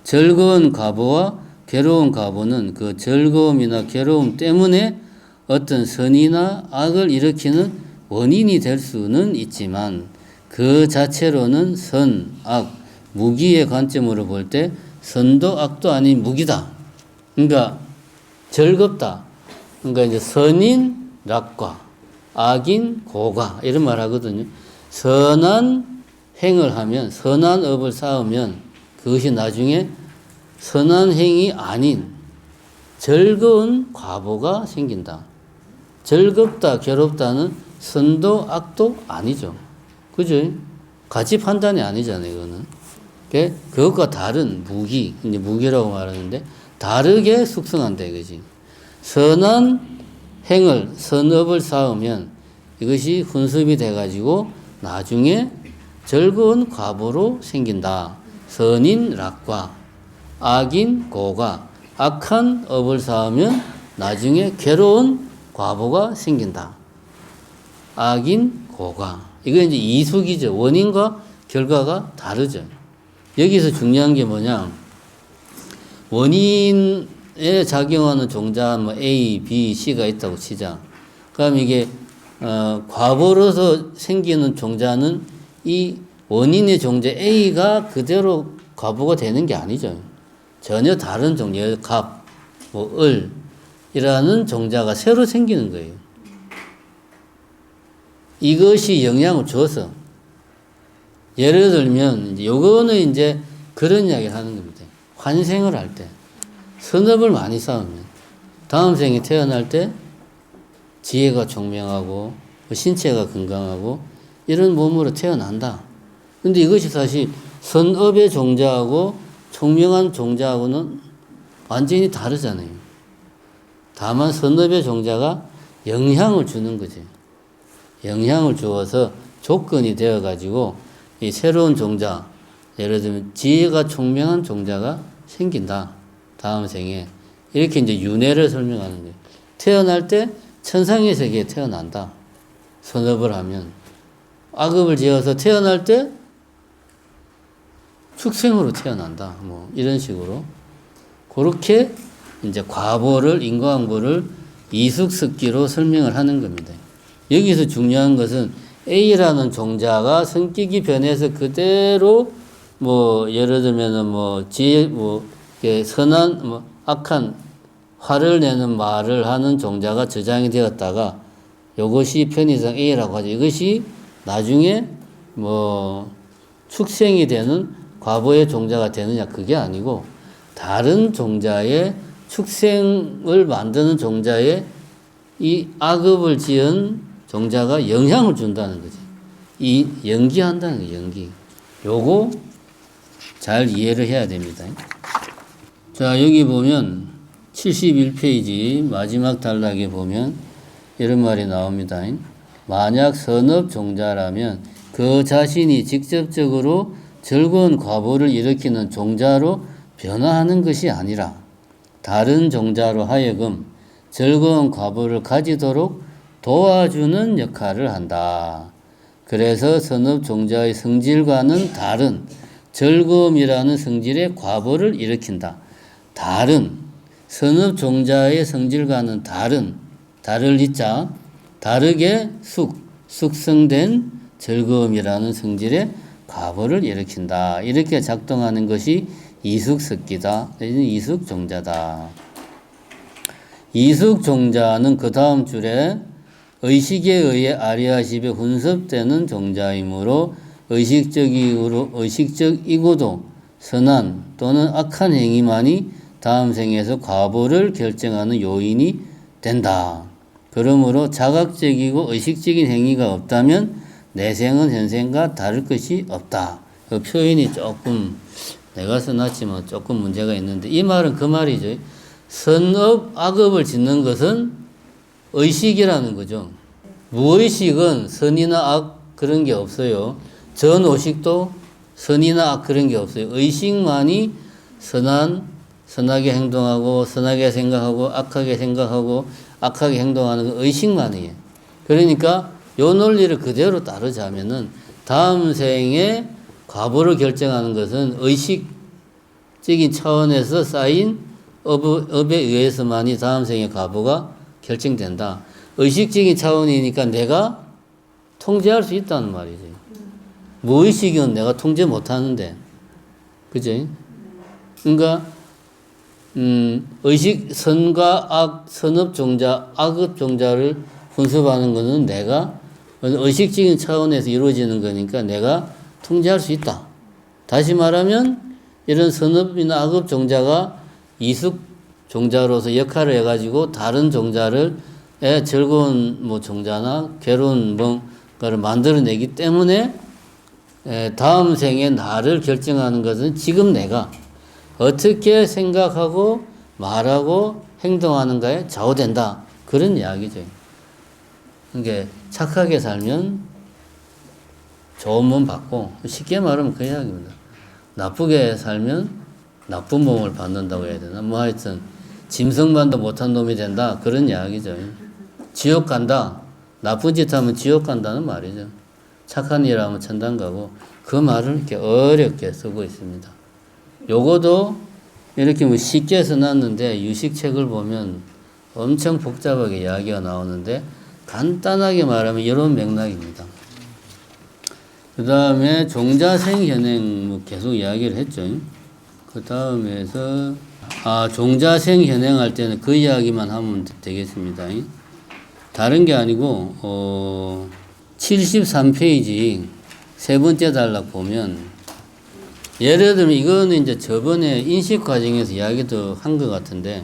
즐거운 과보와 괴로운 과보는 그 즐거움이나 괴로움 때문에 어떤 선이나 악을 일으키는 원인이 될 수는 있지만 그 자체로는 선, 악, 무기의 관점으로 볼 때 선도 악도 아닌 무기다. 그러니까 즐겁다. 그러니까 이제 선인 낙과 악인 고가 이런 말 하거든요. 선한 행을 하면 선한 업을 쌓으면 그것이 나중에 선한 행이 아닌 즐거운 과보가 생긴다. 즐겁다, 괴롭다는 선도 악도 아니죠. 그죠? 가치 판단이 아니잖아요, 이거는. 그것과 다른 무기, 이제 무기라고 말하는데, 다르게 숙성한다, 이거지. 선한 행을, 선업을 쌓으면 이것이 훈습이 돼가지고 나중에 즐거운 과보로 생긴다. 선인 락과 악인 고가, 악한 업을 쌓으면 나중에 괴로운 과보가 생긴다. 악인 고가. 이거 이제 이숙이죠. 원인과 결과가 다르죠. 여기서 중요한 게 뭐냐. 원인에 작용하는 종자, 뭐 A, B, C가 있다고 치자. 그럼 이게, 과보로서 생기는 종자는 이 원인의 종자 A가 그대로 과보가 되는 게 아니죠. 전혀 다른 종자, 갑, 뭐, 이라는 종자가 새로 생기는 거예요. 이것이 영향을 줘서 예를 들면 이제 요거는 이제 그런 이야기를 하는 겁니다. 환생을 할 때 선업을 많이 쌓으면 다음 생에 태어날 때 지혜가 총명하고 신체가 건강하고 이런 몸으로 태어난다. 근데 이것이 사실 선업의 종자하고 총명한 종자하고는 완전히 다르잖아요. 다만 선업의 종자가 영향을 주는 거지. 영향을 주어서 조건이 되어가지고 이 새로운 종자, 예를 들면 지혜가 총명한 종자가 생긴다. 다음 생에. 이렇게 이제 윤회를 설명하는 거예요. 태어날 때 천상의 세계에 태어난다. 선업을 하면. 악업을 지어서 태어날 때 축생으로 태어난다. 뭐 이런 식으로. 그렇게 이제 과보를, 인과응보를 이숙석기로 설명을 하는 겁니다. 여기서 중요한 것은 A라는 종자가 성격이 변해서 그대로 뭐 예를 들면은 뭐 지혜 뭐 선한 뭐 악한 화를 내는 말을 하는 종자가 저장이 되었다가 이것이 편의상 A라고 하죠. 이것이 나중에 뭐 축생이 되는 과보의 종자가 되느냐 그게 아니고 다른 종자의 축생을 만드는 종자의 이 악업을 지은 종자가 영향을 준다는 거지. 이 연기한다는 거예요. 연기. 요거 잘 이해를 해야 됩니다. 자, 여기 보면 71페이지 마지막 단락에 보면 이런 말이 나옵니다. 만약 선업 종자라면 그 자신이 직접적으로 즐거운 과보를 일으키는 종자로 변화하는 것이 아니라 다른 종자로 하여금 즐거운 과보를 가지도록 도와주는 역할을 한다. 그래서 선업 종자의 성질과는 다른 즐거움이라는 성질의 과보를 일으킨다. 다른 선업 종자의 성질과는 다를 이자 다르게 숙성된 즐거움이라는 성질의 과보를 일으킨다. 이렇게 작동하는 것이 이숙석기다. 이숙종자다. 이숙종자는 그 다음 줄에 의식에 의해 아리아십에 혼섭되는 종자이므로 의식적이고도 선한 또는 악한 행위만이 다음 생에서 과보를 결정하는 요인이 된다. 그러므로 자각적이고 의식적인 행위가 없다면 내생은 현생과 다를 것이 없다. 그 표현이 조금 내가 써놨지만 조금 문제가 있는데 이 말은 그 말이죠. 선업, 악업을 짓는 것은 의식이라는 거죠. 무의식은 선이나 악 그런 게 없어요. 전오식도 선이나 악 그런 게 없어요. 의식만이 선하게 행동하고 선하게 생각하고 악하게 생각하고 악하게 행동하는 건 의식만이에요. 그러니까 요 논리를 그대로 따르자면은 다음 생에 과보를 결정하는 것은 의식적인 차원에서 쌓인 업에 의해서만이 다음 생의 과보가 결정된다. 의식적인 차원이니까 내가 통제할 수 있다는 말이지. 무의식은 내가 통제 못하는데, 그지? 그러니까 의식 선과 악, 선업 종자, 악업 종자를 분석하는 것은 내가 의식적인 차원에서 이루어지는 거니까 내가 통제할 수 있다. 다시 말하면 이런 선업이나 악업 종자가 이숙 종자로서 역할을 해가지고 다른 종자를 즐거운 뭐 종자나 괴로운 뭔가를 만들어내기 때문에 다음 생에 나를 결정하는 것은 지금 내가 어떻게 생각하고 말하고 행동하는가에 좌우된다. 그런 이야기죠. 그러니까 착하게 살면 좋은 몸 받고 쉽게 말하면 그 이야기입니다. 나쁘게 살면 나쁜 몸을 받는다고 해야 되나? 뭐 하여튼 짐승만도 못한 놈이 된다. 그런 이야기죠. 지옥 간다. 나쁜 짓 하면 지옥 간다는 말이죠. 착한 일 하면 천당 가고 그 말을 이렇게 어렵게 쓰고 있습니다. 요거도 이렇게 뭐 쉽게 써놨는데 유식책을 보면 엄청 복잡하게 이야기가 나오는데 간단하게 말하면 이런 맥락입니다. 그 다음에 종자생현행 뭐 계속 이야기를 했죠. 그 다음에서 종자생현행할 때는 그 이야기만 하면 되겠습니다. 다른 게 아니고 73페이지 세 번째 단락 보면 예를 들면 이거는 이제 저번에 인식 과정에서 이야기도 한 것 같은데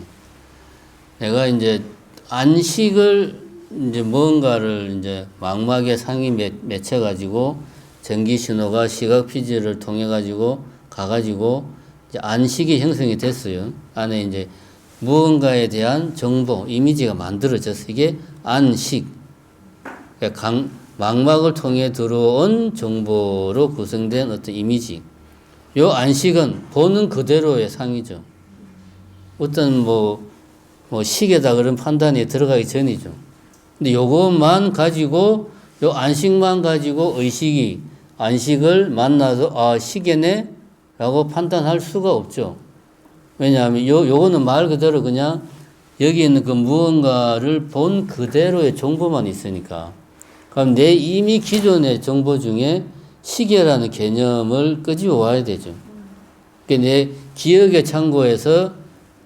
내가 이제 안식을 이제 뭔가를 이제 망막에 상이 맺혀 가지고 전기 신호가 시각 피지를 통해 가지고 가가지고 이제 안식이 형성이 됐어요. 안에 이제 무언가에 대한 정보, 이미지가 만들어져서 이게 안식. 그러니까 망막을 통해 들어온 정보로 구성된 어떤 이미지. 요 안식은 보는 그대로의 상이죠. 어떤 뭐 식이다 그런 판단이 들어가기 전이죠. 근데 요것만 가지고, 요 안식만 가지고 안식을 만나서, 아, 식이네? 라고 판단할 수가 없죠. 왜냐하면 요거는 말 그대로 그냥 여기 있는 그 무언가를 본 그대로의 정보만 있으니까. 그럼 내 이미 기존의 정보 중에 시계라는 개념을 끄집어 와야 되죠. 그러니까 내 기억의 창고에서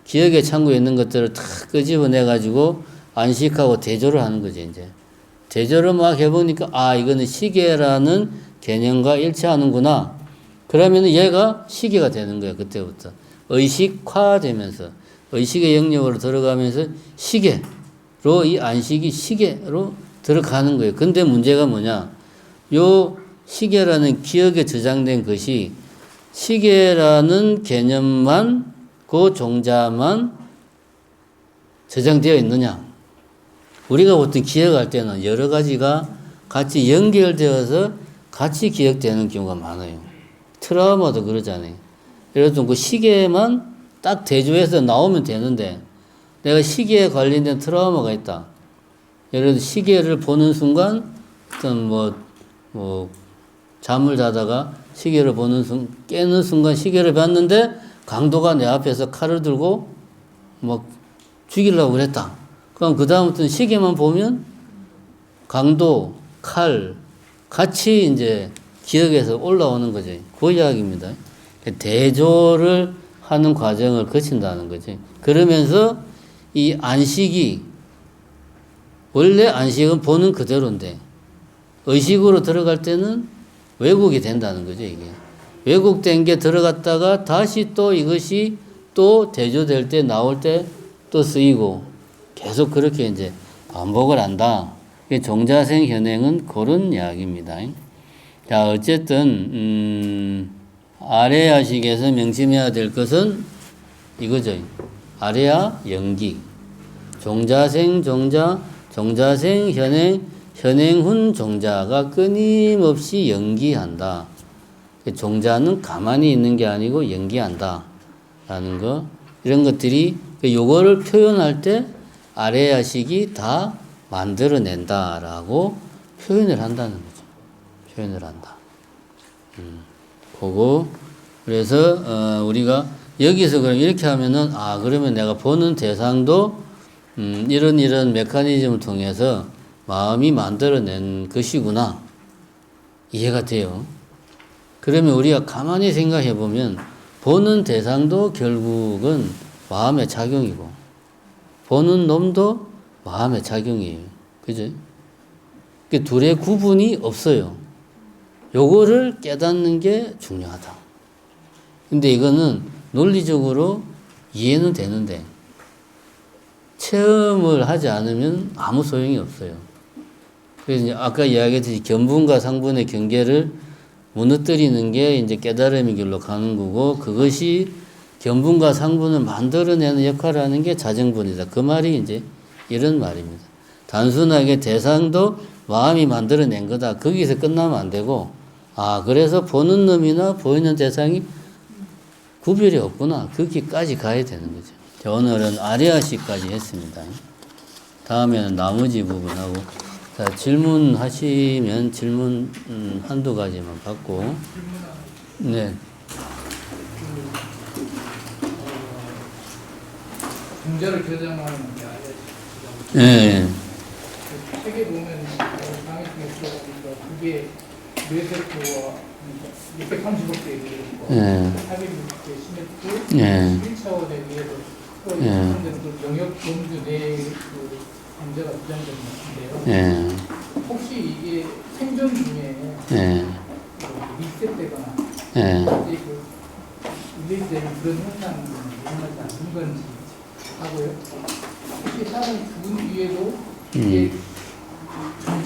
기억의 창고에 있는 것들을 다 끄집어내 가지고 안식하고 대조를 하는 거죠, 이제. 대조를 막 해보니까, 아, 이거는 시계라는 개념과 일치하는구나. 그러면 얘가 시계가 되는 거야, 그때부터. 의식화되면서, 의식의 영역으로 들어가면서 시계로, 이 안식이 시계로 들어가는 거예요. 근데 문제가 뭐냐? 요 시계라는 기억에 저장된 것이 시계라는 개념만, 그 종자만 저장되어 있느냐? 우리가 보통 기억할 때는 여러 가지가 같이 연결되어서 같이 기억되는 경우가 많아요. 트라우마도 그러잖아요. 예를 들어 그 시계만 딱 대조해서 나오면 되는데 내가 시계에 관련된 트라우마가 있다. 예를 들어 시계를 보는 순간 어떤 잠을 자다가 시계를 깨는 순간 시계를 봤는데 강도가 내 앞에서 칼을 들고 막 죽이려고 그랬다. 그럼 그 다음부터는 시계만 보면 강도, 칼 같이 이제 기억에서 올라오는 거죠. 그 이야기입니다. 대조를 하는 과정을 거친다는 거지. 그러면서 이 안식이 원래 안식은 보는 그대로인데 의식으로 들어갈 때는 왜곡이 된다는 거죠, 이게. 왜곡된 게 들어갔다가 다시 또 이것이 또 대조될 때 나올 때 또 쓰이고 계속 그렇게 이제 반복을 한다. 종자생 현행은 그런 이야기입니다. 자, 어쨌든 아래야식에서 명심해야 될 것은 이거죠. 아래야 연기, 종자생 종자, 종자생 현행, 현행훈 종자가 끊임없이 연기한다. 종자는 가만히 있는 게 아니고 연기한다. 라는 거. 이런 것들이 요거를 표현할 때 아래야식이 다 만들어낸다라고 표현을 한다는 거죠. 표현을 한다. 그거. 그래서 우리가 여기서 그럼 이렇게 하면은 그러면 내가 보는 대상도 이런 메커니즘을 통해서 마음이 만들어낸 것이구나. 이해가 돼요. 그러면 우리가 가만히 생각해 보면 보는 대상도 결국은 마음의 작용이고 보는 놈도 마음의 작용이에요. 그죠? 그 둘의 구분이 없어요. 요거를 깨닫는 게 중요하다. 근데 이거는 논리적으로 이해는 되는데 체험을 하지 않으면 아무 소용이 없어요. 그래서 아까 이야기했듯이 견분과 상분의 경계를 무너뜨리는 게 이제 깨달음의 길로 가는 거고, 그것이 견분과 상분을 만들어내는 역할을 하는 게 자정분이다. 그 말이 이제 이런 말입니다. 단순하게 대상도 마음이 만들어낸 거다. 거기서 끝나면 안 되고, 그래서 보는 놈이나 보이는 대상이 구별이 없구나. 거기까지 가야 되는 거죠. 자, 오늘은 아리아시까지 했습니다. 다음에는 나머지 부분하고, 자, 질문하시면 질문 한두 가지만 받고. 네. 종자를 저장하는 게 아니라 네. 책에 보면 강의 중에 들어보니까 그게 뇌세포와 630억 대 있고 460대 시내프 1차원에 의해서 형성되는 그 영역 범주 내의 그 종자가 부장된 것 같은데요. 혹시 이게 생전 중에 리셋되거나 이제 그 릴레이되는 그런 현상은 일어나지 않는 건지 하고요. 혹시 다른 죽은 뒤에도 이게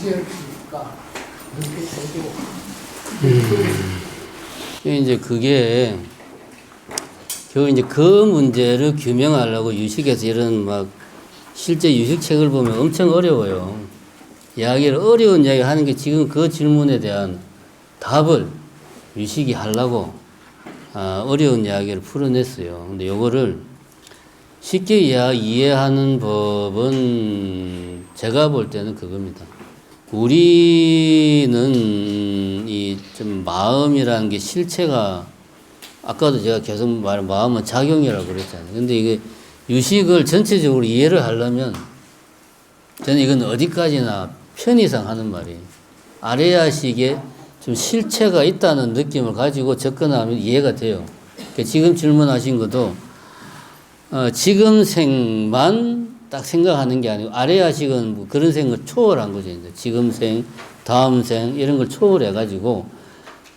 문제일까? 이렇게 되고. 이제 그게 결국 이제 그 문제를 규명하려고 유식에서 이런 막 실제 유식책을 보면 엄청 어려워요. 이야기를 어려운 이야기 하는 게 지금 그 질문에 대한 답을 유식이 하려고 어려운 이야기를 풀어냈어요. 근데 요거를 쉽게 이해하는 법은 제가 볼 때는 그겁니다. 우리는 이 좀 마음이라는 게 실체가 아까도 제가 계속 말한 마음은 작용이라고 그랬잖아요. 근데 이게 유식을 전체적으로 이해를 하려면 저는 이건 어디까지나 편의상 하는 말이에요. 아레아식에 좀 실체가 있다는 느낌을 가지고 접근하면 이해가 돼요. 그러니까 지금 질문하신 것도 지금 생만 딱 생각하는 게 아니고 아레아식은 뭐 그런 생을 초월한 거죠. 이제 지금 생, 다음 생 이런 걸 초월해가지고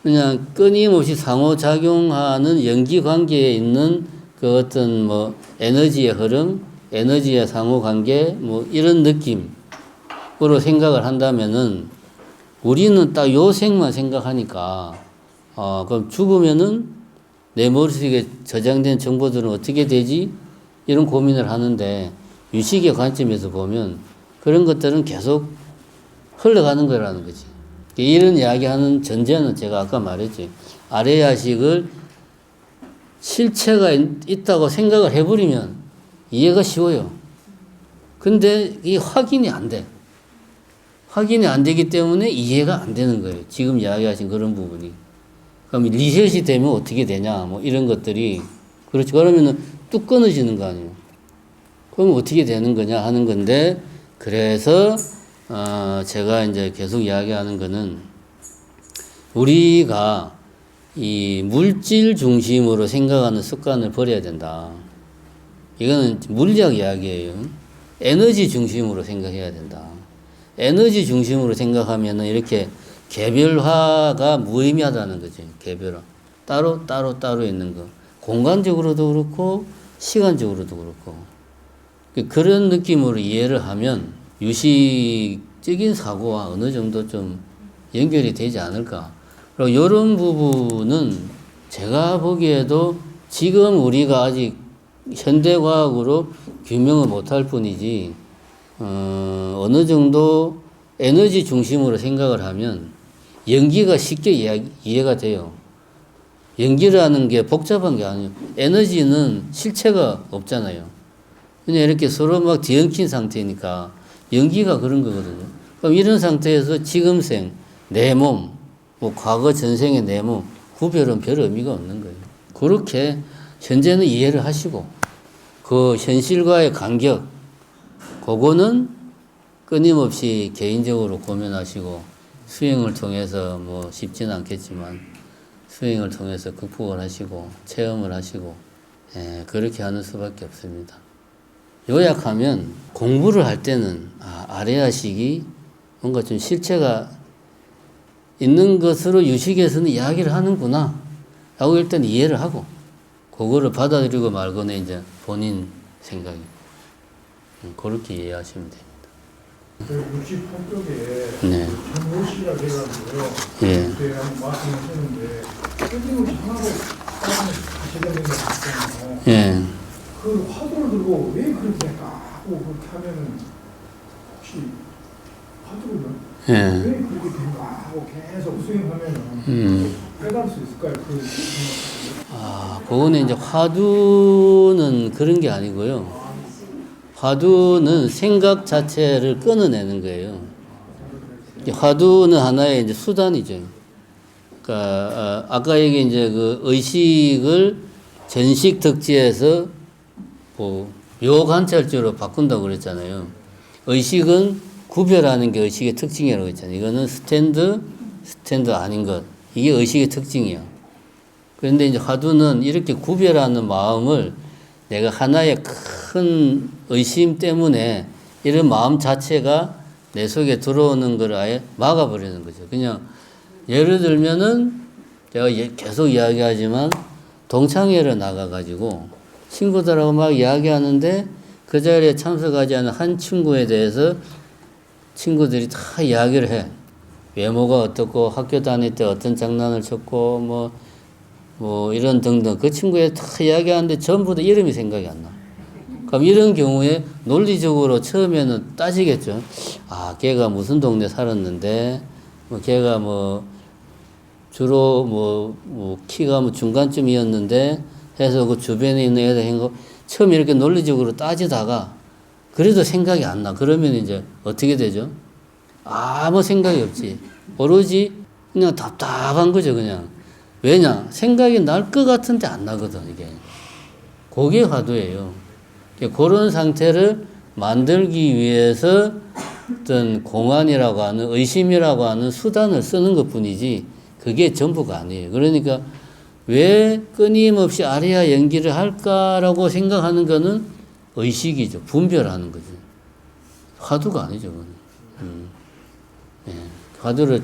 그냥 끊임없이 상호작용하는 연기 관계에 있는 그 어떤 뭐 에너지의 흐름, 에너지의 상호관계 뭐 이런 느낌으로 생각을 한다면은 우리는 딱 요 생만 생각하니까 그럼 죽으면은 내 머릿속에 저장된 정보들은 어떻게 되지? 이런 고민을 하는데 유식의 관점에서 보면 그런 것들은 계속 흘러가는 거라는 거지. 이런 이야기하는 전제는 제가 아까 말했지. 아레아식을 실체가 있다고 생각을 해버리면 이해가 쉬워요. 근데 이 확인이 안 돼. 확인이 안 되기 때문에 이해가 안 되는 거예요. 지금 이야기하신 그런 부분이. 그럼 리셋이 되면 어떻게 되냐, 뭐 이런 것들이. 그렇지. 그러면은 뚝 끊어지는 거 아니에요. 그럼 어떻게 되는 거냐 하는 건데, 그래서, 제가 이제 계속 이야기하는 거는 우리가 이 물질 중심으로 생각하는 습관을 버려야 된다. 이거는 물리학 이야기예요. 에너지 중심으로 생각해야 된다. 에너지 중심으로 생각하면은 이렇게 개별화가 무의미하다는 거죠. 개별화. 따로 있는 거. 공간적으로도 그렇고, 시간적으로도 그렇고. 그런 느낌으로 이해를 하면 유식적인 사고와 어느 정도 좀 연결이 되지 않을까. 그리고 이런 부분은 제가 보기에도 지금 우리가 아직 현대과학으로 규명을 못할 뿐이지, 어느 정도 에너지 중심으로 생각을 하면 연기가 쉽게 이해가 돼요. 연기라는 게 복잡한 게 아니에요. 에너지는 실체가 없잖아요. 그냥 이렇게 서로 막 뒤엉킨 상태니까 연기가 그런 거거든요. 그럼 이런 상태에서 지금 생, 내 몸, 뭐 과거 전생의 내 몸, 구별은 별 의미가 없는 거예요. 그렇게 현재는 이해를 하시고 그 현실과의 간격, 그거는 끊임없이 개인적으로 고민하시고 수행을 통해서 뭐 쉽지는 않겠지만 수행을 통해서 극복을 하시고 체험을 하시고 그렇게 하는 수밖에 없습니다. 요약하면 공부를 할 때는 아레아식이 뭔가 좀 실체가 있는 것으로 유식에서는 이야기를 하는구나 라고 일단 이해를 하고 그거를 받아들이고 말거나 이제 본인 생각이 그렇게 이해하시면 됩니다. 그 68쪽에 네. 정보시라 돼가지고요. 예. 그때 한번 말씀하셨는데 끊임없이 하나로 하셔야 되는 거 같잖아요. 예. 그 화두를 들고 왜 그렇게 까고 그렇게 하면은 혹시 화두를 예. 왜 그렇게 된가 하고 계속 수행하면은 깨달을 수 있을까요? 그 그거는 이제 화두는 그런 게 아니고요. 화두는 생각 자체를 끊어내는 거예요. 화두는 하나의 이제 수단이죠. 그러니까 아까 얘기 이제 그 의식을 전식 덕지에서 뭐 묘관찰주로 바꾼다고 그랬잖아요. 의식은 구별하는 게 의식의 특징이라고 했잖아요. 이거는 스탠드 아닌 것. 이게 의식의 특징이야. 그런데 이제 화두는 이렇게 구별하는 마음을 내가 하나의 큰 의심 때문에 이런 마음 자체가 내 속에 들어오는 걸 아예 막아버리는 거죠. 그냥 예를 들면은 제가 계속 이야기하지만 동창회를 나가가지고 친구들하고 막 이야기하는데 그 자리에 참석하지 않은 한 친구에 대해서 친구들이 다 이야기를 해. 외모가 어떻고 학교 다닐 때 어떤 장난을 쳤고 뭐 이런 등등 그 친구에 다 이야기하는데 전부 다 이름이 생각이 안 나. 그럼 이런 경우에 논리적으로 처음에는 따지겠죠. 아, 걔가 무슨 동네 살았는데, 걔가 주로 키가 중간쯤이었는데 해서 그 주변에 있는 애들 한 거, 처음에 이렇게 논리적으로 따지다가 그래도 생각이 안 나. 그러면 이제 어떻게 되죠? 아무 생각이 없지. 오로지 그냥 답답한 거죠, 그냥. 왜냐? 생각이 날 것 같은데 안 나거든, 이게. 그게 화두예요. 그런 상태를 만들기 위해서 어떤 공안이라고 하는, 의심이라고 하는 수단을 쓰는 것 뿐이지, 그게 전부가 아니에요. 그러니까 왜 끊임없이 아리아 연기를 할까라고 생각하는 거는 의식이죠. 분별하는 거죠. 화두가 아니죠, 그건. 예, 화두를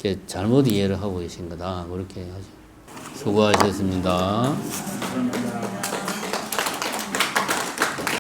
이렇게 잘못 이해를 하고 계신 거다. 그렇게 하죠. 수고하셨습니다.